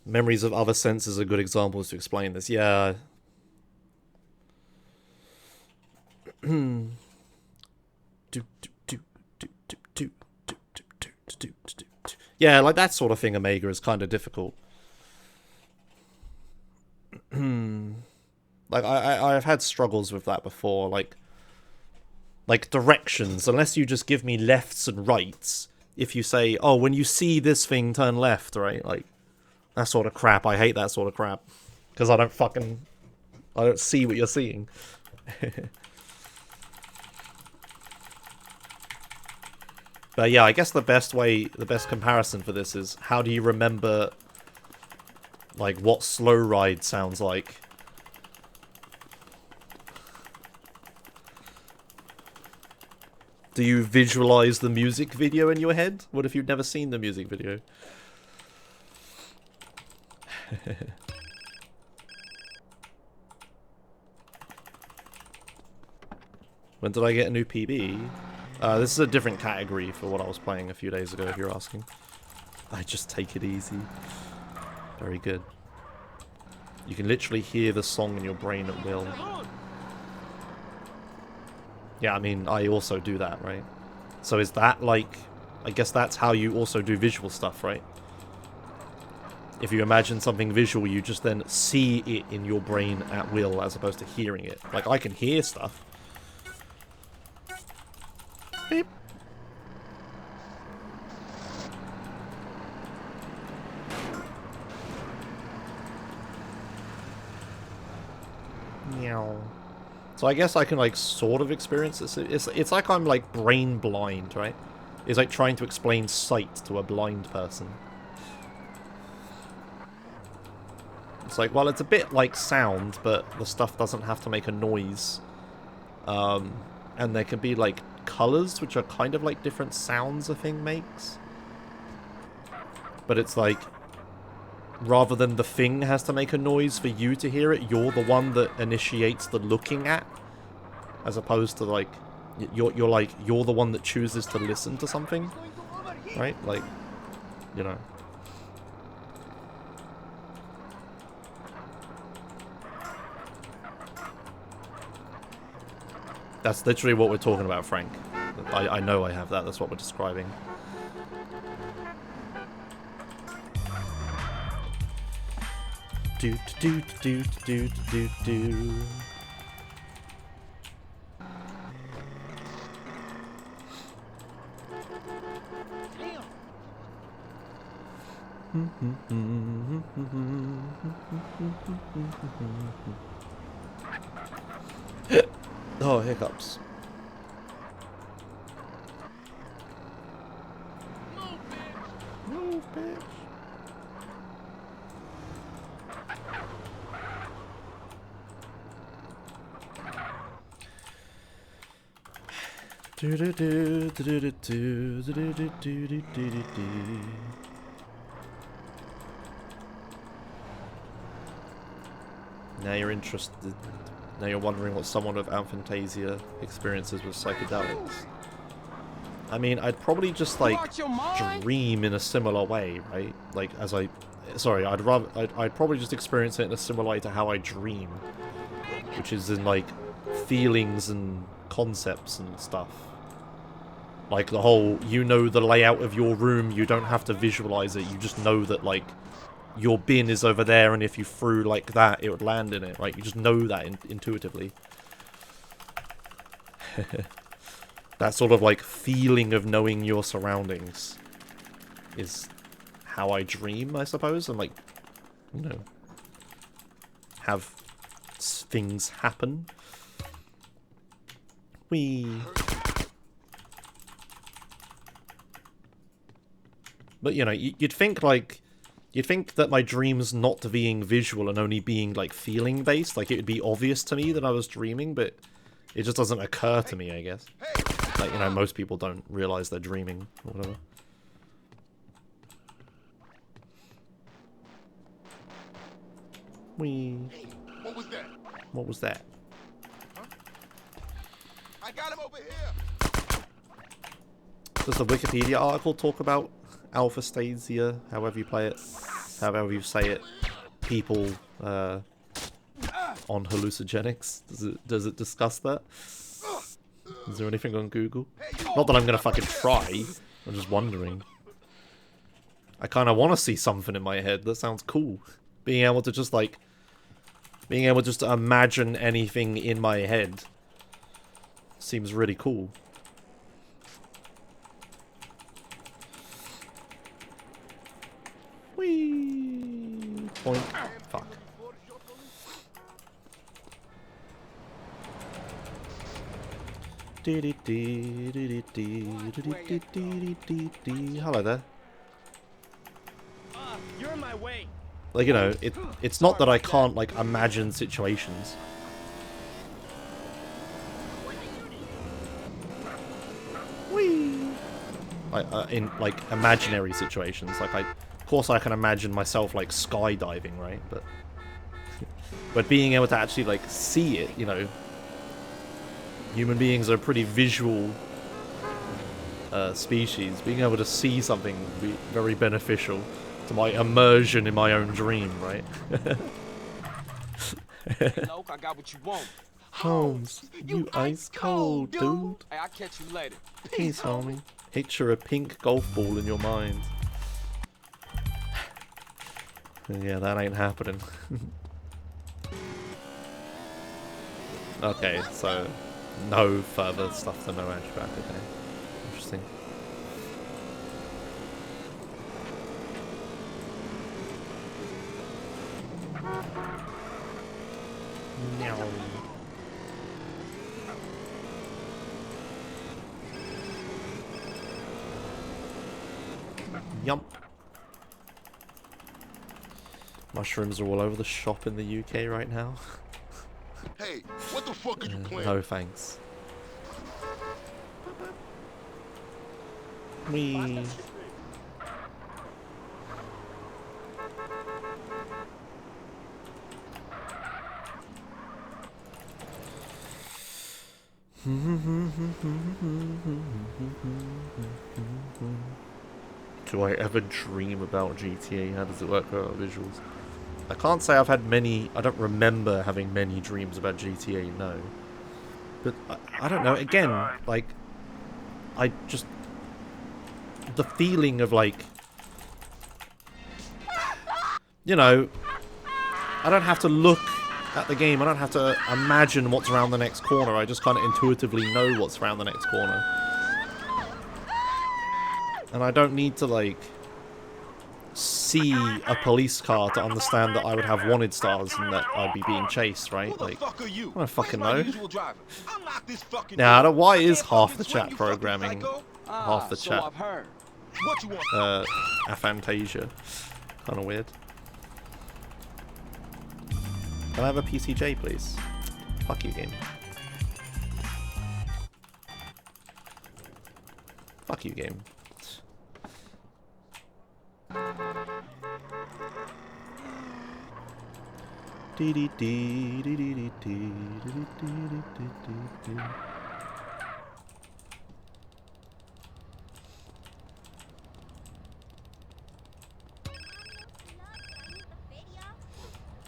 Memories of other senses are good examples to explain this. Yeah. Yeah, like that sort of thing, Omega, is kind of difficult. Like, I've had struggles with that before, like directions. Unless you just give me lefts and rights, if you say, oh, when you see this thing, turn left, right? Like, that sort of crap. I hate that sort of crap. Because I don't see what you're seeing. But yeah, I guess the best comparison for this is, how do you remember, like, what slow ride sounds like? Do you visualize the music video in your head? What if you've never seen the music video? When did I get a new PB? This is a different category for what I was playing a few days ago, if you're asking. I just take it easy. Very good. You can literally hear the song in your brain at will. Yeah, I mean, I also do that, right? So is that like... I guess that's how you also do visual stuff, right? If you imagine something visual, you just then see it in your brain at will, as opposed to hearing it. Like, I can hear stuff. Beep. Meow. So I guess I can, like, sort of experience this. It's like I'm, like, brain blind, right? It's like trying to explain sight to a blind person. It's like, well, it's a bit like sound, but the stuff doesn't have to make a noise. And there can be, like, like colors, which are kind of like different sounds a thing makes. But it's like, rather than the thing has to make a noise for you to hear it, you're the one that initiates the looking at, as opposed to like, you're the one that chooses to listen to something, right? Like, you know. That's literally what we're talking about, Frank. I know I have that. That's what we're describing. Do do do do do do. Oh, hiccups. Move, bitch. Do do do do do do do do do do do do. Now you're interested. Now you're wondering what someone with aphantasia experiences with psychedelics. I mean, I'd probably just like dream in a similar way, right? Like as I'd probably just experience it in a similar way to how I dream, which is in like feelings and concepts and stuff. Like the whole, you know the layout of your room, you don't have to visualize it, you just know that like your bin is over there, and if you threw like that, it would land in it, right? You just know that intuitively. That sort of like feeling of knowing your surroundings is how I dream, I suppose, and like, you know, have things happen. But you know, you'd think that my dreams not being visual and only being like feeling based, like it would be obvious to me that I was dreaming, but it just doesn't occur to me, I guess. Like, you know, most people don't realize they're dreaming or whatever. Hey, what was that? What was that? Huh? I got him over here. Does the Wikipedia article talk about alphastasia, however you play it, however you say it, people on hallucinogenics? Does it discuss that? Is there anything on Google? Not that I'm gonna fucking try. I'm just wondering. I kind of want to see something in my head. That sounds cool. Being able to just imagine anything in my head seems really cool. Whee! Point. Fuck. Hello there. You're in my way. Like, you know, it's not that I can't, like, imagine situations. Whee! In, like, imaginary situations. Like, of course I can imagine myself, like, skydiving, right? But being able to actually, like, see it, you know. Human beings are a pretty visual species. Being able to see something would be very beneficial to my immersion in my own dream, right? Hey, Loke, I got what you want. Holmes, you ice cold, dude. Hey, I'll catch you later. Peace, homie. Picture a pink golf ball in your mind. Yeah, that ain't happening. Okay, so no further stuff than no hatchback, okay. Interesting. Meow. Yump. Mushrooms are all over the shop in the UK right now. Hey, what the fuck are you playing? No thanks. Wee. Do I ever dream about GTA? How does it work with visuals? I can't say I've had many. I don't remember having many dreams about GTA, no. But I don't know. Again, like, I just, the feeling of like, you know, I don't have to look at the game. I don't have to imagine what's around the next corner. I just kind of intuitively know what's around the next corner. And I don't need to, like, see a police car to understand that I would have wanted stars and that I'd be being chased, right? Like, I don't fucking know. Nah, why is half the chat programming? Half the chat. Aphantasia. Kind of weird. Can I have a PCJ, please? Fuck you, game. Fuck you, game.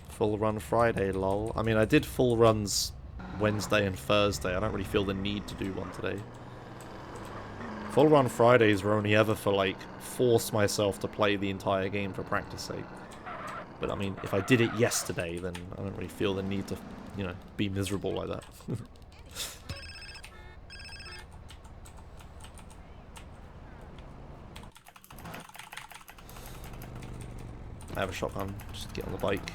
Full run Friday, lol. I mean, I did full runs Wednesday and Thursday. I don't really feel the need to do one today. Full run Fridays were only ever for, like, force myself to play the entire game for practice sake. But, I mean, if I did it yesterday, then I don't really feel the need to, you know, be miserable like that. I have a shotgun. Just get on the bike.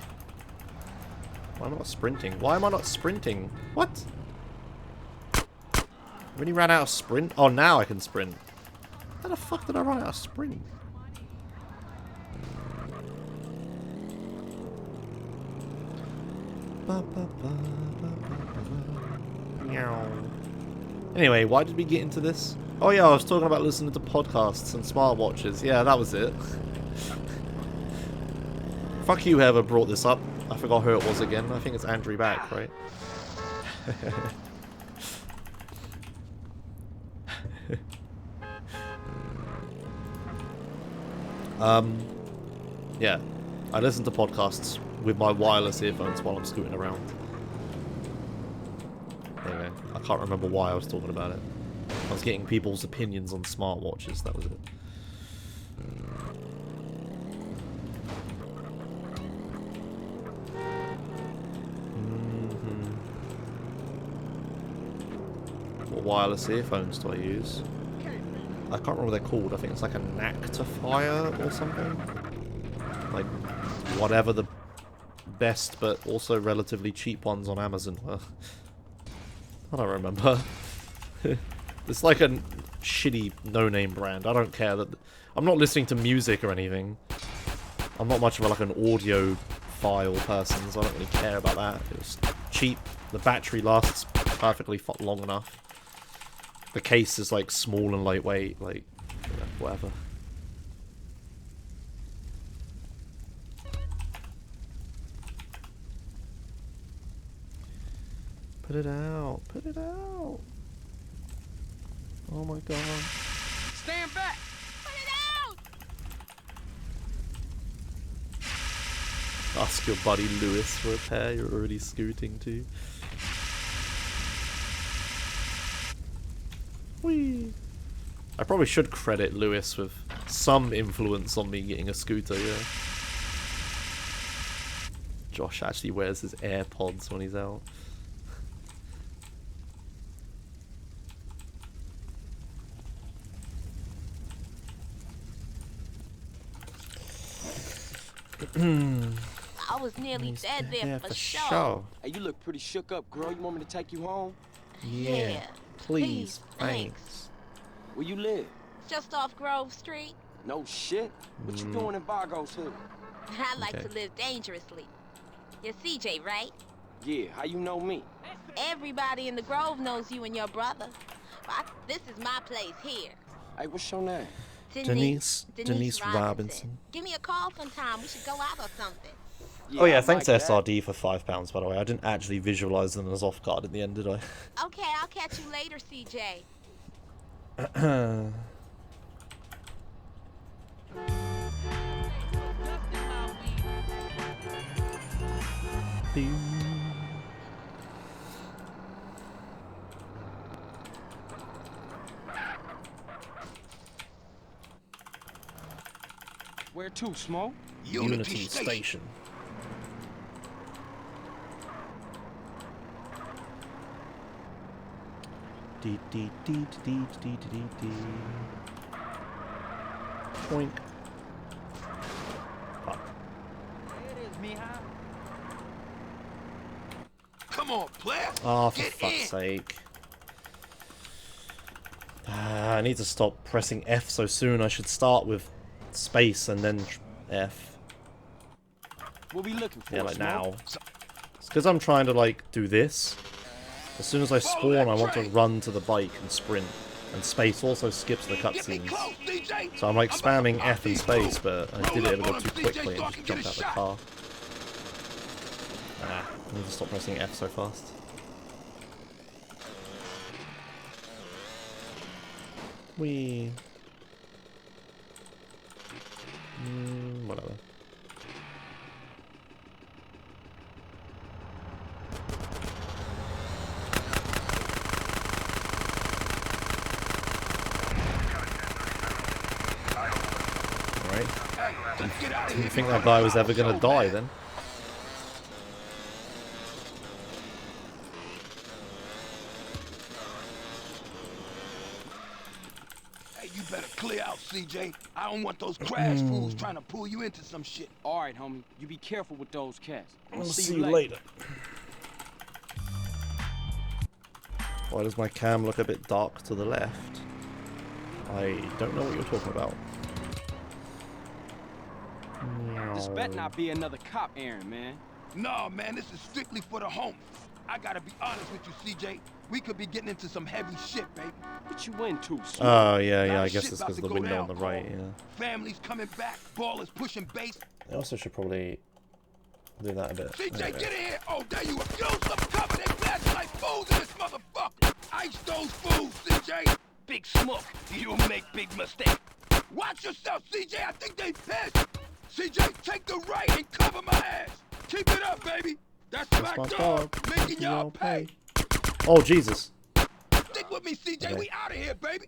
Why am I not sprinting? Why am I not sprinting? What? I really ran out of sprint? Oh, now I can sprint. How the fuck did I run out of sprint? Anyway, why did we get into this? Oh yeah, I was talking about listening to podcasts and smartwatches. Yeah, that was it. Fuck you, whoever brought this up. I forgot who it was again. I think it's Andrew Back, right? Yeah. I listen to podcasts with my wireless earphones while I'm scooting around. Anyway, I can't remember why I was talking about it. I was getting people's opinions on smartwatches, that was it. What wireless earphones do I use? I can't remember what they're called. I think it's like a Nactifier or something. Like, whatever the best but also relatively cheap ones on Amazon were. I don't remember. It's like a shitty no-name brand. I don't care that... I'm not listening to music or anything. I'm not much of like an audiophile person, so I don't really care about that. It was cheap. The battery lasts perfectly long enough. The case is like small and lightweight, like, you know, whatever. Put it out, put it out. Oh my god. Stand back. Put it out. Ask your buddy Lewis for a pair you're already scooting to. Whee! I probably should credit Lewis with some influence on me getting a scooter, yeah. Josh actually wears his AirPods when he's out. I was nearly dead there for sure. Hey, you look pretty shook up, girl. You want me to take you home? Yeah. Please, thanks. Where you live? Just off Grove Street. No shit. What you doing in Vargo's Hood? I like to live dangerously. You're CJ, right? Yeah, how you know me? Everybody in the Grove knows you and your brother. This is my place here. Hey, what's your name? Denise Robinson. Give me a call sometime. We should go out or something. Oh yeah, I thanks like SRD for £5, by the way. I didn't actually visualize them as off guard in the end, did I? Okay, I'll catch you later, CJ. Where to, Smoke? Unity Station. Dee dee dee dee dee dee dee. Boink. Fuck. There it is, mija. Come on, player. Oh, for Get fuck's in. sake. I need to stop pressing F so soon. I should start with space and then F. What we looking for, Yeah, like Smoke? now. It's because I'm trying to, like, do this. As soon as I spawn, I want to run to the bike and sprint. And space also skips the cutscenes. So I'm, like, spamming F and space, but I did it a little too quickly and just jumped out the car. I need to stop pressing F so fast. Whee. Whatever. Alright. Didn't think that guy was ever gonna die then. Hey, you better clear out, CJ. I don't want those crash fools trying to pull you into some shit. All right, homie. You be careful with those cats. I'll see you later. Why does my cam look a bit dark to the left? I don't know what you're talking about. This better not be another cop errand, man. No, man, this is strictly for the homies. I gotta be honest with you, CJ. We could be getting into some heavy shit, baby. What you into, Smoke? Oh, yeah, Lot I of guess shit it's about because to of the go window down, on the right, Carl. yeah. Families coming back, ballers pushing base. I also should probably do that a bit. CJ, There we go. get in here! Oh, there you are. Use some cover. They blasting like fools in this motherfucker. Ice those fools, CJ. Big Smoke, you'll make big mistakes. Watch yourself, CJ. I think they pissed. CJ, take the right and cover my ass. Keep it up, baby. That's my dog. Making y'all pay. Oh, Jesus. Stick with me, CJ. Okay. We out of here, baby.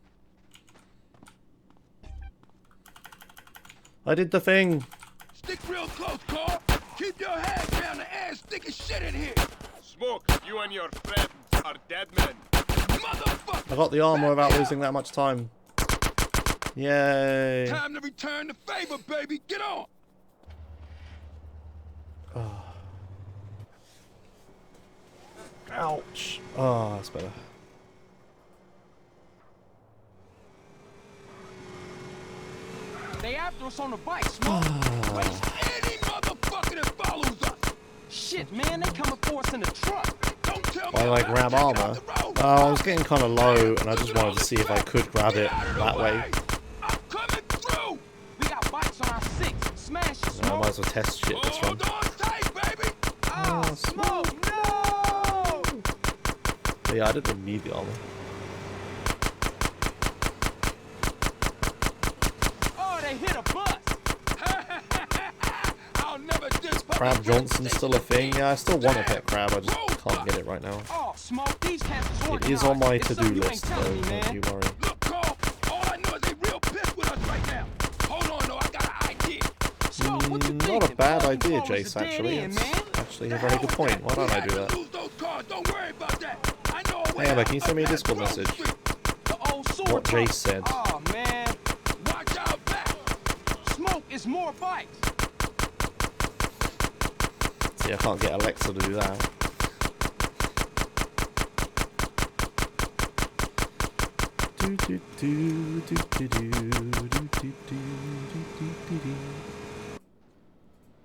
I did the thing. Stick real close, Carl. Keep your head down. The ass thick as shit in here. Smoke, you and your friends are dead men. Motherfucker. I got the armor without losing that much time. Yay. Time to return the favor, baby. Get on. Ouch. Oh, that's better. They after us on the bike, Smoke. Any motherfucker that follows us. Shit, man, they coming for us in the truck. Don't tell me. Why did I grab armor? Oh, I was getting kind of low, and I just wanted to see if I could grab it that way. I'm coming through. We got bikes on our six. Smash it, I Smoke. might as well test shit this one. Hold on tight, baby. Oh, Smoke, no! But yeah, I didn't need the armor. Oh, they hit a bus. I'll never diss Crab Johnson's still a thing. Yeah, I still want a pet crab. I just can't get it right now. Oh, Smoke, these cats is It organized. is on my It's to-do something you ain't list, telling though. me, Don't man. you worry. Look, Carl, all I know is they real pissed with us right now. Hold on, though, I got an idea. Smoke, what you Not a thinking? bad All you idea, want is Jace, a dead actually. end, It's man. actually a very good point. Why don't I do that? Lose those cars. Don't worry about that. I know a way Hey, Emma, out can you send me a up that Discord Grove message? Street. The old sword What truck. Jace said. Oh, man. Watch out back. Smoke is more bikes. See, I can't get Alexa to do that.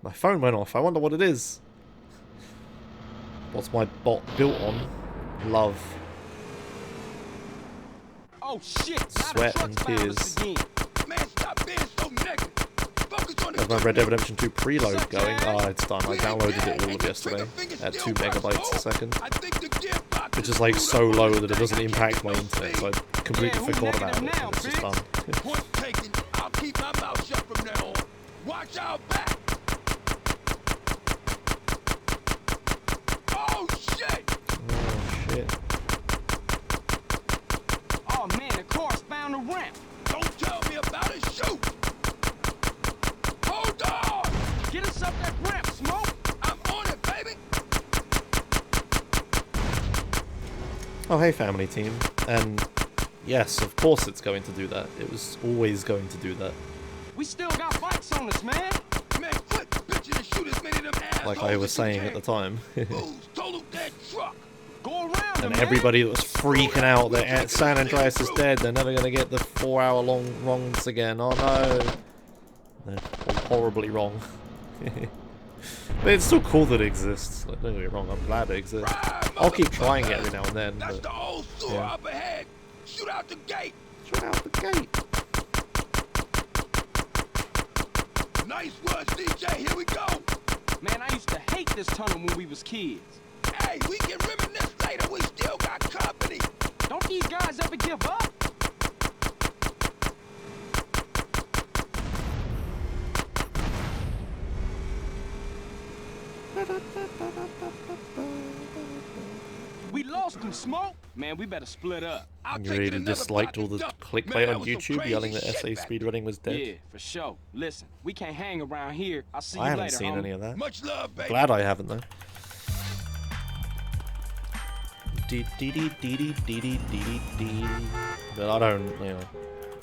My phone went off. I wonder what it is. What's my bot built on? Love. Oh shit! Sweat and tears. Man, stop being so negative. Focus on the There's my Red Dead Redemption 2 preload going. Oh, it's done. I downloaded it all of yesterday at 2 megabytes a second. Which is like so low that it doesn't impact my internet, so I completely forgot about it. And it's just done. Point taken. I'll keep my mouth shut from now on. Watch out back. Oh shit! Oh shit. Oh man, the car's found the ramp. Don't tell me about it. Shoot! Hold on! Get us up that ramp, Smoke. I'm on it, baby. Oh, hey, family team. And yes, of course it's going to do that. It was always going to do that. We still got bikes on us, man. Man, quit bitching and shoot as many of them assholes Like I was as you saying can. at the time. Total dead truck. Go around And them, everybody that was freaking out that San Andreas is dead, they're never going to get the 4-hour-long wrongs again. Oh no. They're horribly wrong. But it's still cool that it exists. Like, don't get me wrong, I'm glad it exists. I'll keep trying it every now and then. That's But, the old sewer yeah. up ahead. Shoot out the gate. Shoot out the gate. Nice work, DJ. Here we go. Man, I used to hate this tunnel when we was kids. Hey, we can reminisce later. We still got company. Don't these guys ever give up? We lost them, Smoke. Man, we better split up. You really disliked all the clickbait on YouTube yelling that SA speedrunning was dead? Yeah, for sure. Listen, we can't hang around here. I'll see you I later, haven't seen homie. any of that. Much love, baby. Glad I haven't though. Dee dee dee dee dee dee dee dee dee. But I don't, you know,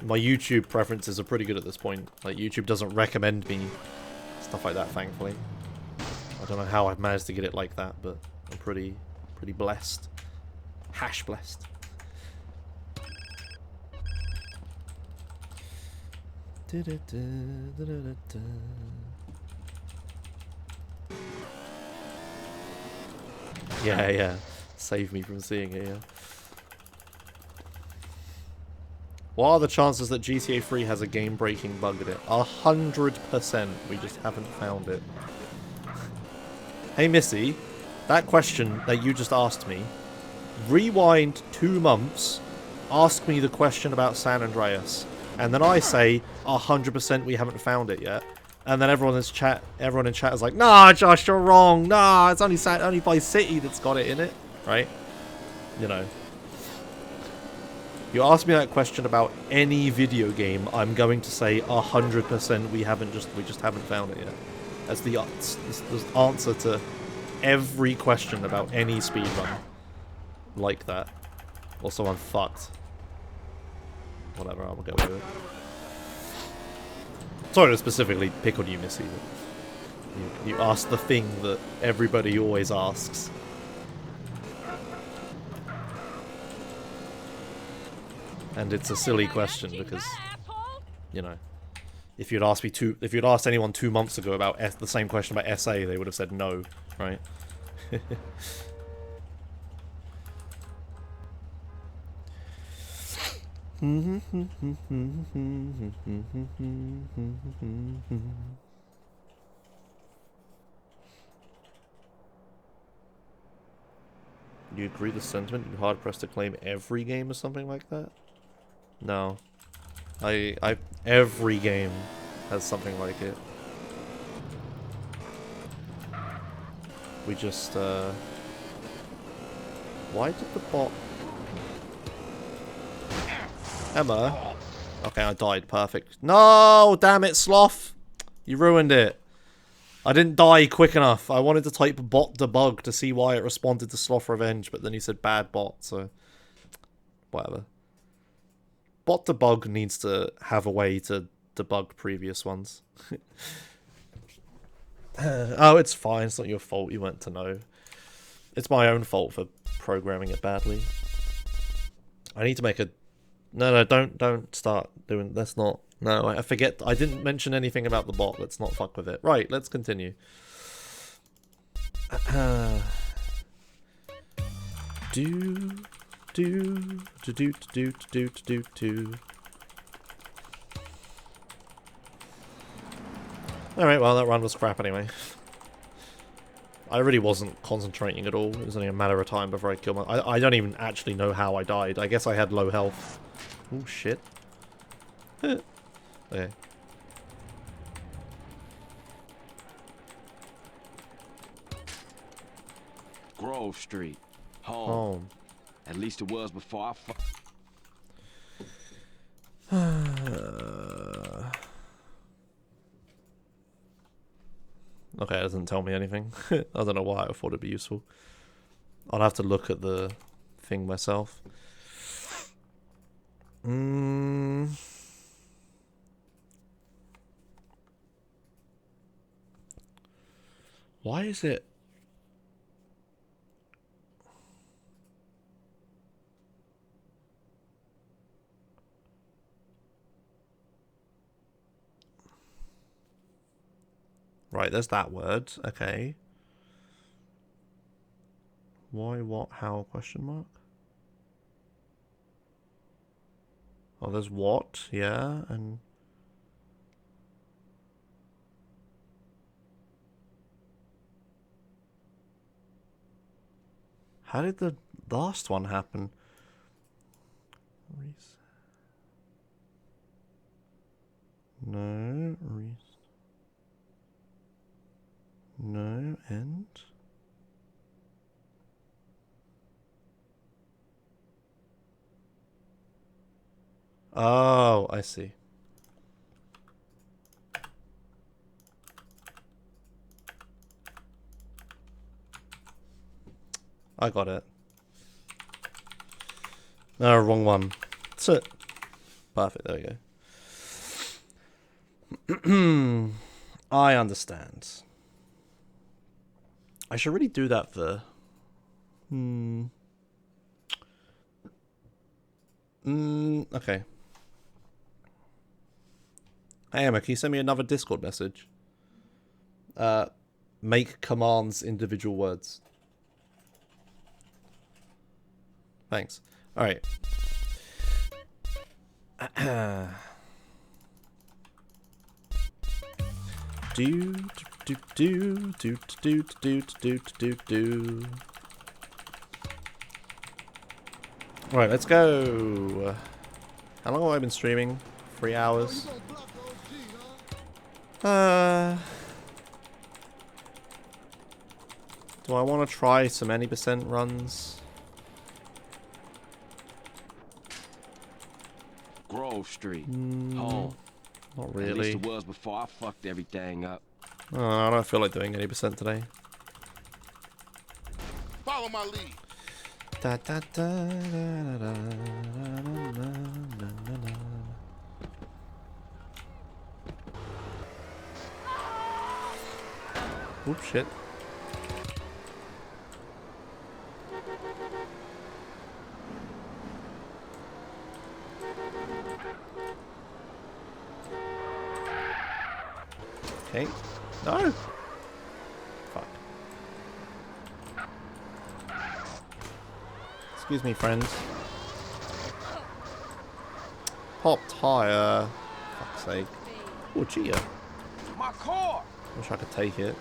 my YouTube preferences are pretty good at this point. Like YouTube doesn't recommend me stuff like that, thankfully. I don't know how I've managed to get it like that, but I'm pretty blessed. Hash blessed. Yeah. Save me from seeing it, yeah. What are the chances that GTA 3 has a game-breaking bug in it? 100%. We just haven't found it. Hey, Missy. That question that you just asked me, rewind 2 months, ask me the question about San Andreas, and then I say 100% we haven't found it yet, and then everyone in chat is like, "Nah, Josh, you're wrong. Nah, it's only Vice City that's got it in it." Right? You know. You ask me that question about any video game, I'm going to say 100% we just haven't found it yet. That's the answer to every question about any speedrun like that. Also, I'm fucked. Whatever, I'll go with it. Sorry to specifically pick on you, Missy. But you asked the thing that everybody always asks. And it's a silly question because, you know, if you'd asked anyone 2 months ago about the same question about SA, they would have said no, right? Do you agree with the sentiment? You're hard pressed to claim every game or something like that? No. Every game has something like it. We just, why did the bot... Emma? Okay, I died. Perfect. No! Damn it, Sloth! You ruined it. I didn't die quick enough. I wanted to type bot debug to see why it responded to Sloth Revenge, but then he said bad bot, so... Whatever. Bot debug needs to have a way to debug previous ones. Oh, it's fine. It's not your fault. You weren't to know. It's my own fault for programming it badly. I need to make a... No, don't start doing... That's not... No, I forget. I didn't mention anything about the bot. Let's not fuck with it. Right, let's continue. Alright, well, that run was crap anyway. I really wasn't concentrating at all. It was only a matter of time before I killed my... I don't even actually know how I died. I guess I had low health. Oh, shit. Okay. Grove Street. Home. At least it was before I Okay, it doesn't tell me anything. I don't know why I thought it'd be useful. I'll have to look at the thing myself. Why is it... Right, there's that word. Okay. Why, what, how, question mark? Oh, there's what, yeah, and... How did the last one happen? No, no, and... Oh, I see. I got it. No, wrong one. That's it. Perfect, there we go. I understand. I should really do that for... Okay. Hey Emma, can you send me another Discord message? Make commands individual words. Thanks. Alright. Alright, let's go. How long have I been streaming? 3 hours. Do I want to try some any percent runs? Grove Street. Home. Not really. At least it was before I fucked everything up. Oh, I don't feel like doing any percent today. Follow my lead. Da, da, da, da, da, da, da. Oops, shit. Okay. No! Fuck. Excuse me, friends. Pop tire. Fuck's sake. Oh, Gia. My car! Wish I could take it.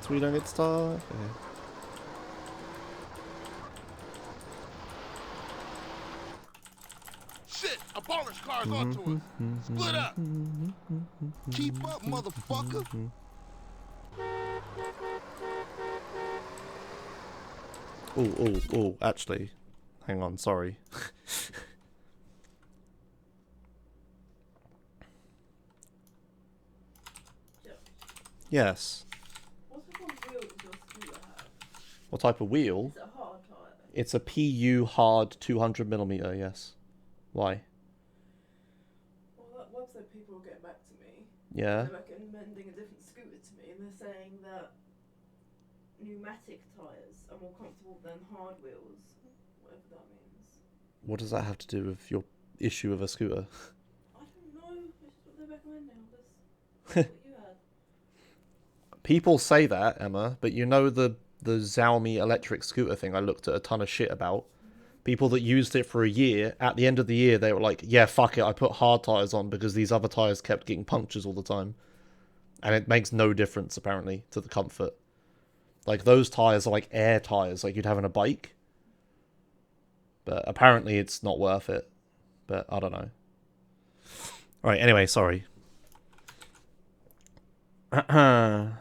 So we don't get stuck. Okay. Shit, a baller's car's onto us. Split up. Keep up, motherfucker. Oh, actually. Hang on, sorry. Yes. What type of wheel? Is it a hard tyre? It's a PU hard 200mm, yes. Why? Well, that website people are getting back to me. Yeah. They're recommending a different scooter to me, and they're saying that pneumatic tyres are more comfortable than hard wheels, whatever that means. What does that have to do with your issue of a scooter? I don't know, it's just what they're recommending. That's what you had. People say that, Emma, but you know the the Xiaomi electric scooter thing I looked at a ton of shit about. People that used it for a year, at the end of the year, they were like, yeah, fuck it, I put hard tyres on because these other tyres kept getting punctures all the time. And it makes no difference, apparently, to the comfort. Like, those tyres are like air tyres, like you'd have on a bike. But apparently it's not worth it. But I don't know. Alright, anyway, sorry. Oh,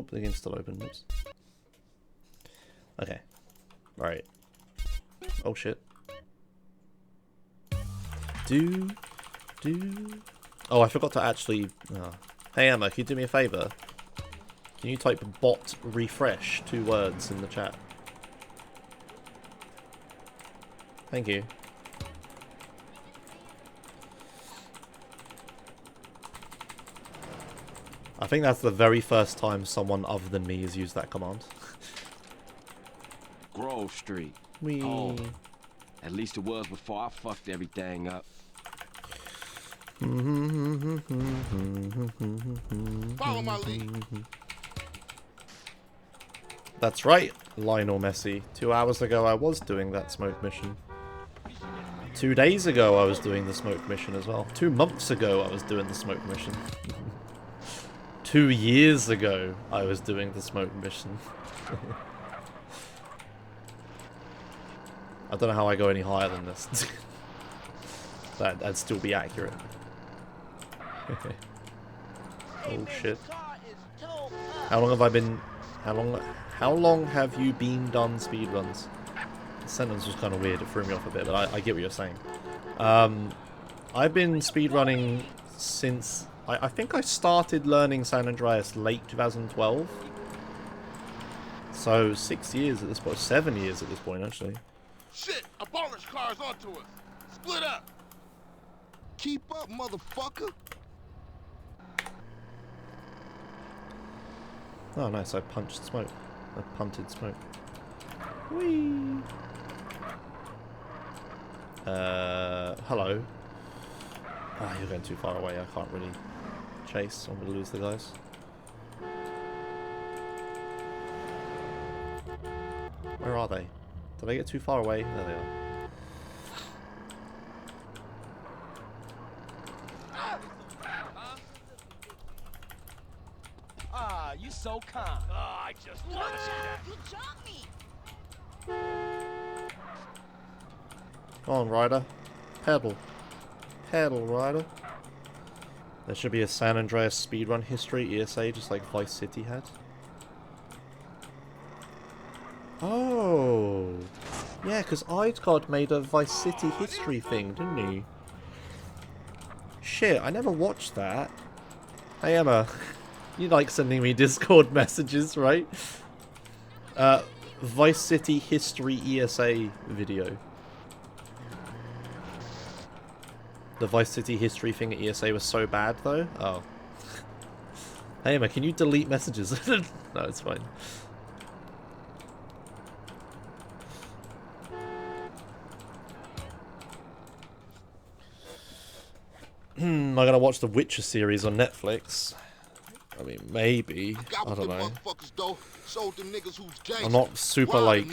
the game's still open. Oops. Okay. Right. Oh shit. Oh, I forgot to actually... Oh. Hey Emma, can you do me a favour? Can you type bot refresh 2 words in the chat? Thank you. I think that's the very first time someone other than me has used that command. Grove Street. Wee. Home. At least it was before I fucked everything up. Follow my lead. That's right, Lionel Messi. 2 hours ago I was doing that smoke mission. 2 days ago I was doing the smoke mission as well. 2 months ago I was doing the smoke mission. 2 years ago I was doing the smoke mission. I don't know how I go any higher than this. That'd still be accurate. Oh shit. How long have I been... How long have you been done speedruns? The sentence was kind of weird, it threw me off a bit, but I get what you're saying. I've been speedrunning since... I think I started learning San Andreas late 2012. So 6 years at this point, 7 years at this point actually. Shit, a baller's car's onto us. Split up. Keep up, motherfucker. Oh nice, I punched smoke. I punted smoke. Whee! Hello. Ah, you're going too far away, I can't really chase, I'm gonna lose the guys. Where are they? Did I get too far away? There they are. Ah, you so calm. Oh, I just want to see that. You jumped me. Come on, Ryder. Pedal. Pedal, Ryder. There should be a San Andreas speedrun history ESA, just like Vice City had. Oh. Yeah, because Idcod made a Vice City history thing, didn't he? Shit, I never watched that. Hey Emma, you like sending me Discord messages, right? Vice City history ESA video. The Vice City history thing at ESA was so bad, though? Oh. Hey Emma, can you delete messages? No, it's fine. Am I gonna watch the Witcher series on Netflix? I mean, maybe. I don't know. I'm not super like...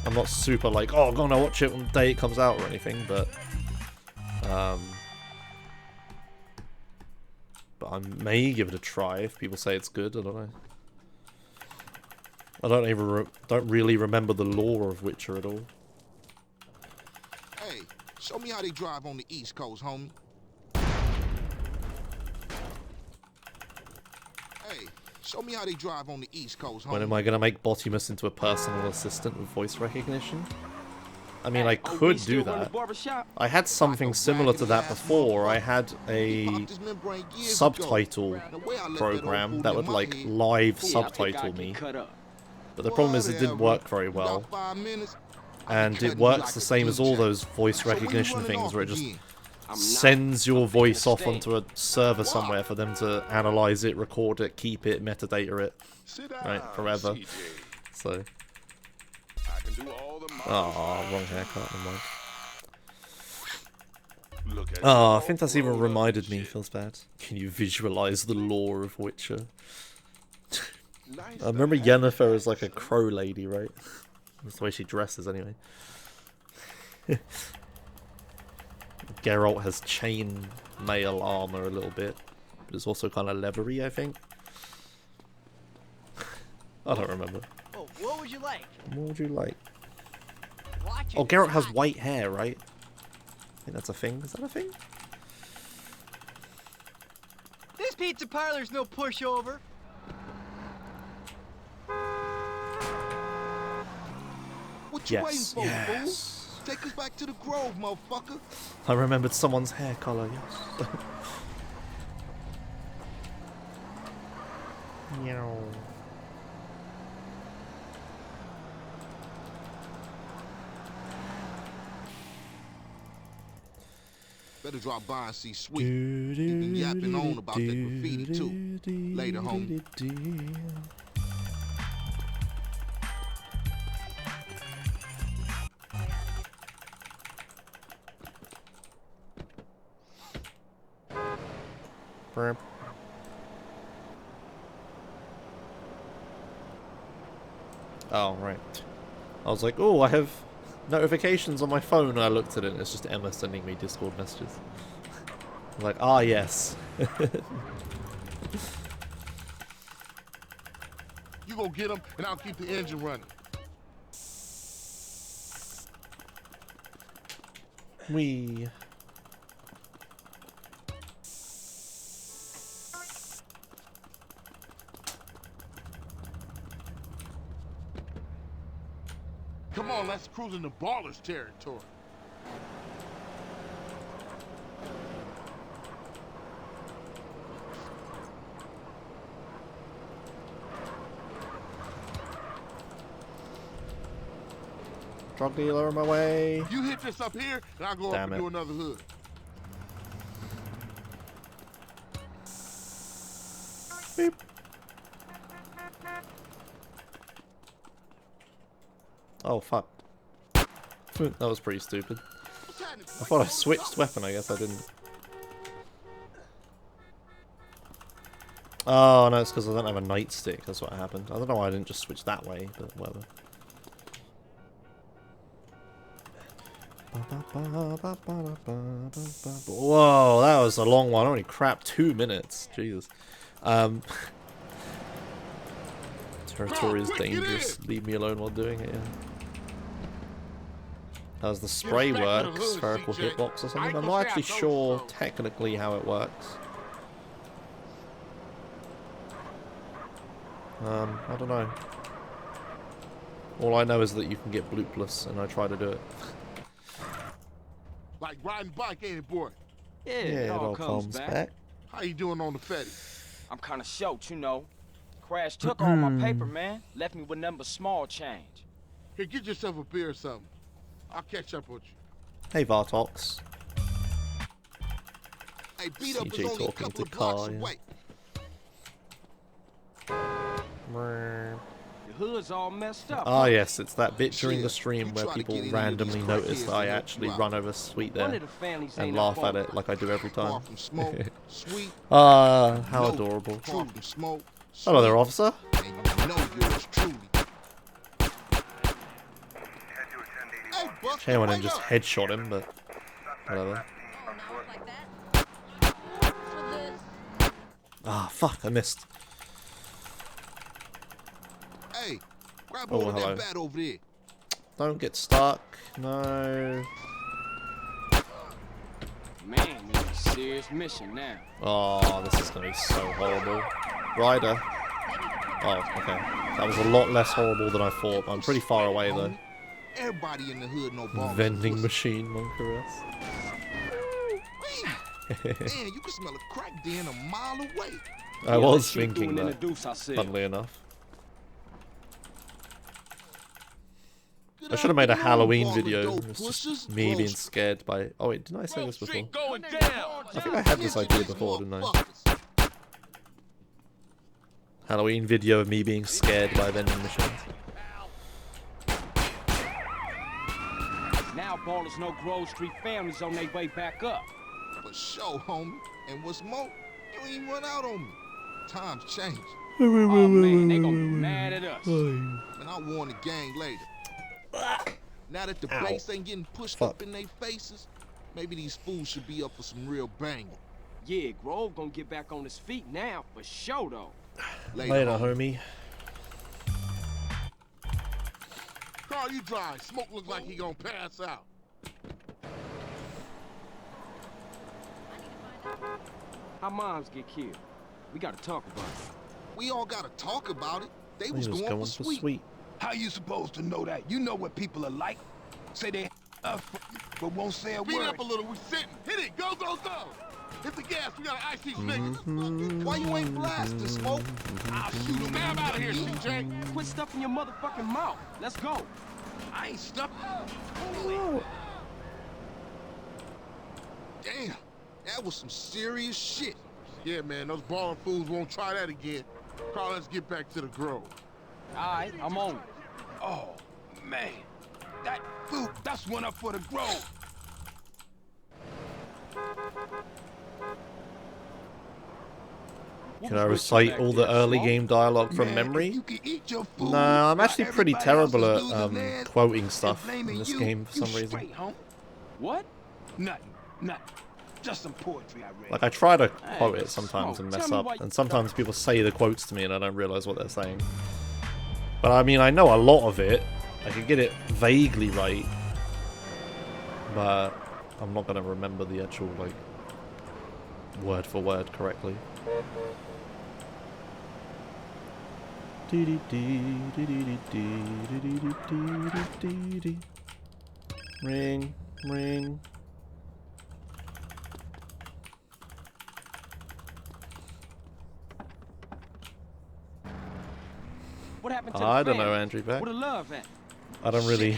I'm not super like, oh, I'm gonna watch it on the day it comes out or anything, but I may give it a try if people say it's good. I don't know. I don't really remember the lore of Witcher at all. Hey, show me how they drive on the East Coast, homie. Hey, show me how they drive on the East Coast, homie. When am I gonna make Botimus into a personal assistant with voice recognition? I mean, I could do that. I had something similar to that before. I had a subtitle program that would like live subtitle me. But the problem is it didn't work very well. And it works the same as all those voice recognition things where it just sends your voice off onto a server somewhere for them to analyze it, record it, keep it, metadata it, right, forever. So. Oh, wrong haircut. Never mind. Oh, I think that's even reminded me. Feels bad. Can you visualize the lore of Witcher? I remember Yennefer as like a crow lady, right? That's the way she dresses, anyway. Geralt has chain mail armor a little bit, but it's also kind of leathery, I think. I don't remember. Oh, what would you like? What would you like? Watch Oh, it. Geralt has white hair, right? I think that's a thing. Is that a thing? This pizza parlor's no pushover. What you waiting Yes, for, yes. fool? Take us back to the Grove, motherfucker. I remembered someone's hair color, yes. Meow. Better drop by and see Sweet. He been yapping on about that graffiti too. Later, homie. Burp. Oh, right. I was like, oh, I have notifications on my phone, and I looked at it, and it's just Emma sending me Discord messages. I'm like, ah, yes. You go get him, and I'll keep the engine running. Wee. Come on, let's cruise into Baller's territory. Drug dealer on my way. You hit this up here, and I'll go up and do another hood. Beep. Oh, fuck. That was pretty stupid. I thought I switched weapon, I guess I didn't. Oh, no, it's because I don't have a nightstick, that's what happened. I don't know why I didn't just switch that way, but whatever. Whoa, that was a long one. Holy crap, 2 minutes. Jesus. Territory is dangerous. Leave me alone while doing it, yeah. How's the spray work? Spherical hitbox or something? I'm not actually sure technically how it works. I don't know. All I know is that you can get bloopless, and I try to do it. Like riding bike, ain't it, boy? Yeah, it all comes back. How you doing on the Fetty? I'm kind of short, you know. Crash took all my paper, man. Left me with nothing but small change. Here, get yourself a beer or something. I'll catch up with you. Hey, Vartox. Hey, beat up is CJ only a talking couple to of blocks Kai. away. The hood's all messed up. Ah, yes, it's that bit during the Shit, stream you where try to people get any of randomly these notice that I crackheads actually on run over Sweet One there of the families and ain't laugh up at on it like I do every time. Far from smoke, sweet. Ah, how no, adorable. Far from smoke, Hello there, sweet, officer. and you know yours truly. Hey, Buck, Shame I didn't wait just up. headshot him, but whatever. Oh, now it's like that. For this. Ah, fuck, I missed. Hey, grab Oh, hold of hello. that bat over there. Don't get stuck. No. Man, this is a serious mission now. Oh, this is gonna be so horrible. Ryder. Oh, okay. That was a lot less horrible than I thought. I'm pretty far away though. Everybody in the hood know ball. Vending machine, Moncaress. Man, you can smell a crack den a mile away. I was thinking that, Introduce ourselves. funnily enough. Good I should have made a afternoon, Halloween Ball video. and It's dope just pushers, me being Grove scared by. Oh wait, didn't I say Grove this before? Street going down. I think I had this idea before, didn't I? motherfuckers. Halloween video of me being scared by vending machines. Now ballers know Grove Street families on their way back up. For sure, homie. And what's more, you ain't even run out on me. Times change. Oh man, they gonna be mad at us. And I'll warn the gang later. Now that the Ow. bass ain't getting pushed up in their faces, maybe these fools should be up for some real banging. Yeah, Grove gonna get back on his feet now, for sure though. Later, homie. Carl, you drive. Smoke looks like he gonna pass out. How moms get killed? We gotta talk about it. We all gotta talk about it. They was He was going for sweet. How you supposed to know that? You know what people are like. Say they but won't say a Speed word. up a little, we sitting. Hit it, go, go, go. Hit the gas, we gotta ice these niggas. Why you ain't blasting, Smoke? I'll shoot him. Man, I'm out of here, CJ. Quit stuffing your motherfucking mouth. Let's go. I ain't stuck. Damn, that was some serious shit. Yeah, man, those ballin' fools won't try that again. Carl, let's get back to the Grove. Alright, I'm on it. Oh, man. That food, that's one up for the Grove. Can I recite all the early game dialogue from memory? You can eat your food, No, I'm actually while pretty everybody terrible else at is losing theirs quoting and stuff blaming in this you, game for you some reason. straight, homie. What? Nothing. Just some poetry I read. Like I try to Hey, quote it sometimes Smoke, and tell mess me up, why you- and sometimes people say the quotes to me and I don't realize what they're saying. But I mean, I know a lot of it. I can get it vaguely right, but I'm not gonna remember the actual like word for word correctly. Ring, ring. What happened to the I don't know, family? Andrew Beck. Where the love at? I don't really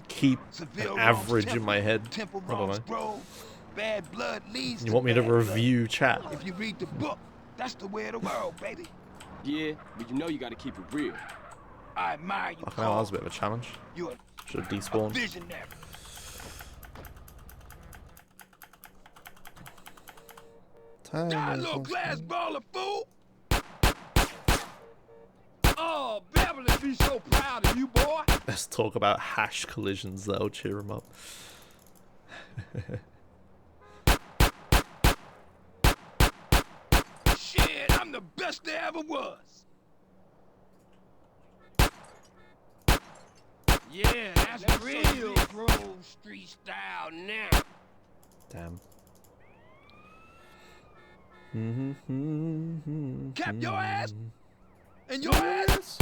keep Seville an average wrongs in my head. Temple I don't wrongs know. Grove. Bad blood leads You want me to bad blood. review chat? If you read the book, that's the way of the world, baby. Yeah, but you know you gotta keep it real. I admire you, Fucking hell, that was a bit of a challenge. You're Should have a despawned. visionary. That little glass ball of fool. Oh, Beverly be so proud of you, boy. Let's talk about hash collisions. That'll cheer him up. Shit, I'm the best there ever was. Yeah, that's real Grove Street style now. Damn. Cap your ass and your ass.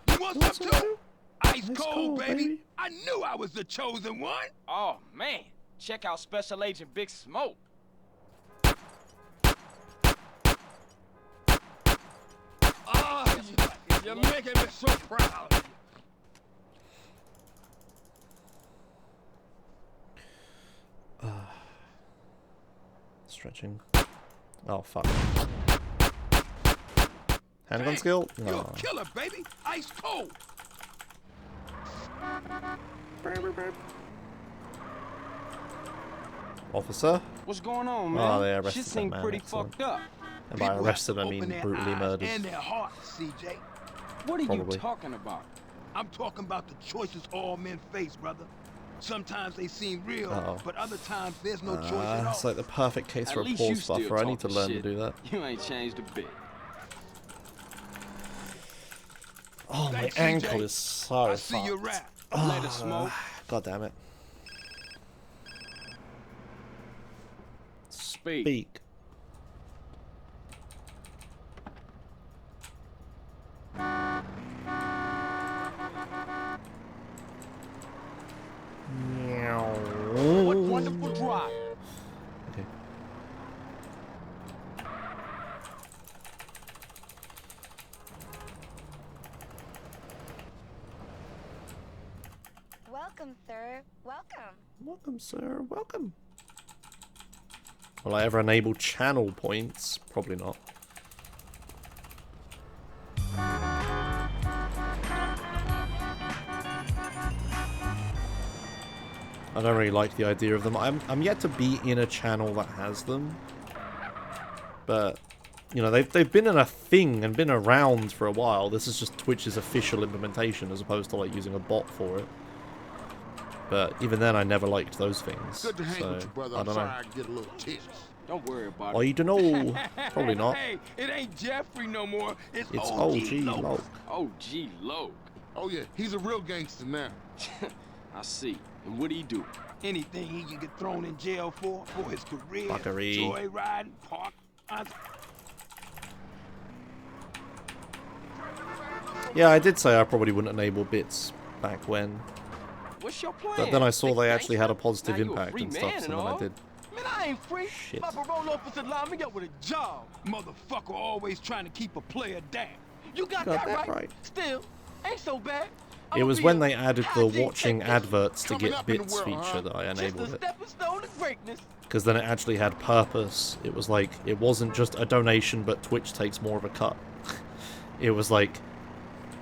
You want some too? Ice cold, baby. I knew I was the chosen one. Oh man, check out Special Agent Big Smoke. Oh, you're making me so proud. Stretching. Oh fuck. Handgun skill? You're No. a killer, baby. Ice cold. Officer? What's going on, Oh, man? they arrested Shit that seemed man, pretty excellent. fucked up. And by People arrested I have to mean open their brutally eyes murdered. and their hearts, CJ. What are Probably. you talking about? I'm talking about the choices all men face, brother. Sometimes they seem real, Uh-oh. but other times there's no choice at all. It's like the perfect case At for a least you pause still buffer. I need to talking learn shit. to do that. You ain't changed a bit. Oh, my Thanks, ankle CJ. is so I see you fucked. rap. Let it smoke. God damn it. Speak. Speak. What wonderful drive. Okay. sir. Welcome. Welcome, sir. Welcome. Will I ever enable channel points? Probably not. I don't really like the idea of them. I'm yet to be in a channel that has them. But, you know, they've been in a thing and been around for a while. This is just Twitch's official implementation as opposed to, like, using a bot for it. But even then, I never liked those things. Good to hang So, with you, brother. I I'm don't sorry know. I get a little tips. Don't worry about I it. don't know. Probably not. Hey, it ain't Jeffrey no more. It's It's OG OG Loke. Loke. OG Loke. Oh yeah, he's a real gangster now. I see. And what do he do? Anything he can get thrown in jail for his career, Fuckery. joyriding, park. Yeah, I did say I probably wouldn't enable bits back when. What's your plan? But then I saw Think they actually had a gangster? positive Now you a impact free and man stuff, so then I all. did. Man, I ain't free. Shit. My parole officer lined me up with a job. Motherfucker always trying to keep a player down. You got that right. Still, ain't so bad. It was when they added the watching adverts to get bits feature that I Just enabled a it. stepping stone to greatness. Because then it actually had purpose. It was like, it wasn't just a donation, but Twitch takes more of a cut. It was like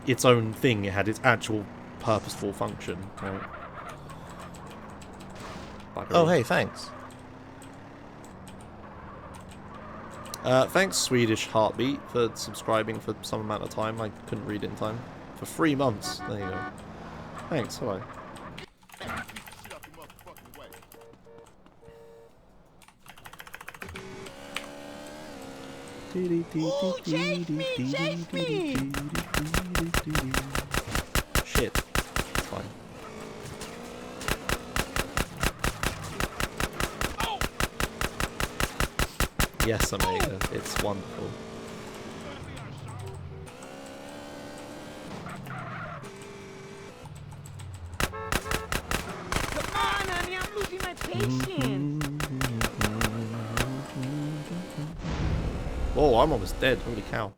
its own thing. It had its actual purposeful function. Right? Oh, hey, thanks. Thanks, Swedish Heartbeat, for subscribing for some amount of time. I couldn't read it in time. For 3 months. There you go. Thanks, hello. Ooh, chase me, chase me. Shit. It's fine. Yes, Omega. It's wonderful. Come on, honey, I'm losing my patience. Oh, I'm almost dead. Holy cow.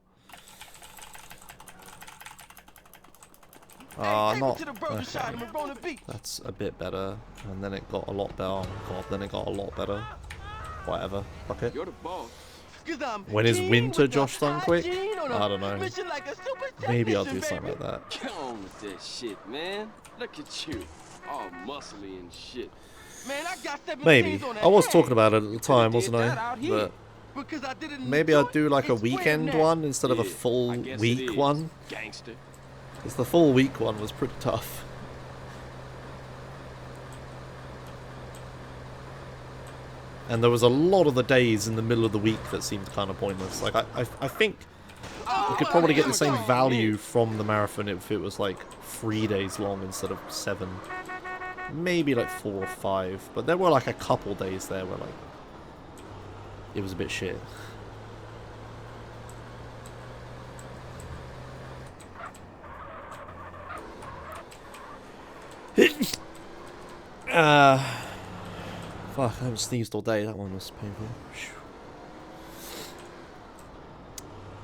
Take me Not. to the burger Okay. shop in Marona Beach. That's a bit better. And then it got a lot better. Oh god, then it got a lot better. Whatever. Fuck it. You're the boss. When is winter Josh done quick? hygiene on a I don't know. mission like a super Maybe I'll do technician, something baby. like that. Get on with that shit, man. Look at you. All muscly and shit. Man, I got 17s Maybe. on that I was head. talking about it at the time, did wasn't that I? out here. But Because I did it in maybe New I'd do like a York, it's weekend weird now. one instead of a Yeah, full I guess it week is, one. Gangster. Because the full week one was pretty tough. And there was a lot of the days in the middle of the week that seemed kind of pointless. Like, I think you could probably get the same value from the marathon if it was like 3 days long instead of 7. Maybe like 4 or 5. But there were like a couple days there where like it was a bit shit. Fuck, I haven't sneezed all day. That one was painful.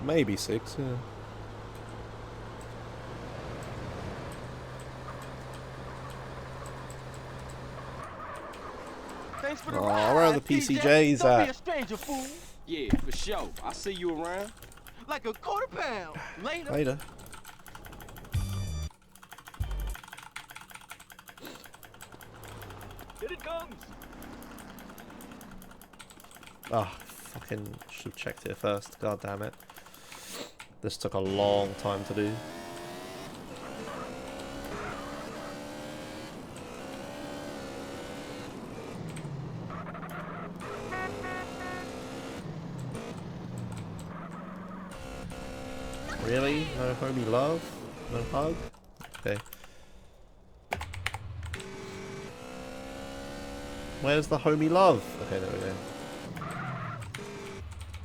Maybe 6, yeah. Thanks for the Oh, ride, where are the PJ. PCJs Don't be at? a stranger, fool. Yeah, for sure. I'll see you around. Like a quarter pound. Later. Later. Here it comes. Oh, fucking should have checked it first. God damn it. This took a long time to do. Really? No homie love? No hug? Okay. Where's the homie love? Okay, there we go.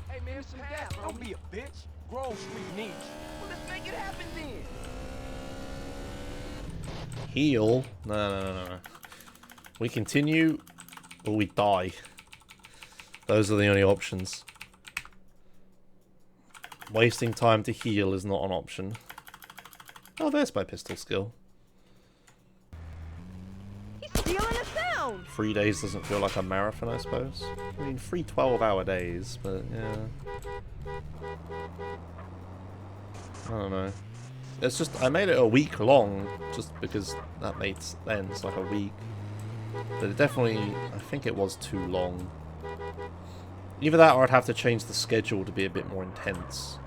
Hey, man, some gas. Don't be a bitch. Grove Street needs you. Well, let's make it happen then. Heal? No. We continue or we die. Those are the only options. Wasting time to heal is not an option. Oh, there's my pistol skill. down. 3 days doesn't feel like a marathon, I suppose. I mean, 3 12-hour days, but yeah. I don't know. It's just, I made it a week long, just because that made sense, like a week. But it definitely, I think it was too long. Either that or I'd have to change the schedule to be a bit more intense.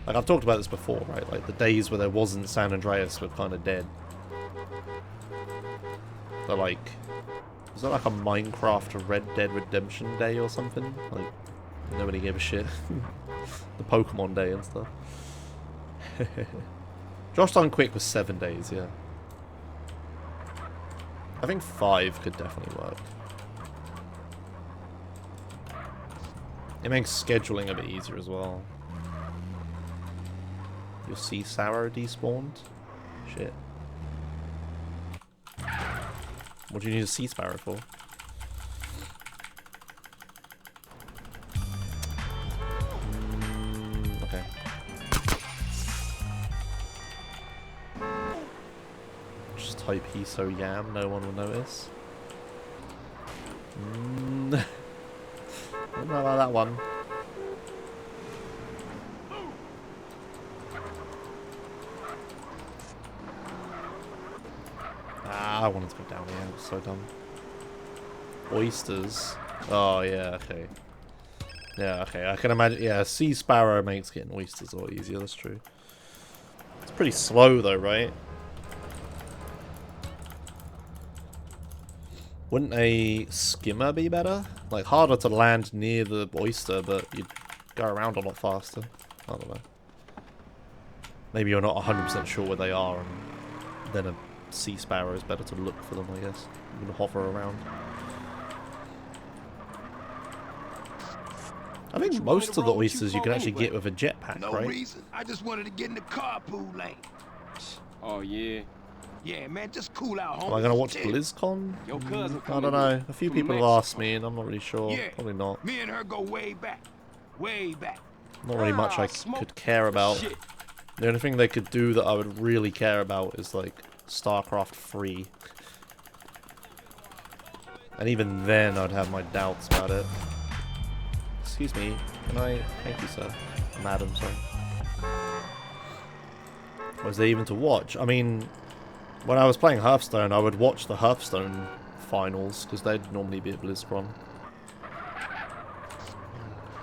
Like, I've talked about this before, right? Like, the days where there wasn't San Andreas were kind of dead. But, like, was that like a Minecraft Red Dead Redemption day or something? Like, nobody gave a shit. The Pokemon day and stuff. Josh Done Quick was 7 days, yeah. I think 5 could definitely work. It makes scheduling a bit easier as well. You'll see Sarrow despawned? Shit. What do you need a sea sparrow for? Okay. Just type "Hiso Yam," no one will notice. I don't know about that one. I wanted to go down here, it was so dumb. Oysters. Oh, yeah, okay. Yeah, okay, I can imagine. Yeah, sea sparrow makes getting oysters a lot easier, that's true. It's pretty slow though, right? Wouldn't a skimmer be better? Like, harder to land near the oyster, but you'd go around a lot faster. I don't know. Maybe you're not 100% sure where they are, and then a sea sparrow is better to look for them, I guess. You can hover around. I think most of the oysters you can actually get with a jetpack, No right? reason. I just wanted to get in the carpool lane. Oh, yeah. Yeah, man, just cool out, homie. Am I going to watch Chill. BlizzCon? Your cousin I don't know. A few people have asked me, and I'm not really sure. Yeah. Probably not. Me and her go way back. Way back. Not really much I could care about. Shit. The only thing they could do that I would really care about is, like, StarCraft 3. And even then, I'd have my doubts about it. Excuse me. Can I... Thank you, sir. Madam, sorry. Was there even to watch? I mean, when I was playing Hearthstone, I would watch the Hearthstone finals, because they'd normally be at BlizzCon.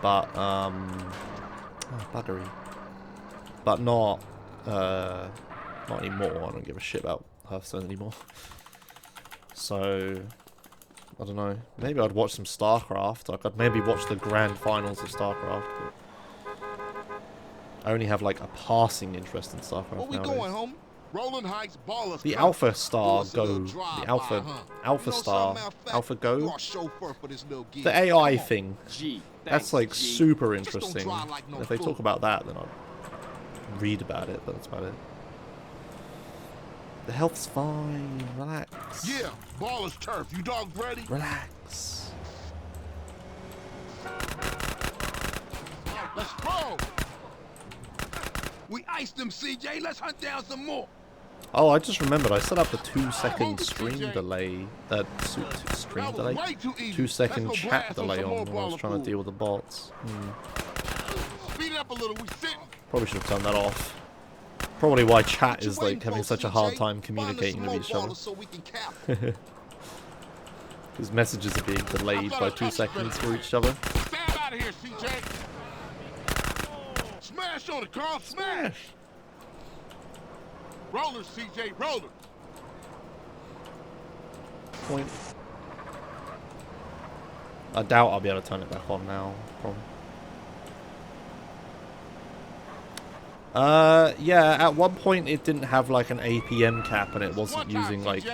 But, oh, buggery. But not anymore. I don't give a shit about Hearthstone anymore. So, I don't know. Maybe I'd watch some StarCraft. Like, I'd maybe watch the grand finals of StarCraft. But I only have, like, a passing interest in StarCraft Where we nowadays. going, homie? Rolling Heights Ballers The Club. Alpha Star Do us a Go. little The drive-by, Alpha... huh? Alpha You know Star. something, matter of fact, Alpha you Go. are chauffeur for this little gig. The AI Come on. thing. G. That's, Thanks, like, G. super Just don't interesting. drive like no If they fool. talk about that, then I'll read about it, but that's about it. The health's fine. Relax. Yeah, Ballers Turf. You dogs ready? Relax. Let's go. We iced them, CJ. Let's hunt down some more. Oh, I just remembered. I set up a 2-second Hold it, stream CJ. delay. Stream That was delay? way too easy. 2-second Let's go chat blast on delay some more on when I was baller trying to pool. deal with the bots. Speed it up a little. We sitting. Probably should have turned that off. Probably why chat What you is like waiting having for, such a hard CJ? time Find the communicating with smoke each other. ballers so we can cap. Because messages are being delayed by 2 seconds for each other. Stand out of here, CJ. Smash on it, Carl. Smash. Rollers, CJ. Rollers. Point. I doubt I'll be able to turn it back on now. Probably. Yeah, at one point it didn't have like an APM cap and it wasn't using like...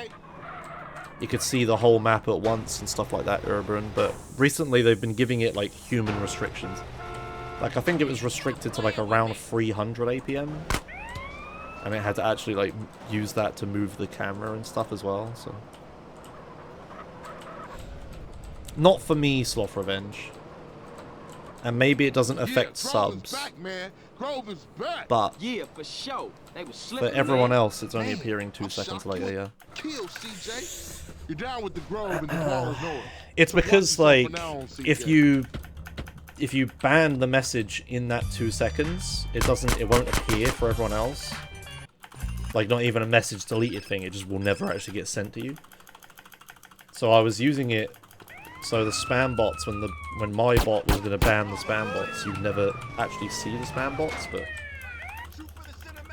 You could see the whole map at once and stuff like that, Urban, but recently they've been giving it like human restrictions. Like I think it was restricted to like around 300 APM. And it had to actually like use that to move the camera and stuff as well, so... Not for me, Sloth Revenge. And maybe it doesn't affect subs. Back, man. Grove is back. But Yeah, for sure. They was for slipping. everyone man. else, it's only Man, appearing 2 I'm seconds shocked later, you yeah. Kill, CJ. You're down with the Grove and the Ballers North. It's So watch because yourself like from now on, if CJ. you ban the message in that 2 seconds, it won't appear for everyone else. Like not even a message deleted thing, it just will never actually get sent to you. So I was using it so the spam bots, when my bot was gonna ban the spam bots, you'd never actually see the spam bots, but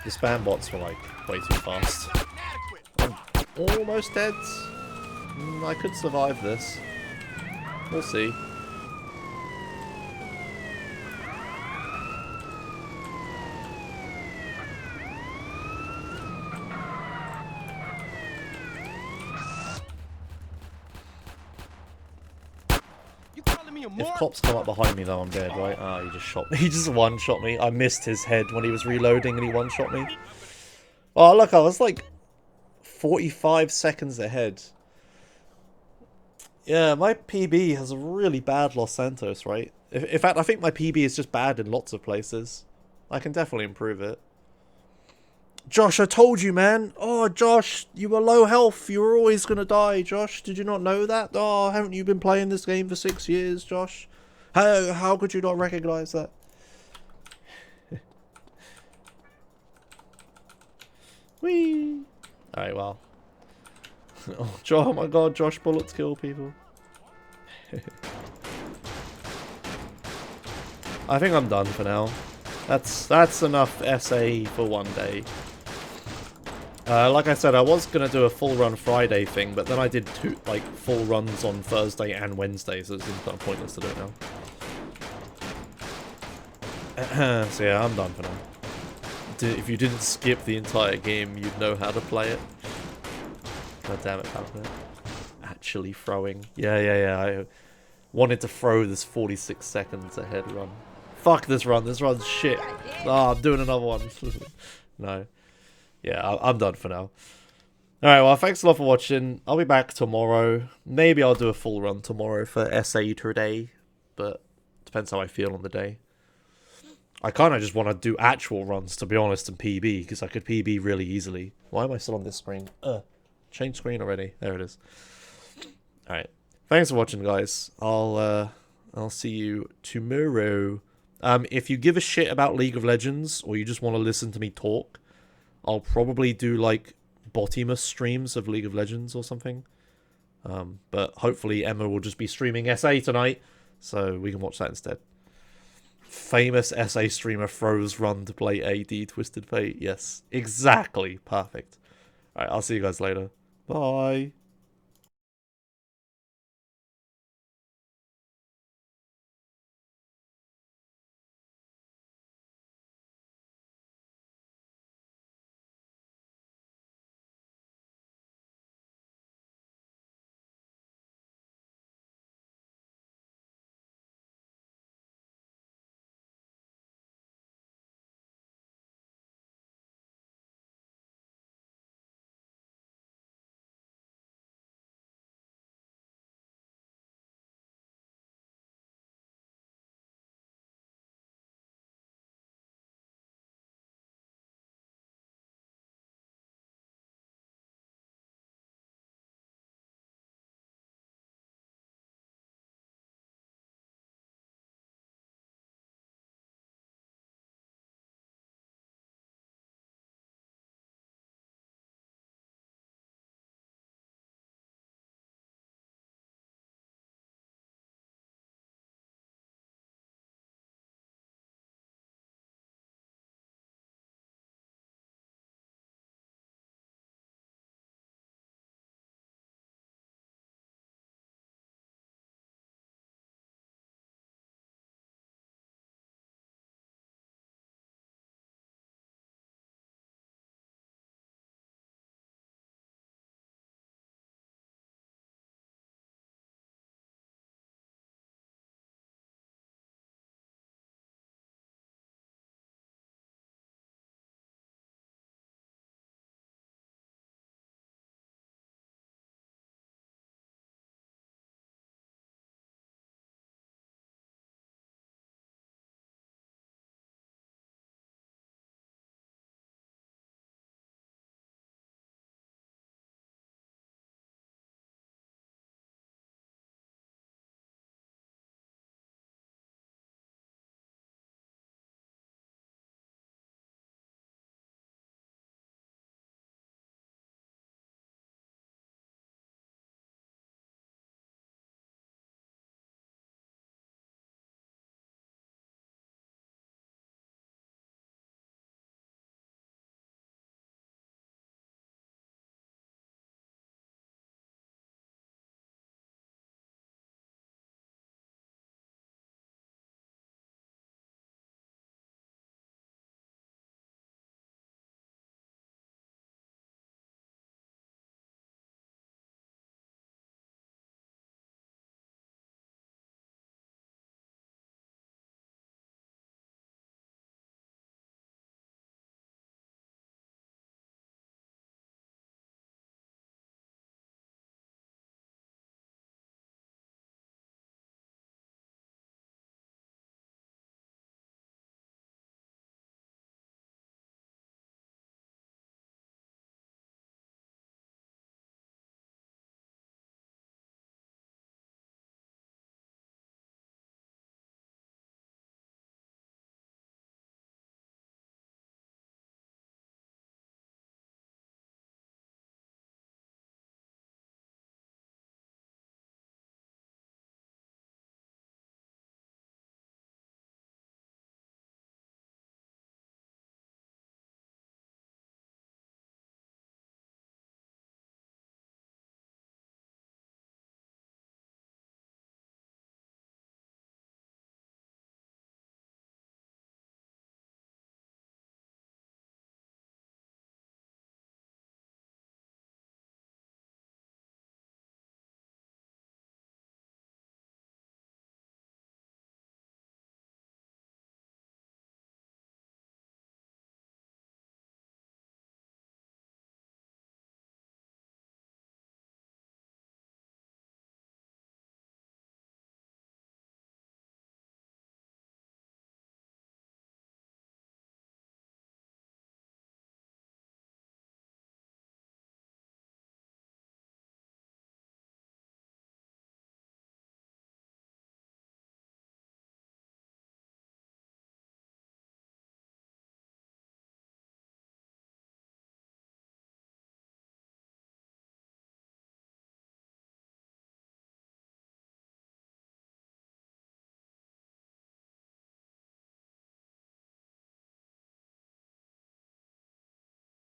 the spam bots were like way too fast. I'm almost dead. I could survive this. We'll see. If cops come up behind me though, I'm dead, right? Ah, he just shot me. He just one-shot me. I missed his head when he was reloading and he one-shot me. Oh, look, I was like 45 seconds ahead. Yeah, my PB has a really bad Los Santos, right? In fact, I think my PB is just bad in lots of places. I can definitely improve it. Josh, I told you, man. Oh, Josh, you were low health. You were always going to die, Josh. Did you not know that? Oh, haven't you been playing this game for 6 years, Josh? How could you not recognize that? Whee! Alright, well. Oh my god, Josh bullets kill people. I think I'm done for now. That's enough SA for one day. Like I said, I was going to do a full run Friday thing, but then I did full runs on Thursday and Wednesday, so it seems kind of pointless to do it now. So yeah, I'm done for now. If you didn't skip the entire game, you'd know how to play it. God damn it, Falconer. Actually throwing. Yeah, I wanted to throw this 46 seconds ahead run. Fuck this run, this run's shit. Ah, I'm doing another one. No. Yeah, I'm done for now. Alright, well, thanks a lot for watching. I'll be back tomorrow. Maybe I'll do a full run tomorrow for SA today, but depends how I feel on the day. I kind of just want to do actual runs, to be honest, in PB, because I could PB really easily. Why am I still on this screen? Change screen already. There it is. Alright. Thanks for watching, guys. I'll see you tomorrow. If you give a shit about League of Legends, or you just want to listen to me talk, I'll probably do, like, Botimus streams of League of Legends or something. But hopefully Emma will just be streaming SA tonight, so we can watch that instead. Famous SA streamer throws run to play AD Twisted Fate. Yes, exactly. Perfect. Alright, I'll see you guys later. Bye.